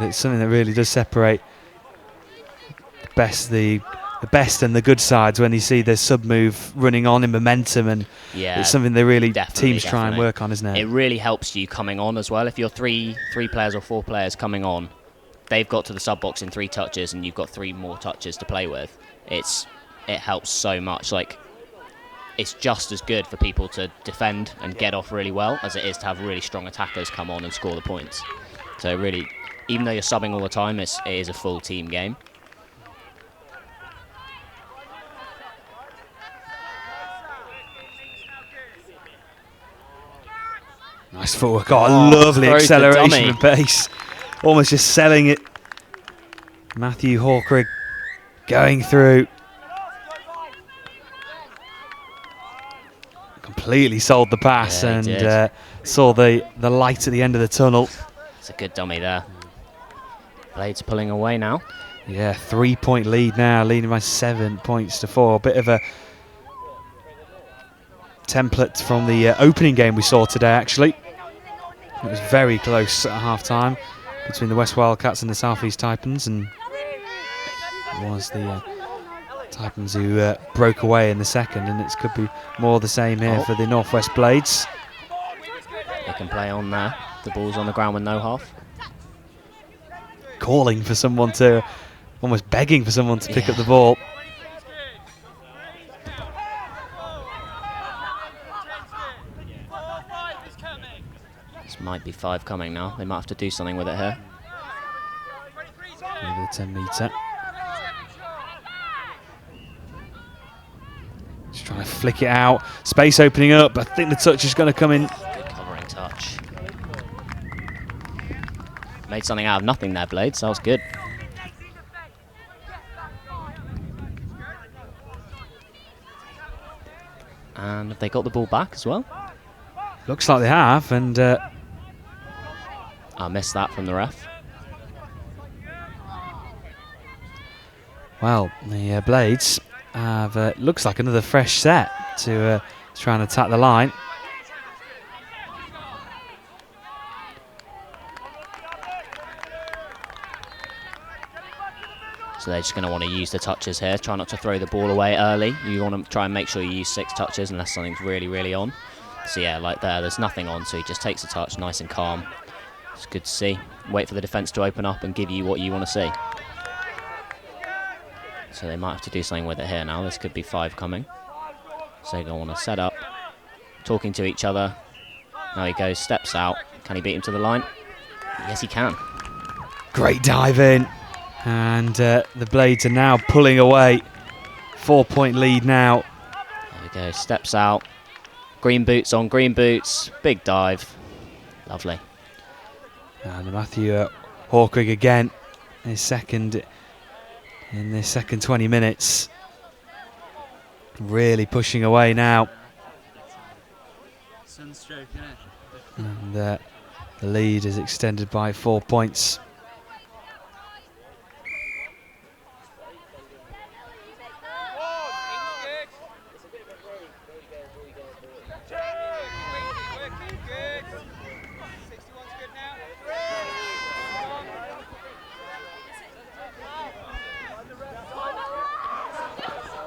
It's something that really does separate the best and the good sides when you see the sub move running on in momentum, and it's something they really teams try and work on, isn't it? It really helps you coming on as well. If you're three players or 4 players coming on, they've got to the sub box in 3 touches, and you've got 3 more touches to play with. It helps so much. Like, it's just as good for people to defend and get off really well as it is to have really strong attackers come on and score the points. So really, even though you're subbing all the time, it is a full team game. Nice footwork. Lovely acceleration and pace. Almost just selling it. Matthew Hawkrigg going through. Completely sold the pass and saw the light at the end of the tunnel. It's a good dummy there. Blades pulling away now. Yeah, 3-point lead now, leading by 7 points to 4. A bit of a template from the opening game we saw today, actually. It was very close at half-time between the West Wildcats and the South East Taipans, and it was the Taipans who broke away in the second, and it could be more the same here for the Northwest Blades. They can play on there. The ball's on the ground with no half. Calling for someone to, almost begging for someone to pick up the ball. This might be 5 coming now. They might have to do something with it here. Over the 10 metre. Just trying to flick it out. Space opening up. I think the touch is going to come in. Good covering touch. Made something out of nothing there, Blades. That was good. And have they got the ball back as well? Looks like they have, and I missed that from the ref. Well, the Blades have, looks like another fresh set to try and attack the line. So they're just going to want to use the touches here. Try not to throw the ball away early. You want to try and make sure you use 6 touches unless something's really, really on. So yeah, like there's nothing on, so he just takes a touch, nice and calm. It's good to see. Wait for the defence to open up and give you what you want to see. So they might have to do something with it here now. This could be 5 coming. So they're going to want to set up, talking to each other. Now he goes, steps out. Can he beat him to the line? Yes, he can. Great dive in. And the Blades are now pulling away. 4-point lead now. There we go, steps out. Green boots on green boots. Big dive. Lovely. And Matthew Hawkwig again. His second in this second 20 minutes. Really pushing away now. Sunstroke, And the lead is extended by 4 points.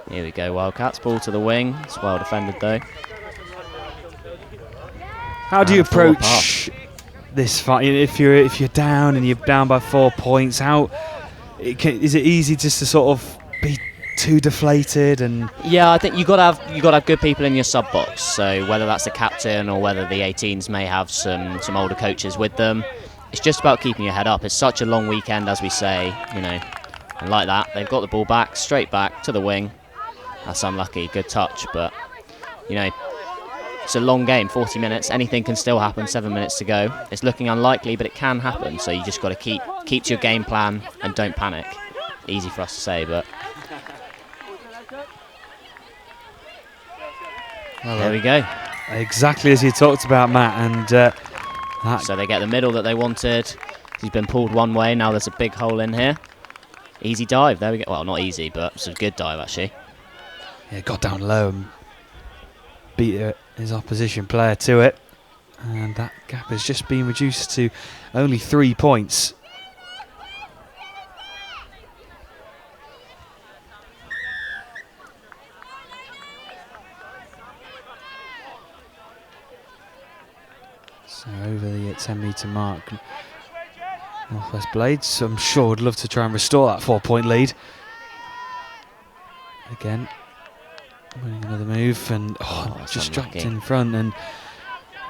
Here we go, Wildcats. Ball to the wing. It's well defended though. How do you approach this fight? If you're down and you're down by 4 points, is it easy just to sort of be too deflated? And yeah, I think you got to have good people in your sub box. So whether that's the captain or whether the 18s may have some older coaches with them, it's just about keeping your head up. It's such a long weekend, as we say, and like that, they've got the ball back, straight back to the wing. That's unlucky, good touch, but it's a long game, 40 minutes. Anything can still happen, 7 minutes to go. It's looking unlikely, but it can happen. So you just got to keep to your game plan and don't panic. Easy for us to say, but there we go. Exactly as you talked about, Matt. And so they get the middle that they wanted. He's been pulled one way. Now there's a big hole in here. Easy dive. There we go. Well, not easy, but it's a good dive actually. Yeah, got down low and beat his opposition player to it. And that gap has just been reduced to only 3 points. So over the 10-metre mark, Northwest Blades, I'm sure would love to try and restore that 4-point lead. Again, winning another move and just dropped in front and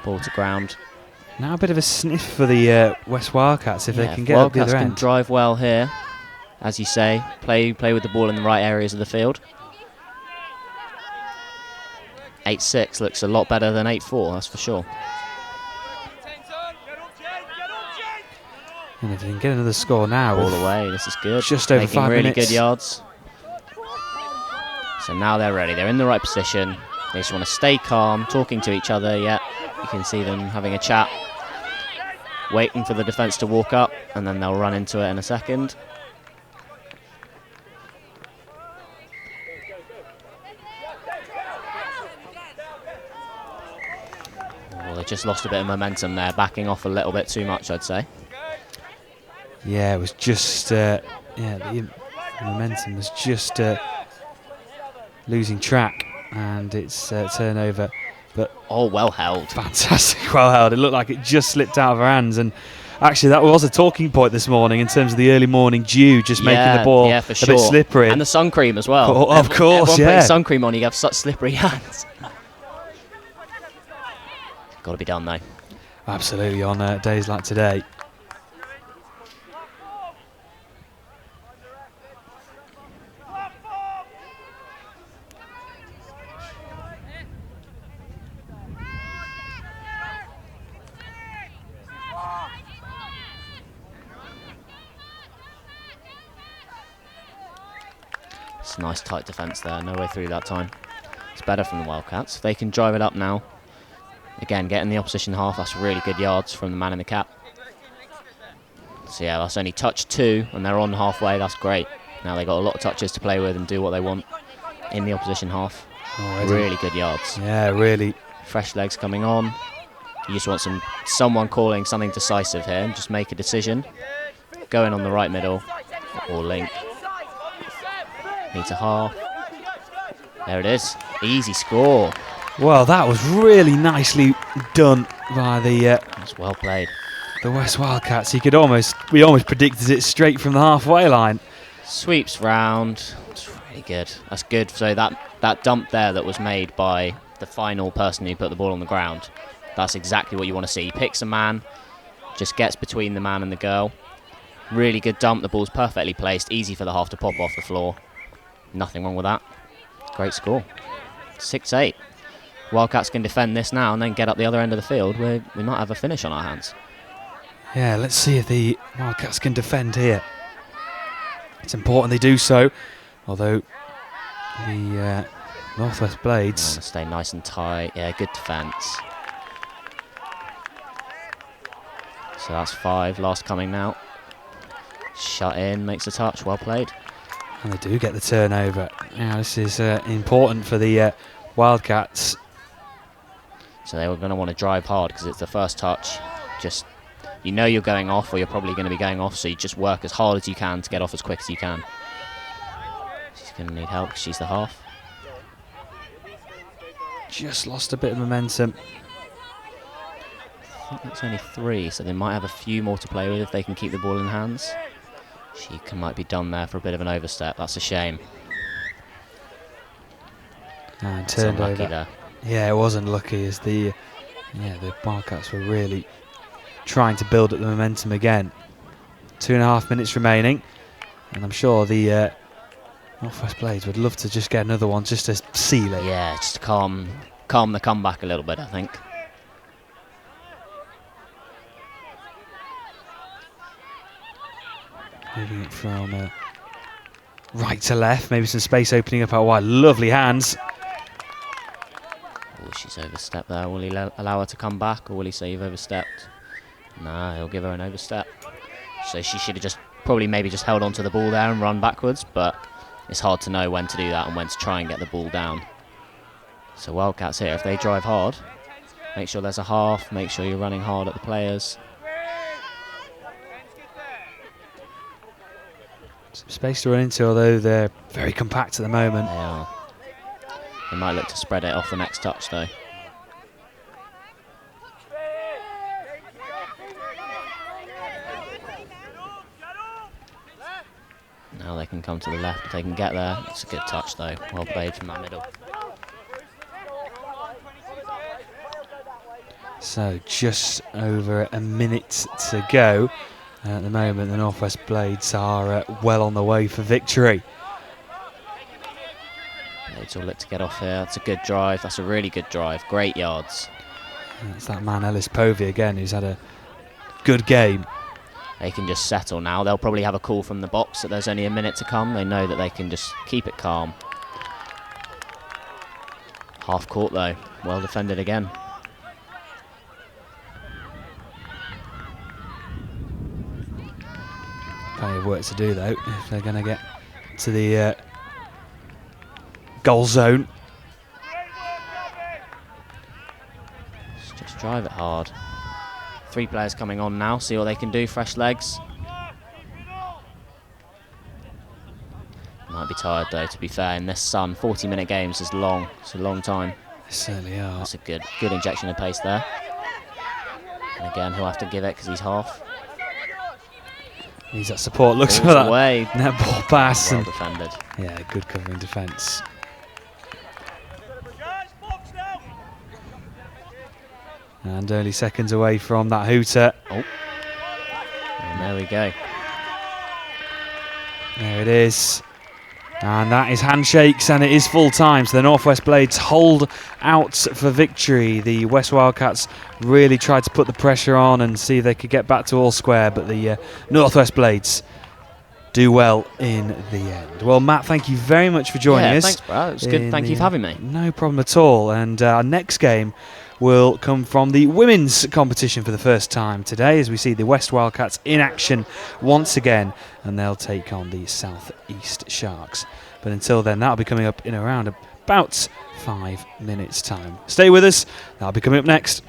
ball to ground. Now a bit of a sniff for the West Wildcats if they can get up the other end. Wildcats can drive well here, as you say, play with the ball in the right areas of the field. 8-6 looks a lot better than 8-4, that's for sure. And if they can get another score now, all the way, this is good. Just over 5 really minutes. Good yards. So now they're ready. They're in the right position. They just want to stay calm, talking to each other. Yeah, you can see them having a chat, waiting for the defence to walk up, and then they'll run into it in a second. Oh, they just lost a bit of momentum there, backing off a little bit too much, I'd say. Yeah, it was just the momentum was just losing track, and it's turnover. But well held. Fantastic, well held. It looked like it just slipped out of our hands, and actually that was a talking point this morning in terms of the early morning dew, just making the ball a bit slippery. And the sun cream as well. Oh, of course, everyone yeah. Putting sun cream on, you have such slippery hands. Got to be done though. Absolutely, on days like today. It's a nice tight defence there, no way through that time. It's better from the Wildcats. If they can drive it up now, again, get in the opposition half, that's really good yards from the man in the cap. So yeah, that's only touch 2, and they're on halfway, that's great. Now they've got a lot of touches to play with and do what they want in the opposition half. Already. Really good yards. Yeah, really. Fresh legs coming on. You just want someone calling something decisive here and just make a decision. Going on the right middle, or link. Needs a half. There it is. Easy score. Well, that was really nicely done by the. That's well played. The West Wildcats. We almost predicted it straight from the halfway line. Sweeps round. It's really good. That's good. So that dump there that was made by the final person who put the ball on the ground, that's exactly what you want to see. He picks a man, just gets between the man and the girl. Really good dump. The ball's perfectly placed. Easy for the half to pop off the floor. Nothing wrong with that. Great score. 6-8. Wildcats can defend this now and then get up the other end of the field where we might have a finish on our hands. Yeah, let's see if the Wildcats can defend here. It's important they do so, although the Northwest Blades stay nice and tight. Yeah, good defence. So that's 5. Last coming now. Shut in, makes a touch. Well played. And they do get the turnover. Now this is important for the Wildcats. So they were going to want to drive hard because it's the first touch. Just, you know you're going off, or you're probably going to be going off, so you just work as hard as you can to get off as quick as you can. She's going to need help because she's the half. Just lost a bit of momentum. I think that's only 3, so they might have a few more to play with if they can keep the ball in hands. She might be done there for a bit of an overstep. That's a shame. And turned over. There. Yeah, it wasn't lucky as the Wildcats were really trying to build up the momentum again. 2.5 minutes remaining, and I'm sure the Northwest Blades would love to just get another one just to seal it. Yeah, just to calm the comeback a little bit, I think. Moving it from right to left, maybe some space opening up out wide. Lovely hands. Oh, she's overstepped there. Will he allow her to come back, or will he say you've overstepped? Nah, he'll give her an overstep. So she should have just maybe just held onto the ball there and run backwards, but it's hard to know when to do that and when to try and get the ball down. So Wildcats here, if they drive hard, make sure there's a half, make sure you're running hard at the players. Some space to run into, although they're very compact at the moment. They are. They might look to spread it off the next touch though. Now they can come to the left if they can get there. It's a good touch though. Well played from that middle. So just over a minute to go. At the moment, the Northwest Blades are well on the way for victory. Blades will look to get off here. That's a good drive. That's a really good drive. Great yards. That's that man Ellis Povey again, who's had a good game. They can just settle now. They'll probably have a call from the box that there's only a minute to come. They know that they can just keep it calm. Half court though. Well defended again. Plenty of work to do though if they're going to get to the goal zone. Just drive it hard. 3 players coming on now, see what they can do. Fresh legs. Might be tired though, to be fair. In this sun, 40-minute games is long. It's a long time. They certainly are. That's a good injection of pace there. And again, he'll have to give it because he's half. Needs that support. Looks for that netball pass. Well defended. Yeah, good covering defence. And only seconds away from that hooter. Oh. And there we go. There it is. And that is handshakes, and it is full time. So the Northwest Blades hold out for victory. The West Wildcats really tried to put the pressure on and see if they could get back to all square, but the Northwest Blades do well in the end. Well, Matt, thank you very much for joining us. Thanks, Brad. It was good. Thank you for having me. No problem at all. And our next game will come from the women's competition for the first time today, as we see the West Wildcats in action once again, and they'll take on the South East Sharks. But until then, that'll be coming up in around about 5 minutes' time. Stay with us. That'll be coming up next.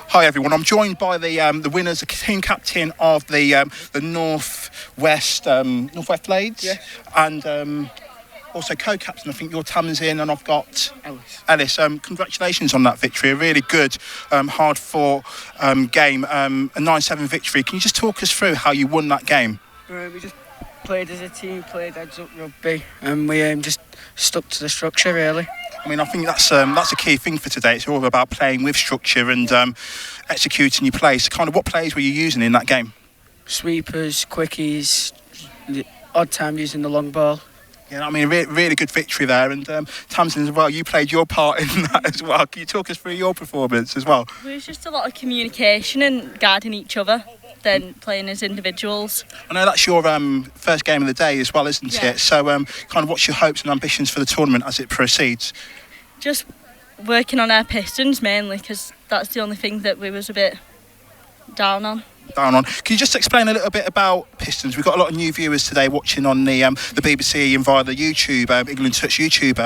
Hi everyone, I'm joined by the winners, the team captain of the Northwest Blades, yes. And also co-captain. I think your Tam's in, and I've got Ellis. Congratulations on that victory, a really good, hard-fought game, a 9-7 victory. Can you just talk us through how you won that game? We just played as a team, played heads-up rugby, and we just stuck to the structure really. I mean, I think that's a key thing for today. It's all about playing with structure and executing your plays. So kind of what plays were you using in that game? Sweepers, quickies, the odd time using the long ball. Yeah, I mean, really good victory there. And Tamsin as well, you played your part in that as well. Can you talk us through your performance as well? It was just a lot of communication and guarding each other, then playing as individuals. I know that's your first game of the day as well, isn't Yeah. it? So kind of what's your hopes and ambitions for the tournament as it proceeds? Just working on our pistons mainly, because that's the only thing that we was a bit down on. Can you just explain a little bit about Pistons? We've got a lot of new viewers today watching on the BBC and via the YouTube, England Touch YouTube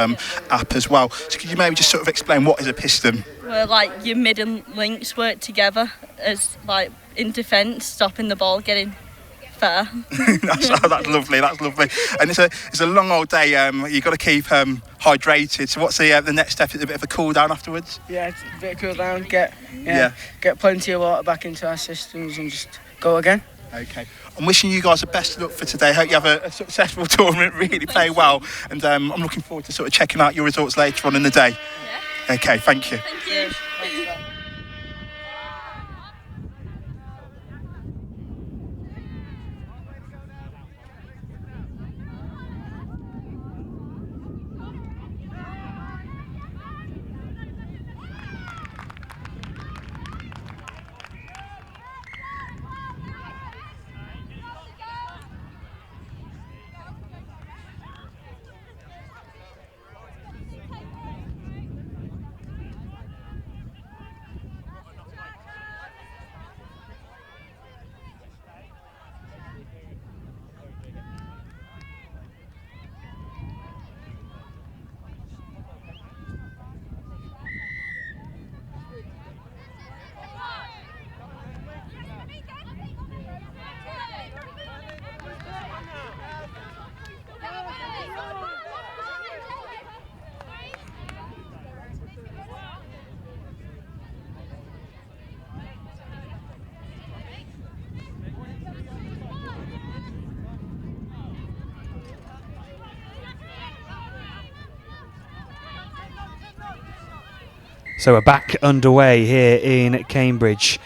app as well. So could you maybe just sort of explain what is a piston? Where like your mid and links work together as like in defence, stopping the ball getting fair. That's lovely. And it's a long old day. You've got to keep hydrated. So what's the next step? Is it a bit of a cool down afterwards? Yeah, it's a bit of cool down, get plenty of water back into our systems and just go again. Okay. I'm wishing you guys the best of luck for today. Hope you have a successful tournament, really play well. And I'm looking forward to sort of checking out your results later on in the day. Yeah. Okay, thank you. Thank you. So we're back underway here in Cambridge.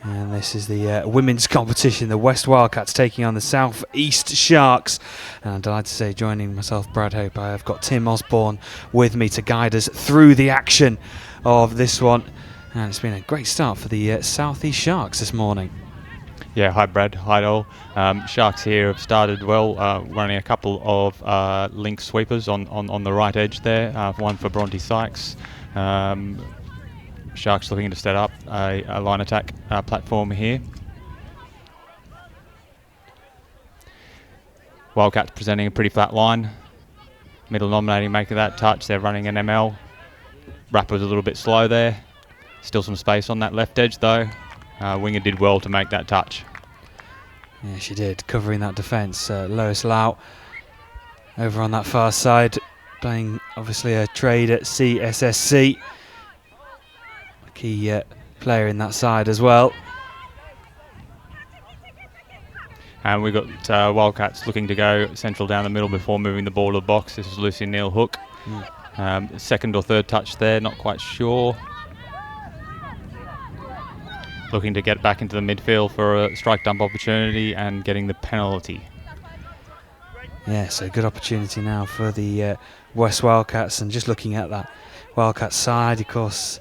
And this is the women's competition, the West Wildcats taking on the South East Sharks. And I'm delighted to say, joining myself, Brad Hope, I have got Tim Osborne with me to guide us through the action of this one. And it's been a great start for the South East Sharks this morning. Yeah, hi Brad, hi all. Sharks here have started well, running a couple of link sweepers on the right edge there, one for Bronte Sykes. Sharks looking to set up a line attack platform here. Wildcats presenting a pretty flat line. Middle nominating, making that touch. They're running an ML. Rapper's a little bit slow there. Still some space on that left edge though. Winger did well to make that touch. Yeah, she did, covering that defence. Lois Lau over on that far side, playing obviously a trade at CSSC. Key player in that side as well. And we've got Wildcats looking to go central down the middle before moving the ball to the box. This is Lucy Neal Hook. Second or third touch there, not quite sure. Looking to get back into the midfield for a strike dump opportunity and getting the penalty. Yeah, so good opportunity now for the West Wildcats. And just looking at that Wildcats side, of course,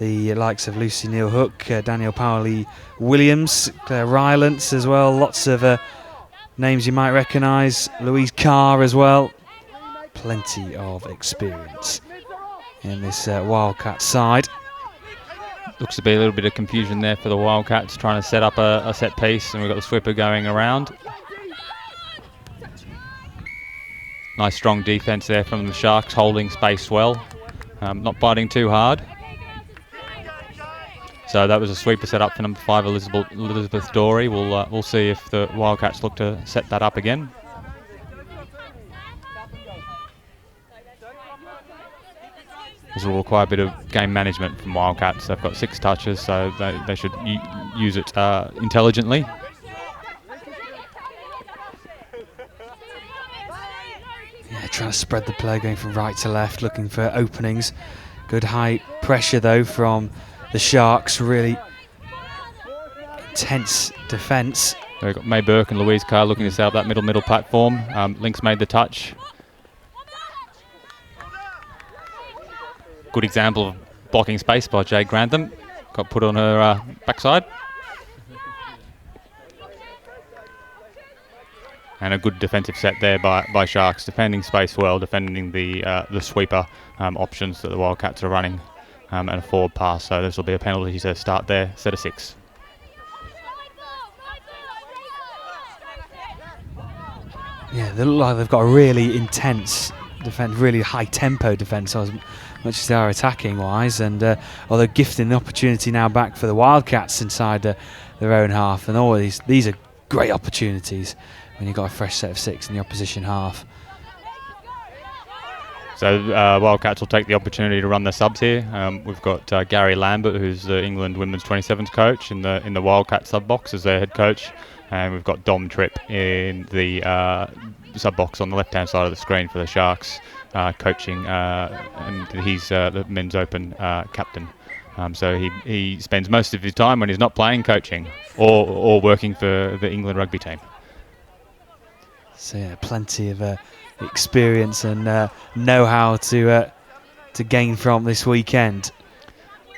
the likes of Lucy Neal Hook, Daniel Powley Williams, Claire Rylance as well. Lots of names you might recognise. Louise Carr as well. Plenty of experience in this Wildcat side. Looks to be a little bit of confusion there for the Wildcats, trying to set up a set piece, and we've got the sweeper going around. Nice strong defence there from the Sharks, holding space well, not biting too hard. So that was a sweeper set up for number 5, Elizabeth Dorey. We'll see if the Wildcats look to set that up again. This will require a bit of game management from Wildcats. They've got 6 touches, so they should use it intelligently. Yeah, trying to spread the play, going from right to left, looking for openings. Good high pressure though from the Sharks, really intense defence. We've got May Burke and Louise Carr looking to set up that middle platform. Link's made the touch. Good example of blocking space by Jade Grantham. Got put on her backside. And a good defensive set there by Sharks, defending space well, defending the sweeper options that the Wildcats are running. And a forward pass, so this will be a penalty to start there, set of 6. Yeah, they look like they've got a really intense defence, really high tempo defence, as much as they are attacking wise, and although gifting the opportunity now back for the Wildcats inside their own half, and all these are great opportunities when you've got a fresh set of 6 in the opposition half. So Wildcats will take the opportunity to run the subs here. We've got Gary Lambert, who's the England Women's 27s coach, in the Wildcat sub box as their head coach, and we've got Dom Tripp in the sub box on the left-hand side of the screen for the Sharks, coaching, and he's the men's open captain. So he spends most of his time when he's not playing coaching or working for the England rugby team. So yeah, plenty of experience and know-how to gain from this weekend.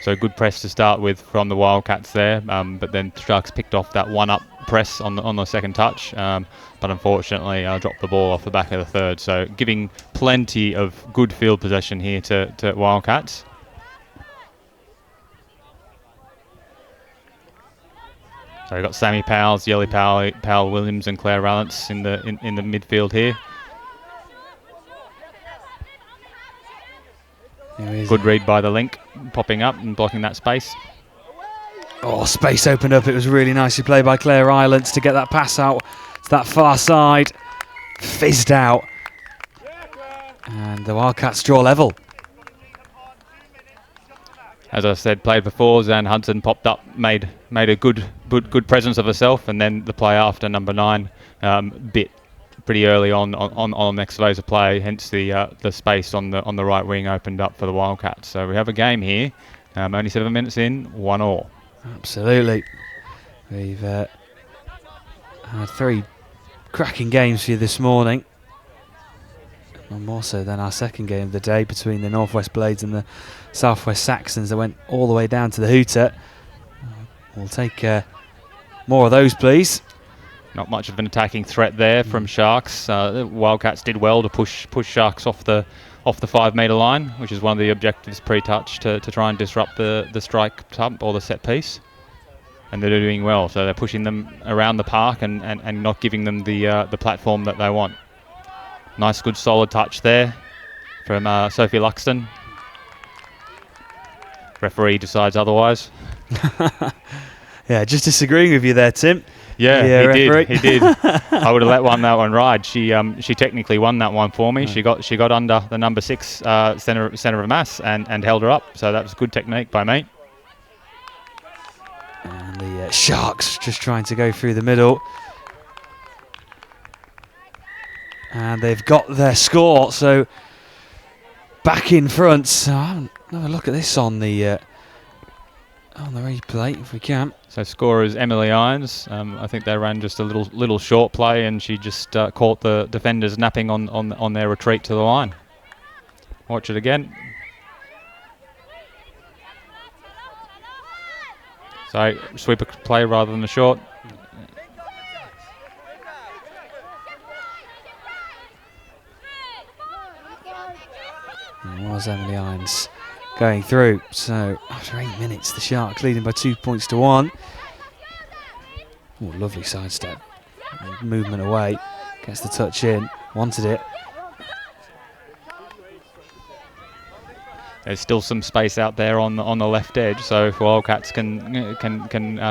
So good press to start with from the Wildcats there, but then Sharks picked off that one-up press on the second touch, but unfortunately dropped the ball off the back of the third. So giving plenty of good field possession here to Wildcats. So we've got Sammy Powell, Yelly Powell Williams and Claire Rallance in the midfield here. Good read by the link, popping up and blocking that space. Oh, space opened up. It was really nicely played by Claire Islands to get that pass out to that far side. Fizzed out. And the Wildcats draw level. As I said, played before, Zan Hudson popped up, made a good presence of herself, and then the play after number 9 bit pretty early on the next phase of play. Hence the space on the right wing opened up for the Wildcats. So we have a game here. Only 7 minutes in, 1-1. Absolutely. We've had 3 cracking games for you this morning. And more so than our second game of the day between the Northwest Blades and the Southwest Saxons that went all the way down to the hooter. We'll take more of those, please. Not much of an attacking threat there from Sharks. The Wildcats did well to push Sharks off the 5 metre line, which is one of the objectives pre-touch to try and disrupt the strike tub or the set piece. And they're doing well, so they're pushing them around the park and not giving them the platform that they want. Nice, good, solid touch there from Sophie Luxton. Referee decides otherwise. Yeah, just disagreeing with you there, Tim. Yeah, he did. I would have let that one ride. She technically won that one for me. She got under the number 6 centre of mass and held her up. So that was good technique by me. And the Sharks just trying to go through the middle. And they've got their score, so back in front. So have a look at this on the replay if we can. So scorers Emily Irons. I think they ran just a little short play, and she just caught the defenders napping on their retreat to the line. Watch it again. So sweeper play rather than a short. It was Emily Irons going through. So after 8 minutes, the Sharks leading by 2 points to 1. Oh, lovely sidestep. Movement away. Gets the touch in. Wanted it. There's still some space out there on the left edge, so if Wildcats can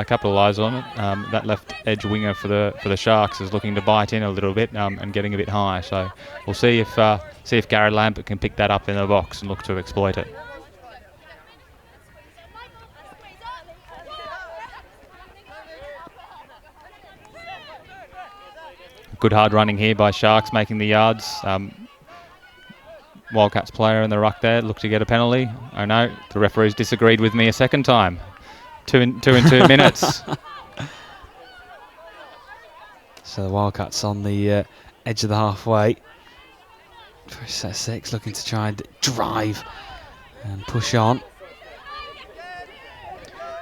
capitalise on it, that left edge winger for the Sharks is looking to bite in a little bit and getting a bit high. So we'll see if Gary Lambert can pick that up in the box and look to exploit it. Good hard running here by Sharks, making the yards. Wildcats player in the ruck there, looked to get a penalty. Oh no, the referees disagreed with me a second time. 2 in 2 minutes. So the Wildcats on the edge of the halfway. For set 6, looking to try and drive and push on.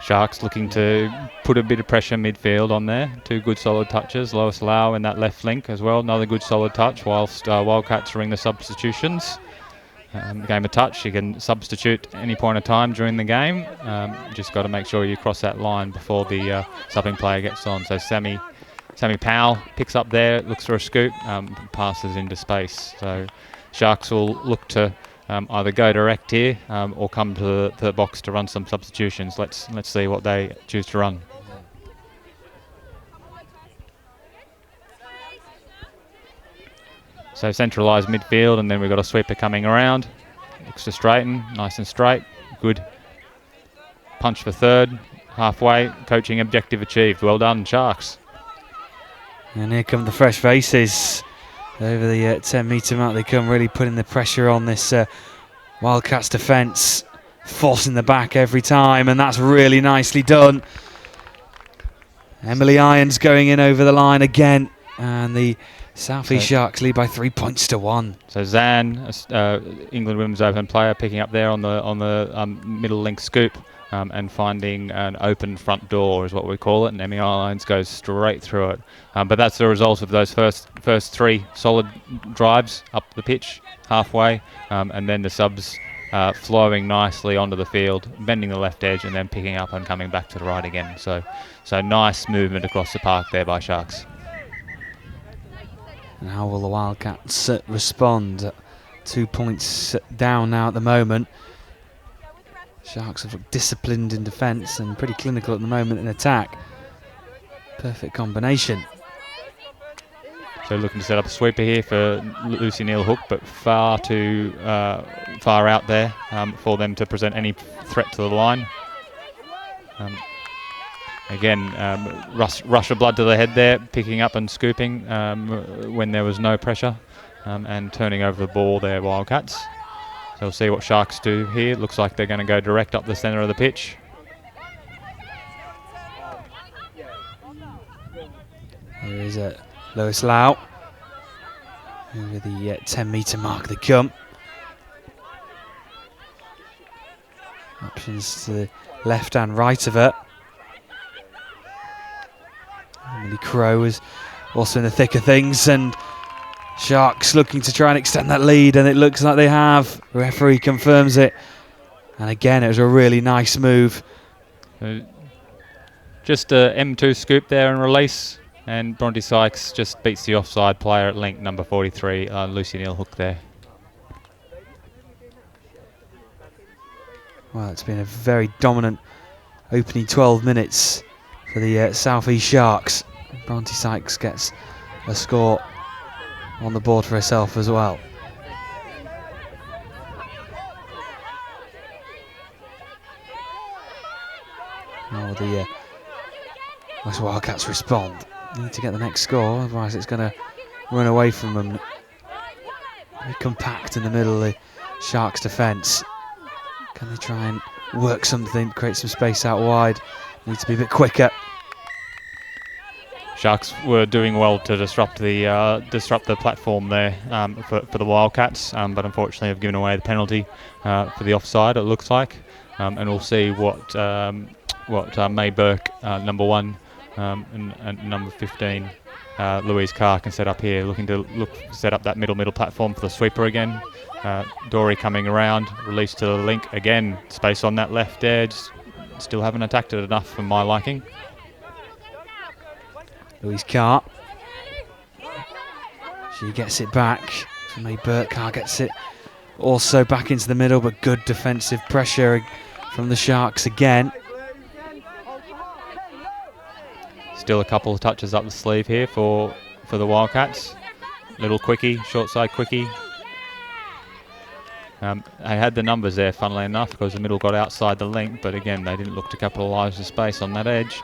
Sharks looking to put a bit of pressure midfield on there. 2 good solid touches. Lois Lau in that left flank as well. Another good solid touch whilst Wildcats ring the substitutions. The game of touch, you can substitute any point of time during the game. Just got to make sure you cross that line before the subbing player gets on. So Sammy Powell picks up there, looks for a scoop, passes into space. So Sharks will look to either go direct here or come to the box to run some substitutions. Let's see what they choose to run. So centralised midfield, and then we've got a sweeper coming around. Looks to straighten, nice and straight. Good. Punch for third, halfway. Coaching objective achieved. Well done, Sharks. And here come the fresh faces. Over the 10 metre mark they come, really putting the pressure on this Wildcats defence. Forcing the back every time, and that's really nicely done. Emily Irons going in over the line again, and the South East Sharks lead by 3 points to 1. So Zan, England Women's Open player, picking up there on the middle link scoop and finding an open front door is what we call it, and Emily Irons goes straight through it. But that's the result of those first 3 solid drives up the pitch, halfway, and then the subs flowing nicely onto the field, bending the left edge, and then picking up and coming back to the right again. So nice movement across the park there by Sharks. And how will the Wildcats respond? 2 points down now at the moment. Sharks have looked disciplined in defence and pretty clinical at the moment in attack. Perfect combination. So looking to set up a sweeper here for Lucy Neal Hook, but far too far out there for them to present any threat to the line. Again, rush of blood to the head there, picking up and scooping when there was no pressure, and turning over the ball there, Wildcats. So we'll see what Sharks do here. Looks like they're going to go direct up the centre of the pitch. Here is Lewis Lau. Over the 10-metre mark they come. Options to the left and right of it. Emily Crowe is also in the thick of things, and Sharks looking to try and extend that lead, and it looks like they have. The referee confirms it. And again, it was a really nice move. Just a M2 scoop there and release. And Bronte Sykes just beats the offside player at link, number 43, Lucy Neal Hook there. Well, it's been a very dominant opening 12 minutes for the South East Sharks. Bronte Sykes gets a score on the board for herself as well. Now the West Wildcats respond. Need to get the next score, otherwise it's going to run away from them. Very compact in the middle of the Sharks' defence. Can they try and work something, create some space out wide? Need to be a bit quicker. Sharks were doing well to disrupt the platform there for the Wildcats, but unfortunately have given away the penalty for the offside, it looks like. And we'll see what May Burke, number 1, and number 15, Louise Carr, can set up here. Looking to set up that middle platform for the sweeper again. Dory coming around, release to the link again. Space on that left edge. Still haven't attacked it enough for my liking. Louise Carr. She gets it back. May Burke. Carr gets it also back into the middle, but good defensive pressure from the Sharks again. Still a couple of touches up the sleeve here for the Wildcats. Little quickie, short side quickie. I had the numbers there, funnily enough, because the middle got outside the link, but again, they didn't look to capitalise the space on that edge.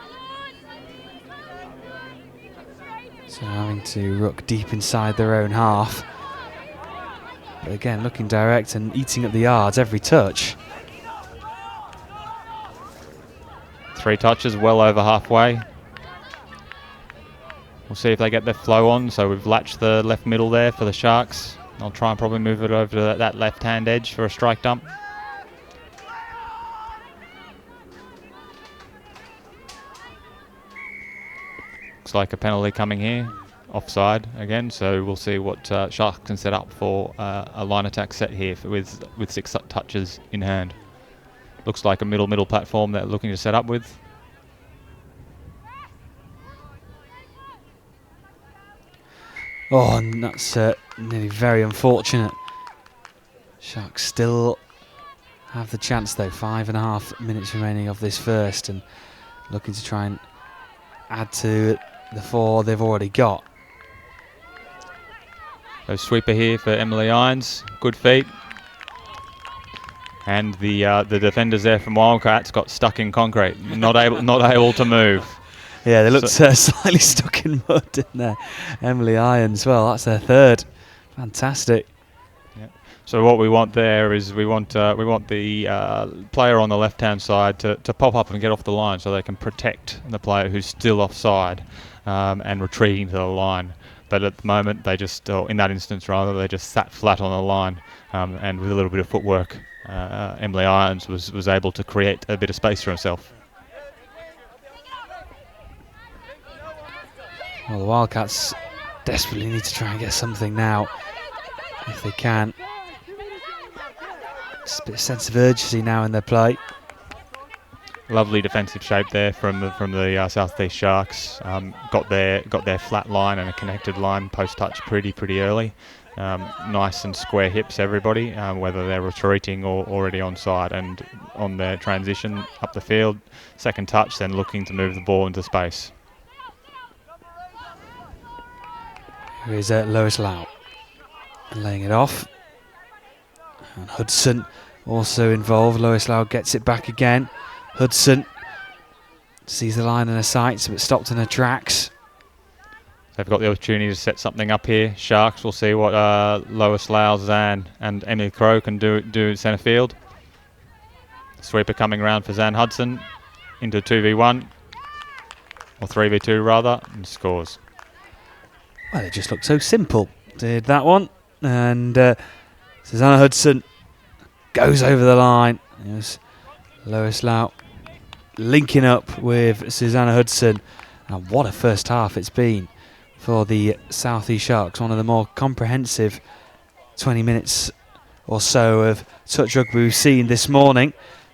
So having to rook deep inside their own half. But again, looking direct and eating up the yards every touch. 3 touches, well over halfway. We'll see if they get their flow on. So we've latched the left middle there for the Sharks. I'll try and probably move it over to that left-hand edge for a strike dump. Looks like a penalty coming here. Offside again, so we'll see what Sharks can set up for a line attack set here with 6 touches in hand. Looks like a middle platform they're looking to set up with. Oh, and that's nearly very unfortunate. Sharks still have the chance though. 5.5 minutes remaining of this first, and looking to try and add to the 4 they've already got. So sweeper here for Emily Irons, good feet. And the defenders there from Wildcats got stuck in concrete, not able to move. Yeah, they looked slightly stuck in mud, didn't they? Emily Irons, well, that's their 3rd. Fantastic. Yeah. So what we want there is we want the player on the left-hand side to pop up and get off the line, so they can protect the player who's still offside and retreating to the line. But at the moment, they just, or in that instance rather, they just sat flat on the line, and with a little bit of footwork, Emily Irons was able to create a bit of space for himself. Well, the Wildcats desperately need to try and get something now, if they can. Just a bit of sense of urgency now in their play. Lovely defensive shape there from the South East Sharks. Got their flat line and a connected line post touch pretty early. Nice and square hips, everybody, whether they're retreating or already onside, and on their transition up the field, second touch, then looking to move the ball into space. Here is Lois Lau laying it off. And Hudson also involved. Lois Lau gets it back again. Hudson sees the line in her sights, but stopped in her tracks. They've got the opportunity to set something up here. Sharks, we'll see what Lois Lau, Zan and Emily Crow can do centre field. Sweeper coming around for Zan Hudson into 2v1, or 3v2 rather, and scores. Well, it just looked so simple. Did that one. And Susanna Hudson goes over the line. There's Lois Lau linking up with Susanna Hudson. And what a first half it's been for the South East Sharks. One of the more comprehensive 20 minutes or so of touch rugby we've seen this morning.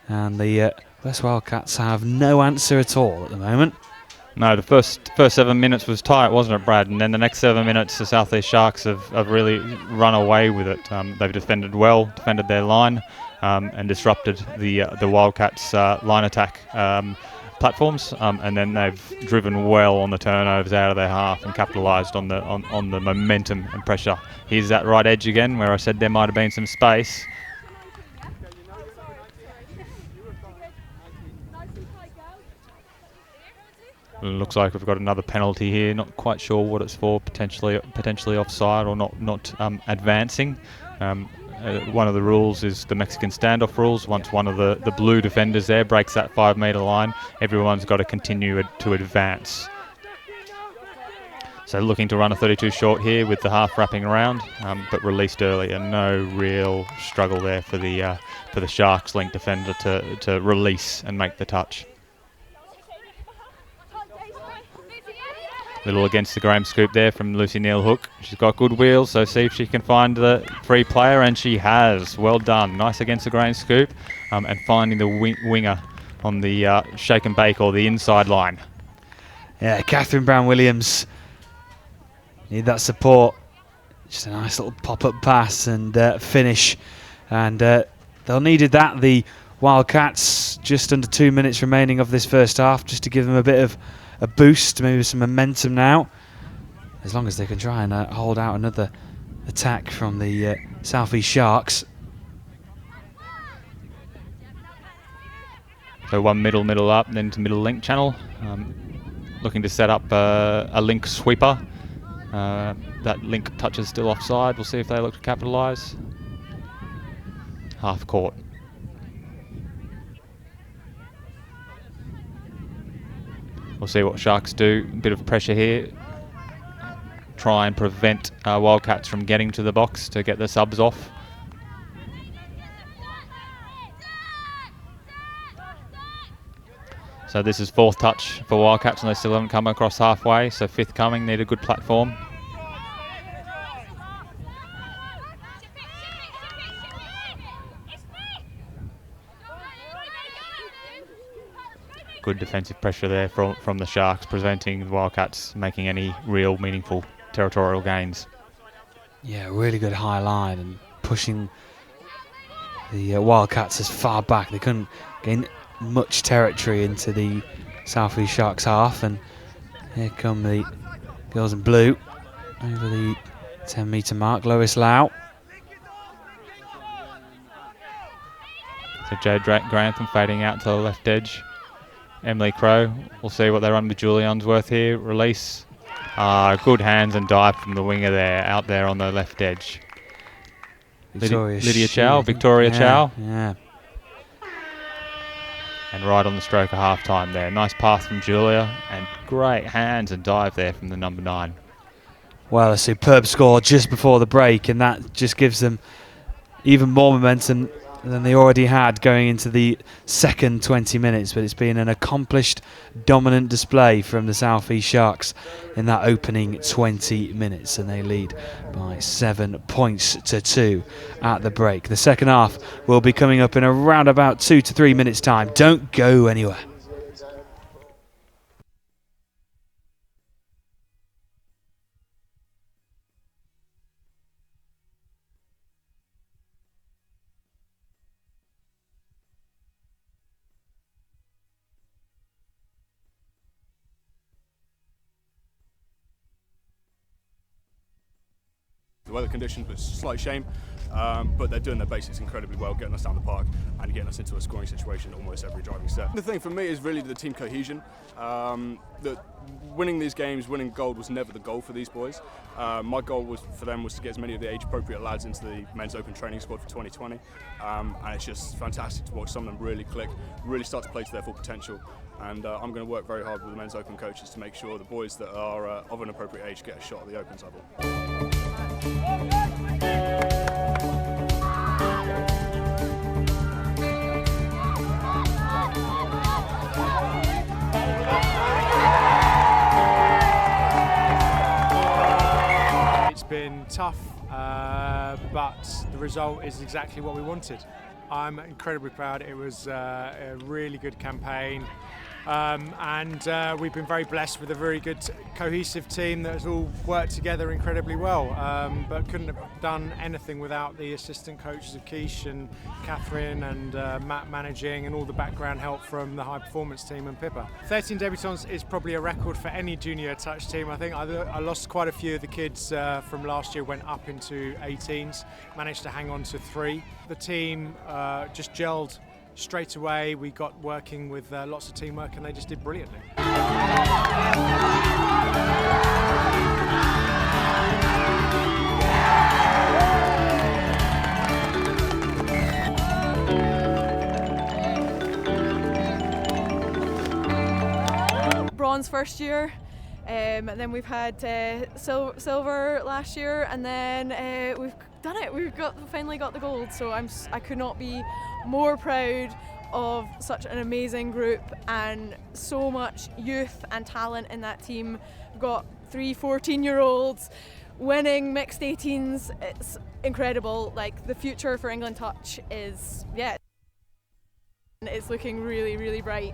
And the West Wildcats have no answer at all at the moment. No, the first 7 minutes was tight, wasn't it, Brad? And then the next 7 minutes, the South East Sharks have really run away with it. They've defended well, defended their line, and disrupted the Wildcats' line attack platforms. And then they've driven well on the turnovers out of their half and capitalised on the momentum and pressure. Here's that right edge again, where I said there might have been some space. Looks like we've got another penalty here. Not quite sure what it's for. Potentially offside or not advancing. One of the rules is the Mexican standoff rules. Once one of the blue defenders there breaks that 5 metre line, everyone's got to continue to advance. So looking to run a 32 short here with the half wrapping around, but released early, and no real struggle there for the Sharks link defender to release and make the touch. Little against the Graham scoop there from Lucy Neal Hook. She's got good wheels, so see if she can find the free player, and she has. Well done. Nice against the Graham scoop, and finding the winger on the shake and bake or the inside line. Yeah, Catherine Brown-Williams need that support. Just a nice little pop-up pass and finish, and they'll needed that. The Wildcats, just under 2 minutes remaining of this first half, just to give them a bit of a boost, maybe some momentum now, as long as they can try and hold out another attack from the South East Sharks. So one middle up, then to middle link channel. Looking to set up a link sweeper. That link touch is still offside. We'll see if they look to capitalise. Half court. We'll see what Sharks do. A bit of pressure here. Try and prevent Wildcats from getting to the box to get the subs off. So this is fourth touch for Wildcats, and they still haven't come across halfway. So fifth coming, need a good platform. Good defensive pressure there from the Sharks, preventing the Wildcats making any real meaningful territorial gains. Yeah, really good high line and pushing the Wildcats as far back. They couldn't gain much territory into the South East Sharks half, and here come the girls in blue over the 10 metre mark. Lois Lau. So Jade Grantham fading out to the left edge. Emily Crow, we'll see what they run with Julie Unsworth here. Release. Good hands and dive from the winger there, out there on the left edge. Lydia Chow, Victoria Chow. Yeah. And right on the stroke of half time there. Nice pass from Julia, and great hands and dive there from the number 9. Well, a superb score just before the break, and that just gives them even more momentum than they already had going into the second 20 minutes. But it's been an accomplished, dominant display from the South East Sharks in that opening 20 minutes, and they lead by 7 points to 2 at the break. The second half will be coming up in around about 2 to 3 minutes time. Don't go anywhere. The weather conditions was a slight shame, but they're doing their basics incredibly well, getting us down the park and getting us into a scoring situation almost every driving set. The thing for me is really the team cohesion. That winning these games, winning gold was never the goal for these boys. My goal was for them was to get as many of the age-appropriate lads into the men's open training squad for 2020, and it's just fantastic to watch some of them really click, really start to play to their full potential. And I'm going to work very hard with the men's open coaches to make sure the boys that are of an appropriate age get a shot at the opens level. It's been tough, but the result is exactly what we wanted. I'm incredibly proud. It was a really good campaign, and we've been very blessed with a very good cohesive team that has all worked together incredibly well, but couldn't have done anything without the assistant coaches of Keish and Catherine and Matt managing, and all the background help from the high performance team and Pippa. 13 debutants is probably a record for any junior touch team. I think I lost quite a few of the kids from last year, went up into 18s, managed to hang on to 3. The team just gelled straight away. We got working with lots of teamwork, and they just did brilliantly. Bronze first year, and then we've had silver last year, and then we've done it. We've finally got the gold. So I could not be more proud of such an amazing group and so much youth and talent in that team. We've got 3 14-year-olds winning mixed 18s. It's incredible. Like, the future for England Touch is, it's looking really, really bright.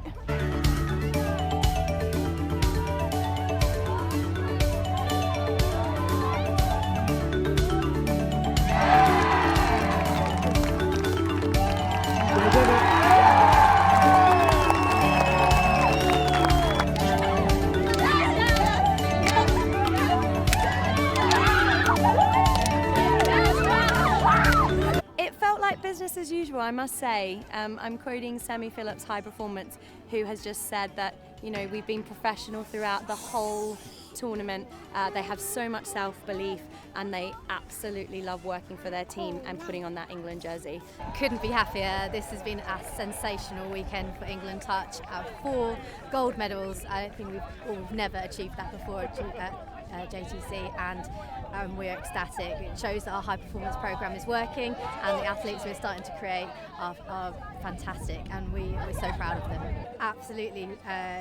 Business as usual, I must say. I'm quoting Sammy Phillips, High Performance, who has just said that, we've been professional throughout the whole tournament. They have so much self-belief, and they absolutely love working for their team and putting on that England jersey. Couldn't be happier. This has been a sensational weekend for England Touch. 4 gold medals. I think we've never achieved that before at JTC, and we're ecstatic. It shows that our high performance programme is working, and the athletes we're starting to create are fantastic, and we're so proud of them. Absolutely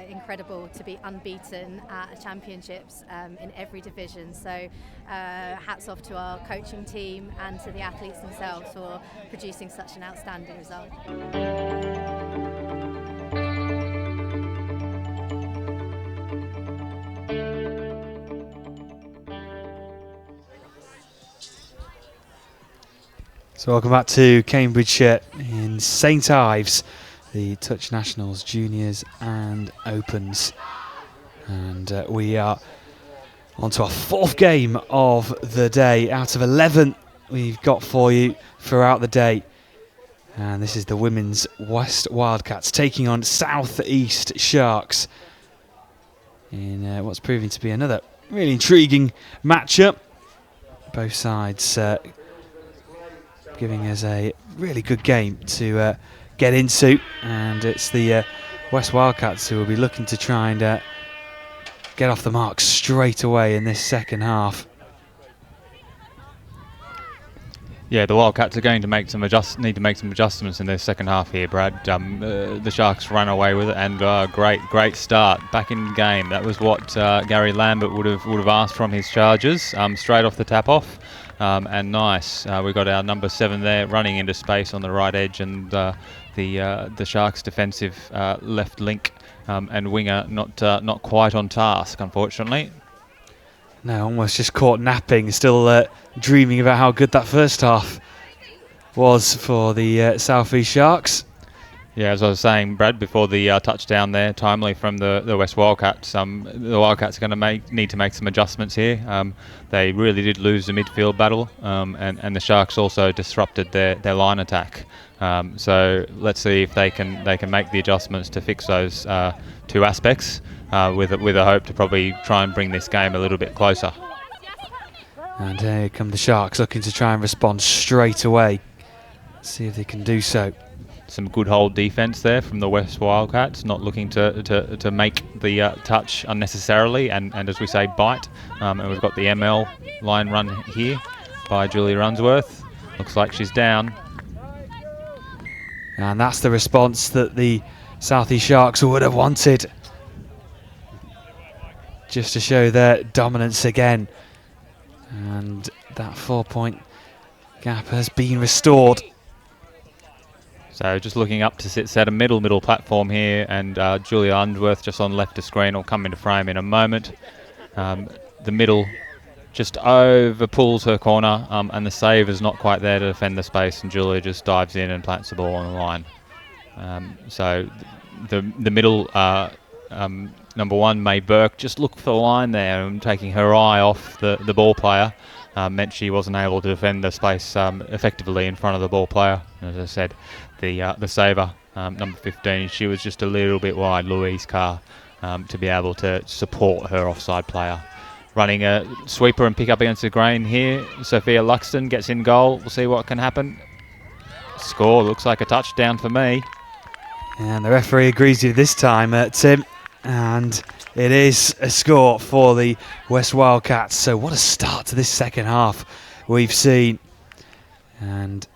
incredible to be unbeaten at championships in every division. So hats off to our coaching team and to the athletes themselves for producing such an outstanding result. So welcome back to Cambridgeshire in St Ives, the Touch Nationals Juniors and Opens. And we are on to our 4th game of the day out of 11 we've got for you throughout the day. And this is the women's West Wildcats taking on South East Sharks in what's proving to be another really intriguing matchup. Both sides giving us a really good game to get into, and it's the West Wildcats who will be looking to try and get off the mark straight away in this second half. Yeah, the Wildcats are going to need to make some adjustments in their second half here, Brad. The Sharks ran away with it, and great start back in the game. That was what Gary Lambert would have asked from his Chargers, straight off the tap off. And nice. We got our number 7 there running into space on the right edge, and the Sharks' defensive left link and winger not quite on task, unfortunately. No, almost just caught napping, still dreaming about how good that first half was for the South East Sharks. Yeah, as I was saying, Brad, before the touchdown there, timely from the West Wildcats. The Wildcats are going to need to make some adjustments here. They really did lose the midfield battle, and the Sharks also disrupted their line attack. So let's see if they can make the adjustments to fix those two aspects, with a hope to probably try and bring this game a little bit closer. And here come the Sharks, looking to try and respond straight away. See if they can do so. Some good hold defence there from the West Wildcats, not looking to make the touch unnecessarily and as we say, bite. And we've got the ML line run here by Julie Runsworth. Looks like she's down. And that's the response that the South East Sharks would have wanted. Just to show their dominance again. And that 4-point gap has been restored. So just looking up to set a middle platform here, and Julia Unsworth just on left of screen will come into frame in a moment. The middle just over pulls her corner, and the save is not quite there to defend the space, and Julia just dives in and plants the ball on the line. So the middle, number one, May Burke, just looked for the line there and taking her eye off the ball player. Meant she wasn't able to defend the space effectively in front of the ball player. As I said, the saver, number 15, she was just a little bit wide, Louise Carr, to be able to support her offside player. Running a sweeper and pick up against the grain here. Sophia Luxton gets in goal. We'll see what can happen. Score looks like a touchdown for me. And the referee agrees with you this time, Tim. And it is a score for the West Wildcats. So what a start to this second half we've seen. And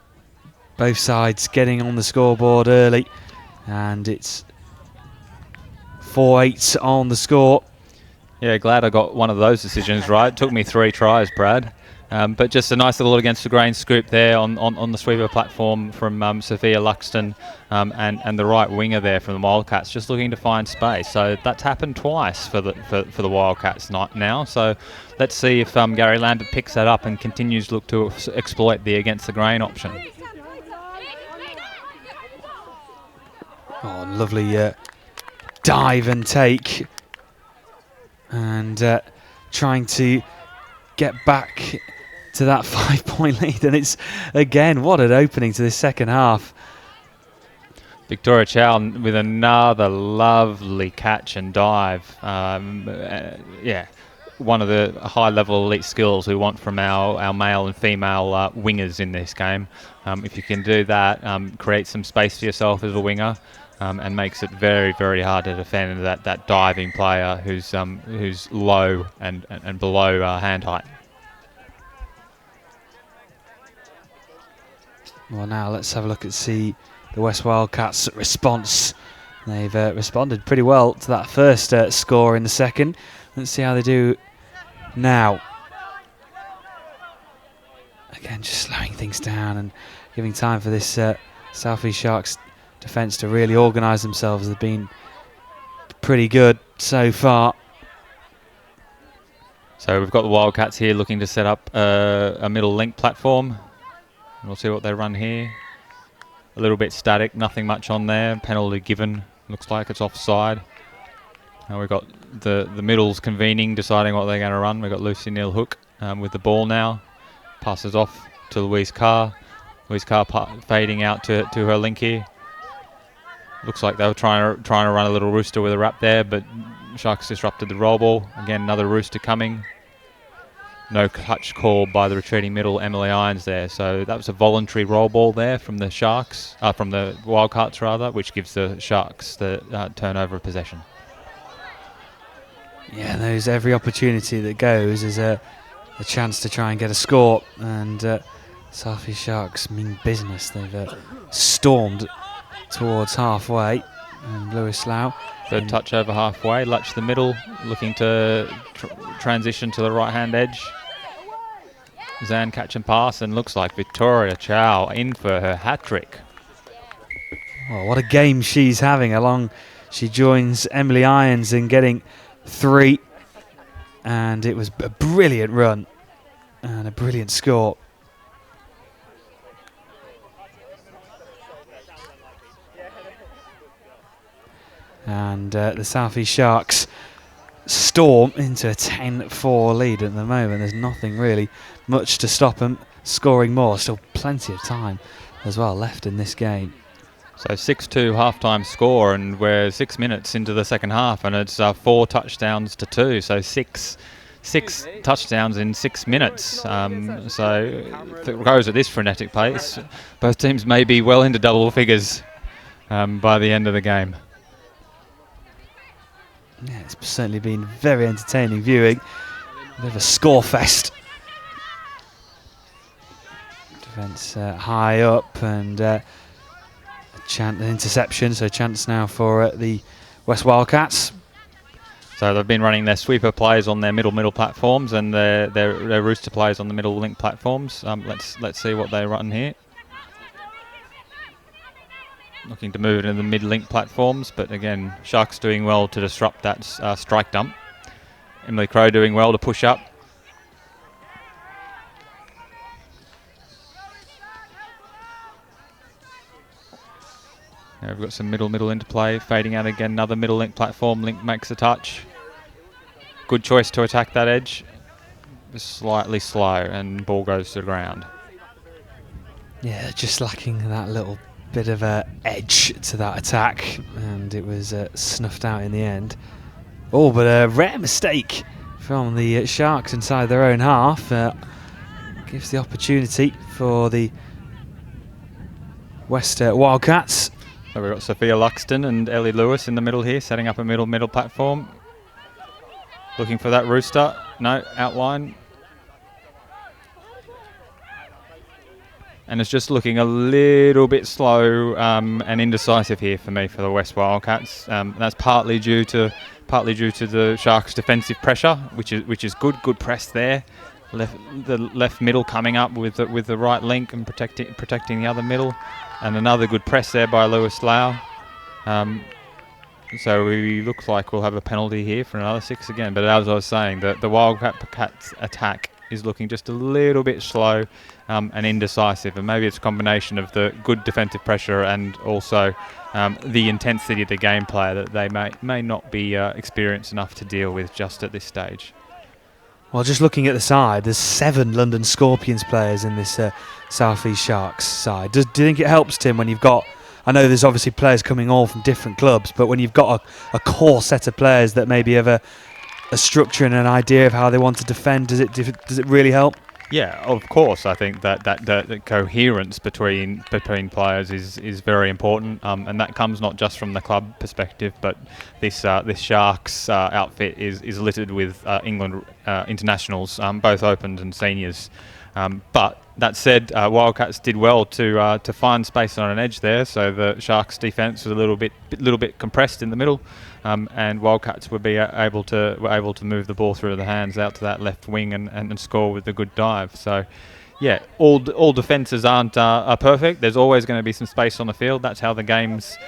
both sides getting on the scoreboard early. And it's 4-8 on the score. Yeah, glad I got one of those decisions right. It took me 3 tries, Brad. But just a nice little against the grain scoop there on the sweeper platform from Sophia Luxton, and the right winger there from the Wildcats, just looking to find space. So that's happened twice for the Wildcats now. So let's see if Gary Lambert picks that up and continues to look to exploit the against the grain option. Oh, lovely dive and take, and trying to get back to that 5-point lead, and it's again, what an opening to this second half. Victoria Chow with another lovely catch and dive. Yeah, one of the high-level elite skills we want from our male and female wingers in this game. If you can do that, create some space for yourself as a winger, and makes it very, very hard to defend that diving player who's low and below hand height. Well, now let's have a look and see the West Wildcats' response. They've responded pretty well to that first score in the second. Let's see how they do now. Again, just slowing things down and giving time for this South East Sharks defence to really organise themselves. They've been pretty good so far. So we've got the Wildcats here looking to set up a middle link platform. We'll see what they run here. A little bit static, nothing much on there. Penalty given, looks like it's offside. Now we've got the middles convening, deciding what they're going to run. We've got Lucy Neal Hook with the ball now. Passes off to Louise Carr. Louise Carr fading out to her link here. Looks like they were trying to run a little rooster with a wrap there, but Sharks disrupted the roll ball. Again, another rooster coming. No touch call by the retreating middle, Emily Irons there. So that was a voluntary roll ball there from the Sharks, from the Wildcats rather, which gives the Sharks the turnover of possession. Yeah, there's every opportunity that goes is a chance to try and get a score, and South East Sharks mean business. They've stormed towards halfway, and Lewis Lau. Third touch over halfway, Lutch the middle, looking to transition to the right-hand edge. Zan catch and pass, and looks like Victoria Chow in for her hat-trick. Well, what a game she's having along. She joins Emily Irons in getting 3, and it was a brilliant run and a brilliant score. And the South East Sharks storm into a 10-4 lead at the moment. There's nothing really much to stop them scoring more. Still plenty of time as well left in this game. So 6-2 half-time score, and we're 6 minutes into the second half, and it's 4 touchdowns to 2. So six touchdowns in 6 minutes. So if it goes at this frenetic pace, both teams may be well into double figures by the end of the game. Yeah, it's certainly been very entertaining viewing. A bit of a score fest. Defence high up, and an interception, so chance now for the West Wildcats. So they've been running their sweeper plays on their middle platforms, and their rooster plays on the middle link platforms. Let's see what they run here. Looking to move it in the mid-link platforms, but again, Sharks doing well to disrupt that strike dump. Emily Crow doing well to push up. Now we've got some middle interplay, fading out again, another middle link platform. Link makes a touch. Good choice to attack that edge. Slightly slow, and ball goes to the ground. Yeah, just lacking that little bit of a edge to that attack, and it was snuffed out in the end. Oh, but a rare mistake from the Sharks inside their own half. Gives the opportunity for the West Wildcats. So we've got Sophia Luxton and Ellie Lewis in the middle here, setting up a middle platform. Looking for that rooster. No, outline. And it's just looking a little bit slow and indecisive here for me for the West Wildcats. That's partly due to the Sharks' defensive pressure, which is good press there. The left middle coming up with the right link and protecting the other middle, and another good press there by Lewis Lau. So we look like we'll have a penalty here for another 6 again. But as I was saying, the Wildcats attack is looking just a little bit slow and indecisive, and maybe it's a combination of the good defensive pressure and also the intensity of the gameplay that they may not be experienced enough to deal with just at this stage. Well, just looking at the side, there's 7 London Scorpions players in this South East Sharks side. Do you think it helps, Tim, when you've got, I know there's obviously players coming all from different clubs, but when you've got a core set of players that maybe have a structure and an idea of how they want to defend, does it really help? Yeah, of course. I think that the coherence between players is very important, and that comes not just from the club perspective, but this Sharks outfit is littered with England internationals, both opens and seniors. But that said, Wildcats did well to find space on an edge there, so the Sharks' defence was a little bit compressed in the middle, and Wildcats were able to move the ball through the hands out to that left wing and score with a good dive. So, yeah, all defences are perfect. There's always going to be some space on the field. That's how the game's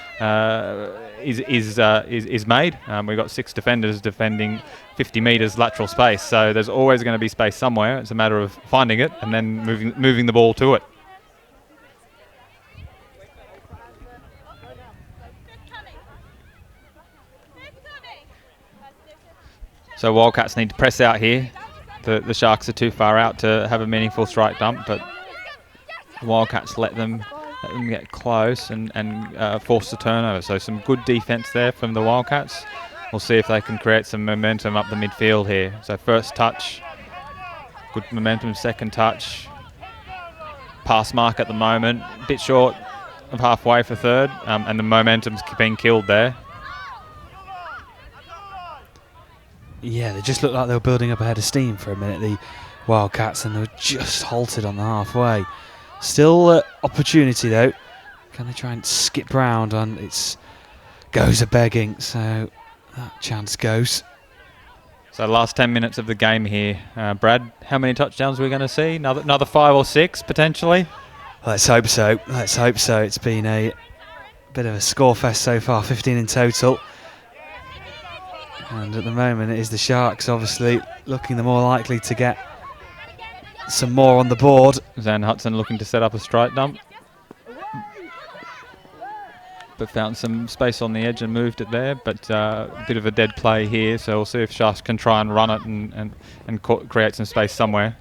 is made. We've got 6 defenders defending 50 metres lateral space, so there's always going to be space somewhere. It's a matter of finding it and then moving the ball to it. So Wildcats need to press out here. The Sharks are too far out to have a meaningful strike dump, but the Wildcats let them get close and force the turnover. So some good defence there from the Wildcats. We'll see if they can create some momentum up the midfield here. So first touch, good momentum, second touch. Pass mark at the moment, a bit short of halfway for third, and the momentum's being killed there. Yeah, they just looked like they were building up a head of steam for a minute, the Wildcats, and they were just halted on the halfway. Still opportunity though. Can they try and skip round on it's goes a begging, so that chance goes. So the last 10 minutes of the game here. Brad, how many touchdowns are we going to see? Another 5 or 6 potentially? Let's hope so. Let's hope so. It's been a bit of a score fest so far, 15 in total. And at the moment it is the Sharks obviously looking the more likely to get some more on the board. Zan Hudson looking to set up a strike dump. but found some space on the edge and moved it there. But a bit of a dead play here, so we'll see if Sharks can try and run it and create some space somewhere.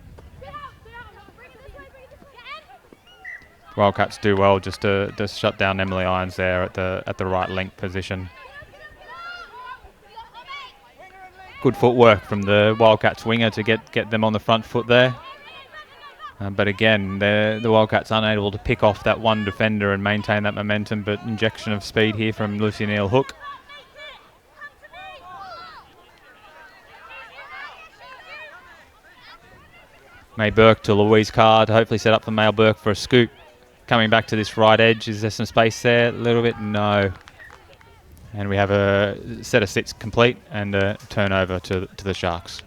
Wildcats do well just to shut down Emily Irons there at the right link position. Good footwork from the Wildcats winger to get them on the front foot there. But again, the Wildcats unable to pick off that one defender and maintain that momentum, but injection of speed here from Lucy Neal-Hook. May Burke to Louise Carr to hopefully set up for May Burke for a scoop. Coming back to this right edge, is there some space there? A little bit, no. And we have a set of sits complete and a turnover to the Sharks.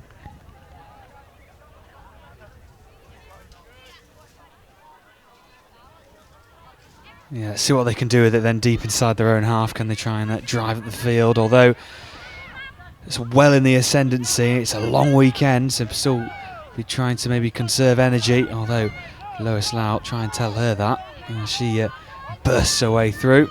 Yeah, see what they can do with it then deep inside their own half. Can they try and drive at the field? Although it's well in the ascendancy, it's a long weekend, so still be trying to maybe conserve energy. Although Lois Lout, try and tell her that. She bursts her way through.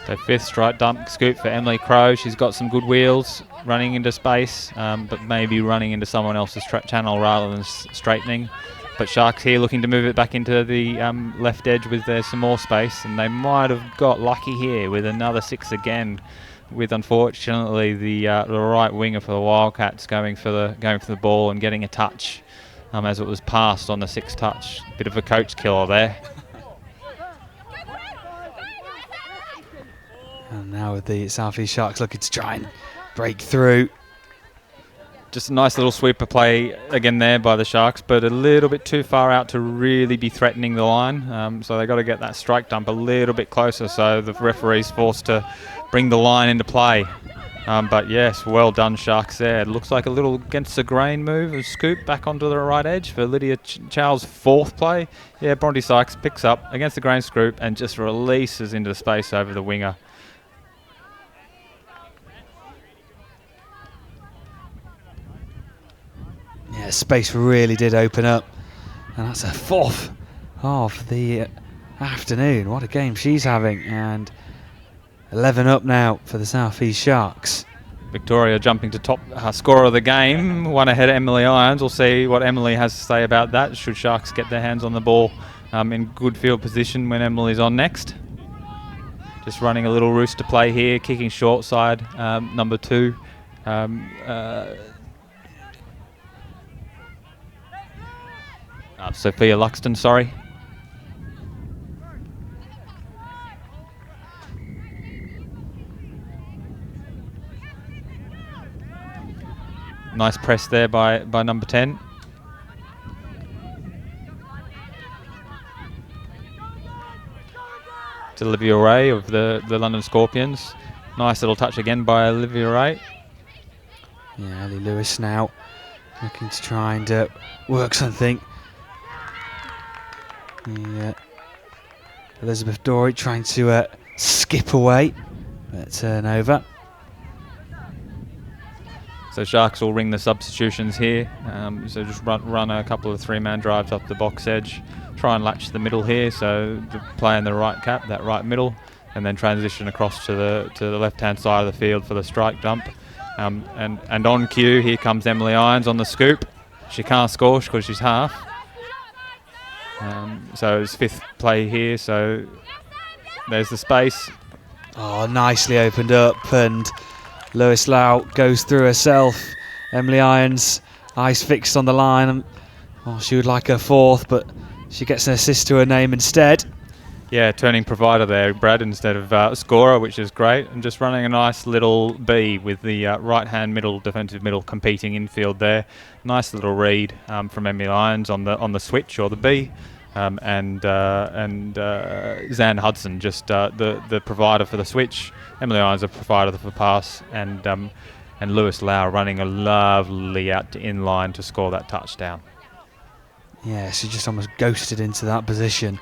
So fifth strike dump scoop for Emily Crowe. She's got some good wheels running into space, but maybe running into someone else's channel rather than straightening. But Sharks here looking to move it back into the left edge with some more space, and they might have got lucky here with another six again, with unfortunately the right winger for the Wildcats going for the ball and getting a touch as it was passed on the sixth touch. Bit of a coach killer there. And now with the South East Sharks looking to try and break through. Just a nice little sweeper play again there by the Sharks, but a little bit too far out to really be threatening the line. So they got to get that strike dump a little bit closer, so the referee's forced to bring the line into play. But yes, well done Sharks there. It looks like a little against the grain move, a scoop back onto the right edge for Lydia Chow's fourth play. Yeah, Bronte Sykes picks up against the grain scoop and just releases into space over the winger. Yeah, space really did open up, and that's a fourth of the afternoon. What a game she's having, and 11 up now for the South East Sharks. Victoria jumping to top scorer of the game, one ahead of Emily Irons. We'll see what Emily has to say about that, should Sharks get their hands on the ball in good field position when Emily's on next. Just running a little rooster play here, kicking short side, number 2. Sophia Luxton, sorry. Nice press there by number 10. To Olivia Ray of the London Scorpions. Nice little touch again by Olivia Ray. Yeah, Ellie Lewis now looking to try and work something. Yeah. Elizabeth Dory trying to skip away, but turnover. So Sharks will ring the substitutions here. So just run a couple of 3-man drives up the box edge. Try and latch the middle here, so the play in the right cap, that right middle, and then transition across to the left-hand side of the field for the strike dump. And on cue, here comes Emily Irons on the scoop. She can't score because she's half. So it's fifth play here, so there's the space. Oh, nicely opened up, and Lois Lau goes through herself. Emily Irons, eyes fixed on the line. Well, she would like her fourth, but she gets an assist to her name instead. Yeah, turning provider there, Brad, instead of scorer, which is great. And just running a nice little B with the right-hand middle, defensive middle, competing infield there. Nice little read from Emily Irons on the switch or the B. And Zan Hudson, just the provider for the switch. Emily Irons a provider for the pass, and Lewis Lau running a lovely out to inline to score that touchdown. Yeah, she just almost ghosted into that position.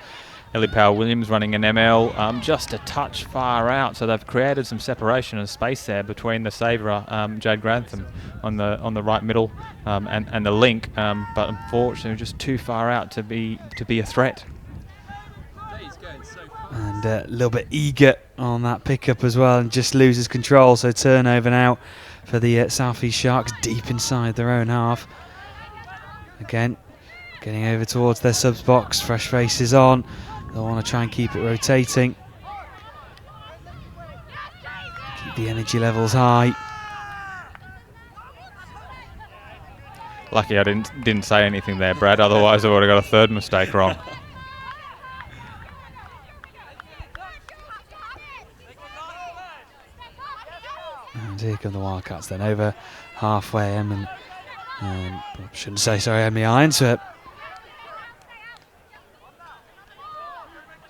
Ellie Powell-Williams running an ML just a touch far out, so they've created some separation and space there between the saviour, Jade Grantham, on the right middle, and the link, but unfortunately just too far out to be a threat. And And a little bit eager on that pickup as well, and just loses control. So turnover now for the South East Sharks deep inside their own half. Again, getting over towards their subs box. Fresh faces on. They'll want to try and keep it rotating. Keep the energy levels high. Lucky I didn't say anything there, Brad. Otherwise, I would have got a third mistake wrong. And here come the Wildcats then, over halfway. Emily Irons. So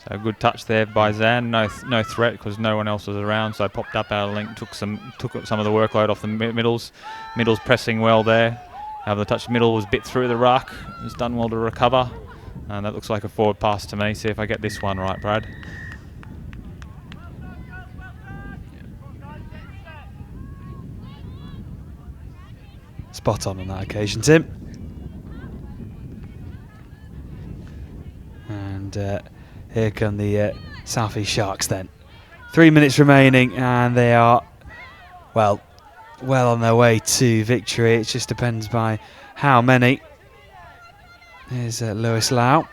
a good touch there by Zan. No threat because no one else was around. So popped up out of link, took some of the workload off the middles. Middles pressing well there. The touch middle was bit through the ruck. It was done well to recover. And that looks like a forward pass to me. See if I get this one right, Brad. Spot on that occasion, Tim. And here come the South East Sharks then. 3 minutes remaining, and they are, well on their way to victory. It just depends by how many. Here's Lewis Lau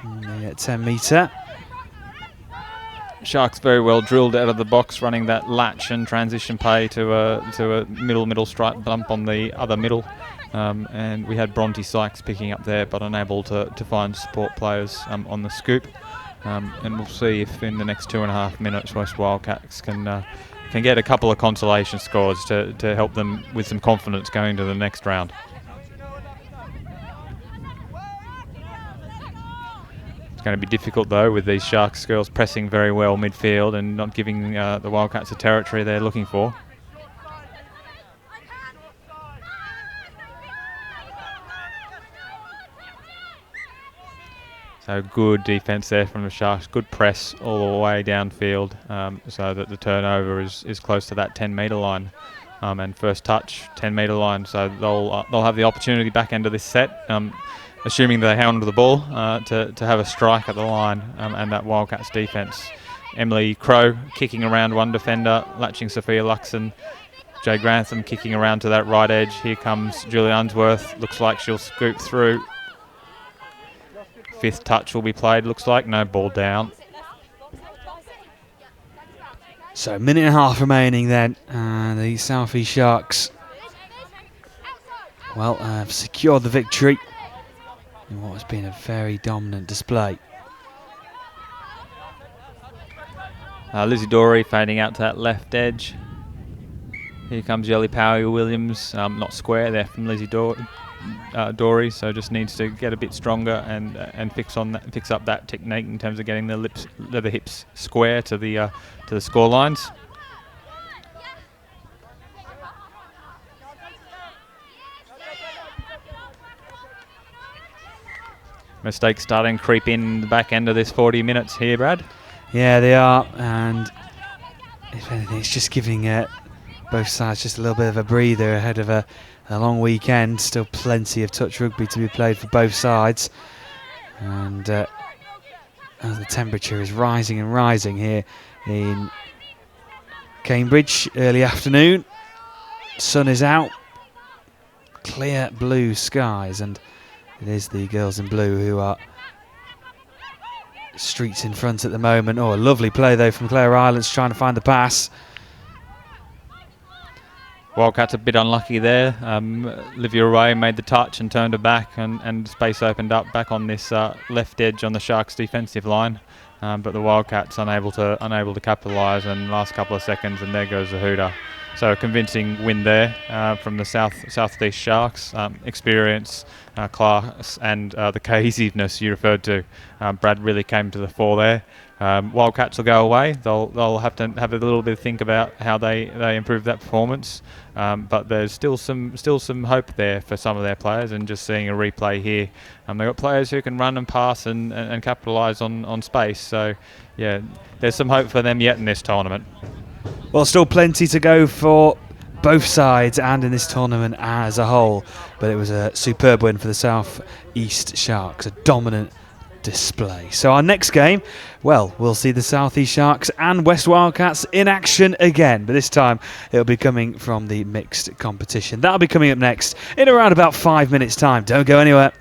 on the 10 metre. Sharks very well drilled out of the box, running that latch and transition play to a middle stripe bump on the other middle. And we had Bronte Sykes picking up there, but unable to find support players on the scoop. And we'll see if in the next 2.5 minutes West Wildcats can get a couple of consolation scores to help them with some confidence going to the next round. It's going to be difficult though with these Sharks girls pressing very well midfield and not giving the Wildcats the territory they're looking for. So good defence there from the Sharks, good press all the way downfield, so that the turnover is close to that 10-metre line. And first touch, 10-metre line, so they'll have the opportunity back end of this set, assuming they hang on to the ball, to have a strike at the line, and that Wildcats defence. Emily Crow kicking around one defender, latching Sophia Luxon. Jay Grantham kicking around to that right edge. Here comes Julie Unsworth, looks like she'll scoop through. Fifth touch will be played, looks like. No ball down. So a minute and a half remaining then. And the South East Sharks, well, have secured the victory in what has been a very dominant display. Lizzie Dorey fading out to that left edge. Here comes Yelly Power-Williams, not square there from Lizzie Dorey, so just needs to get a bit stronger and fix up that technique in terms of getting the hips square to the score lines. Mistakes starting to creep in the back end of this 40 minutes here, Brad. Yeah, they are, and if anything, it's just giving both sides just a little bit of a breather ahead of a long weekend. Still plenty of touch rugby to be played for both sides, and as the temperature is rising and rising here in Cambridge, early afternoon, sun is out, clear blue skies, and it is the girls in blue who are streets in front at the moment. Oh, a lovely play though from Claire Islands, trying to find the pass. Wildcats a bit unlucky there. Livia Ray made the touch and turned her back, and space opened up back on this left edge on the Sharks' defensive line. But the Wildcats unable to capitalise in the last couple of seconds, and there goes the hooter. So a convincing win there from the Southeast Sharks. Experience, class, and the cohesiveness you referred to. Brad really came to the fore there. Wildcats will go away. They'll have to have a little bit of think about how they improve that performance. But there's still some hope there for some of their players, and just seeing a replay here, they've got players who can run and pass and capitalise on space. So yeah, there's some hope for them yet in this tournament. Well, still plenty to go for both sides and in this tournament as a whole, but it was a superb win for the South East Sharks, a dominant display. So our next game, well, we'll see the South East Sharks and West Wildcats in action again, but this time it'll be coming from the mixed competition. That'll be coming up next in around about 5 minutes' time. Don't go anywhere.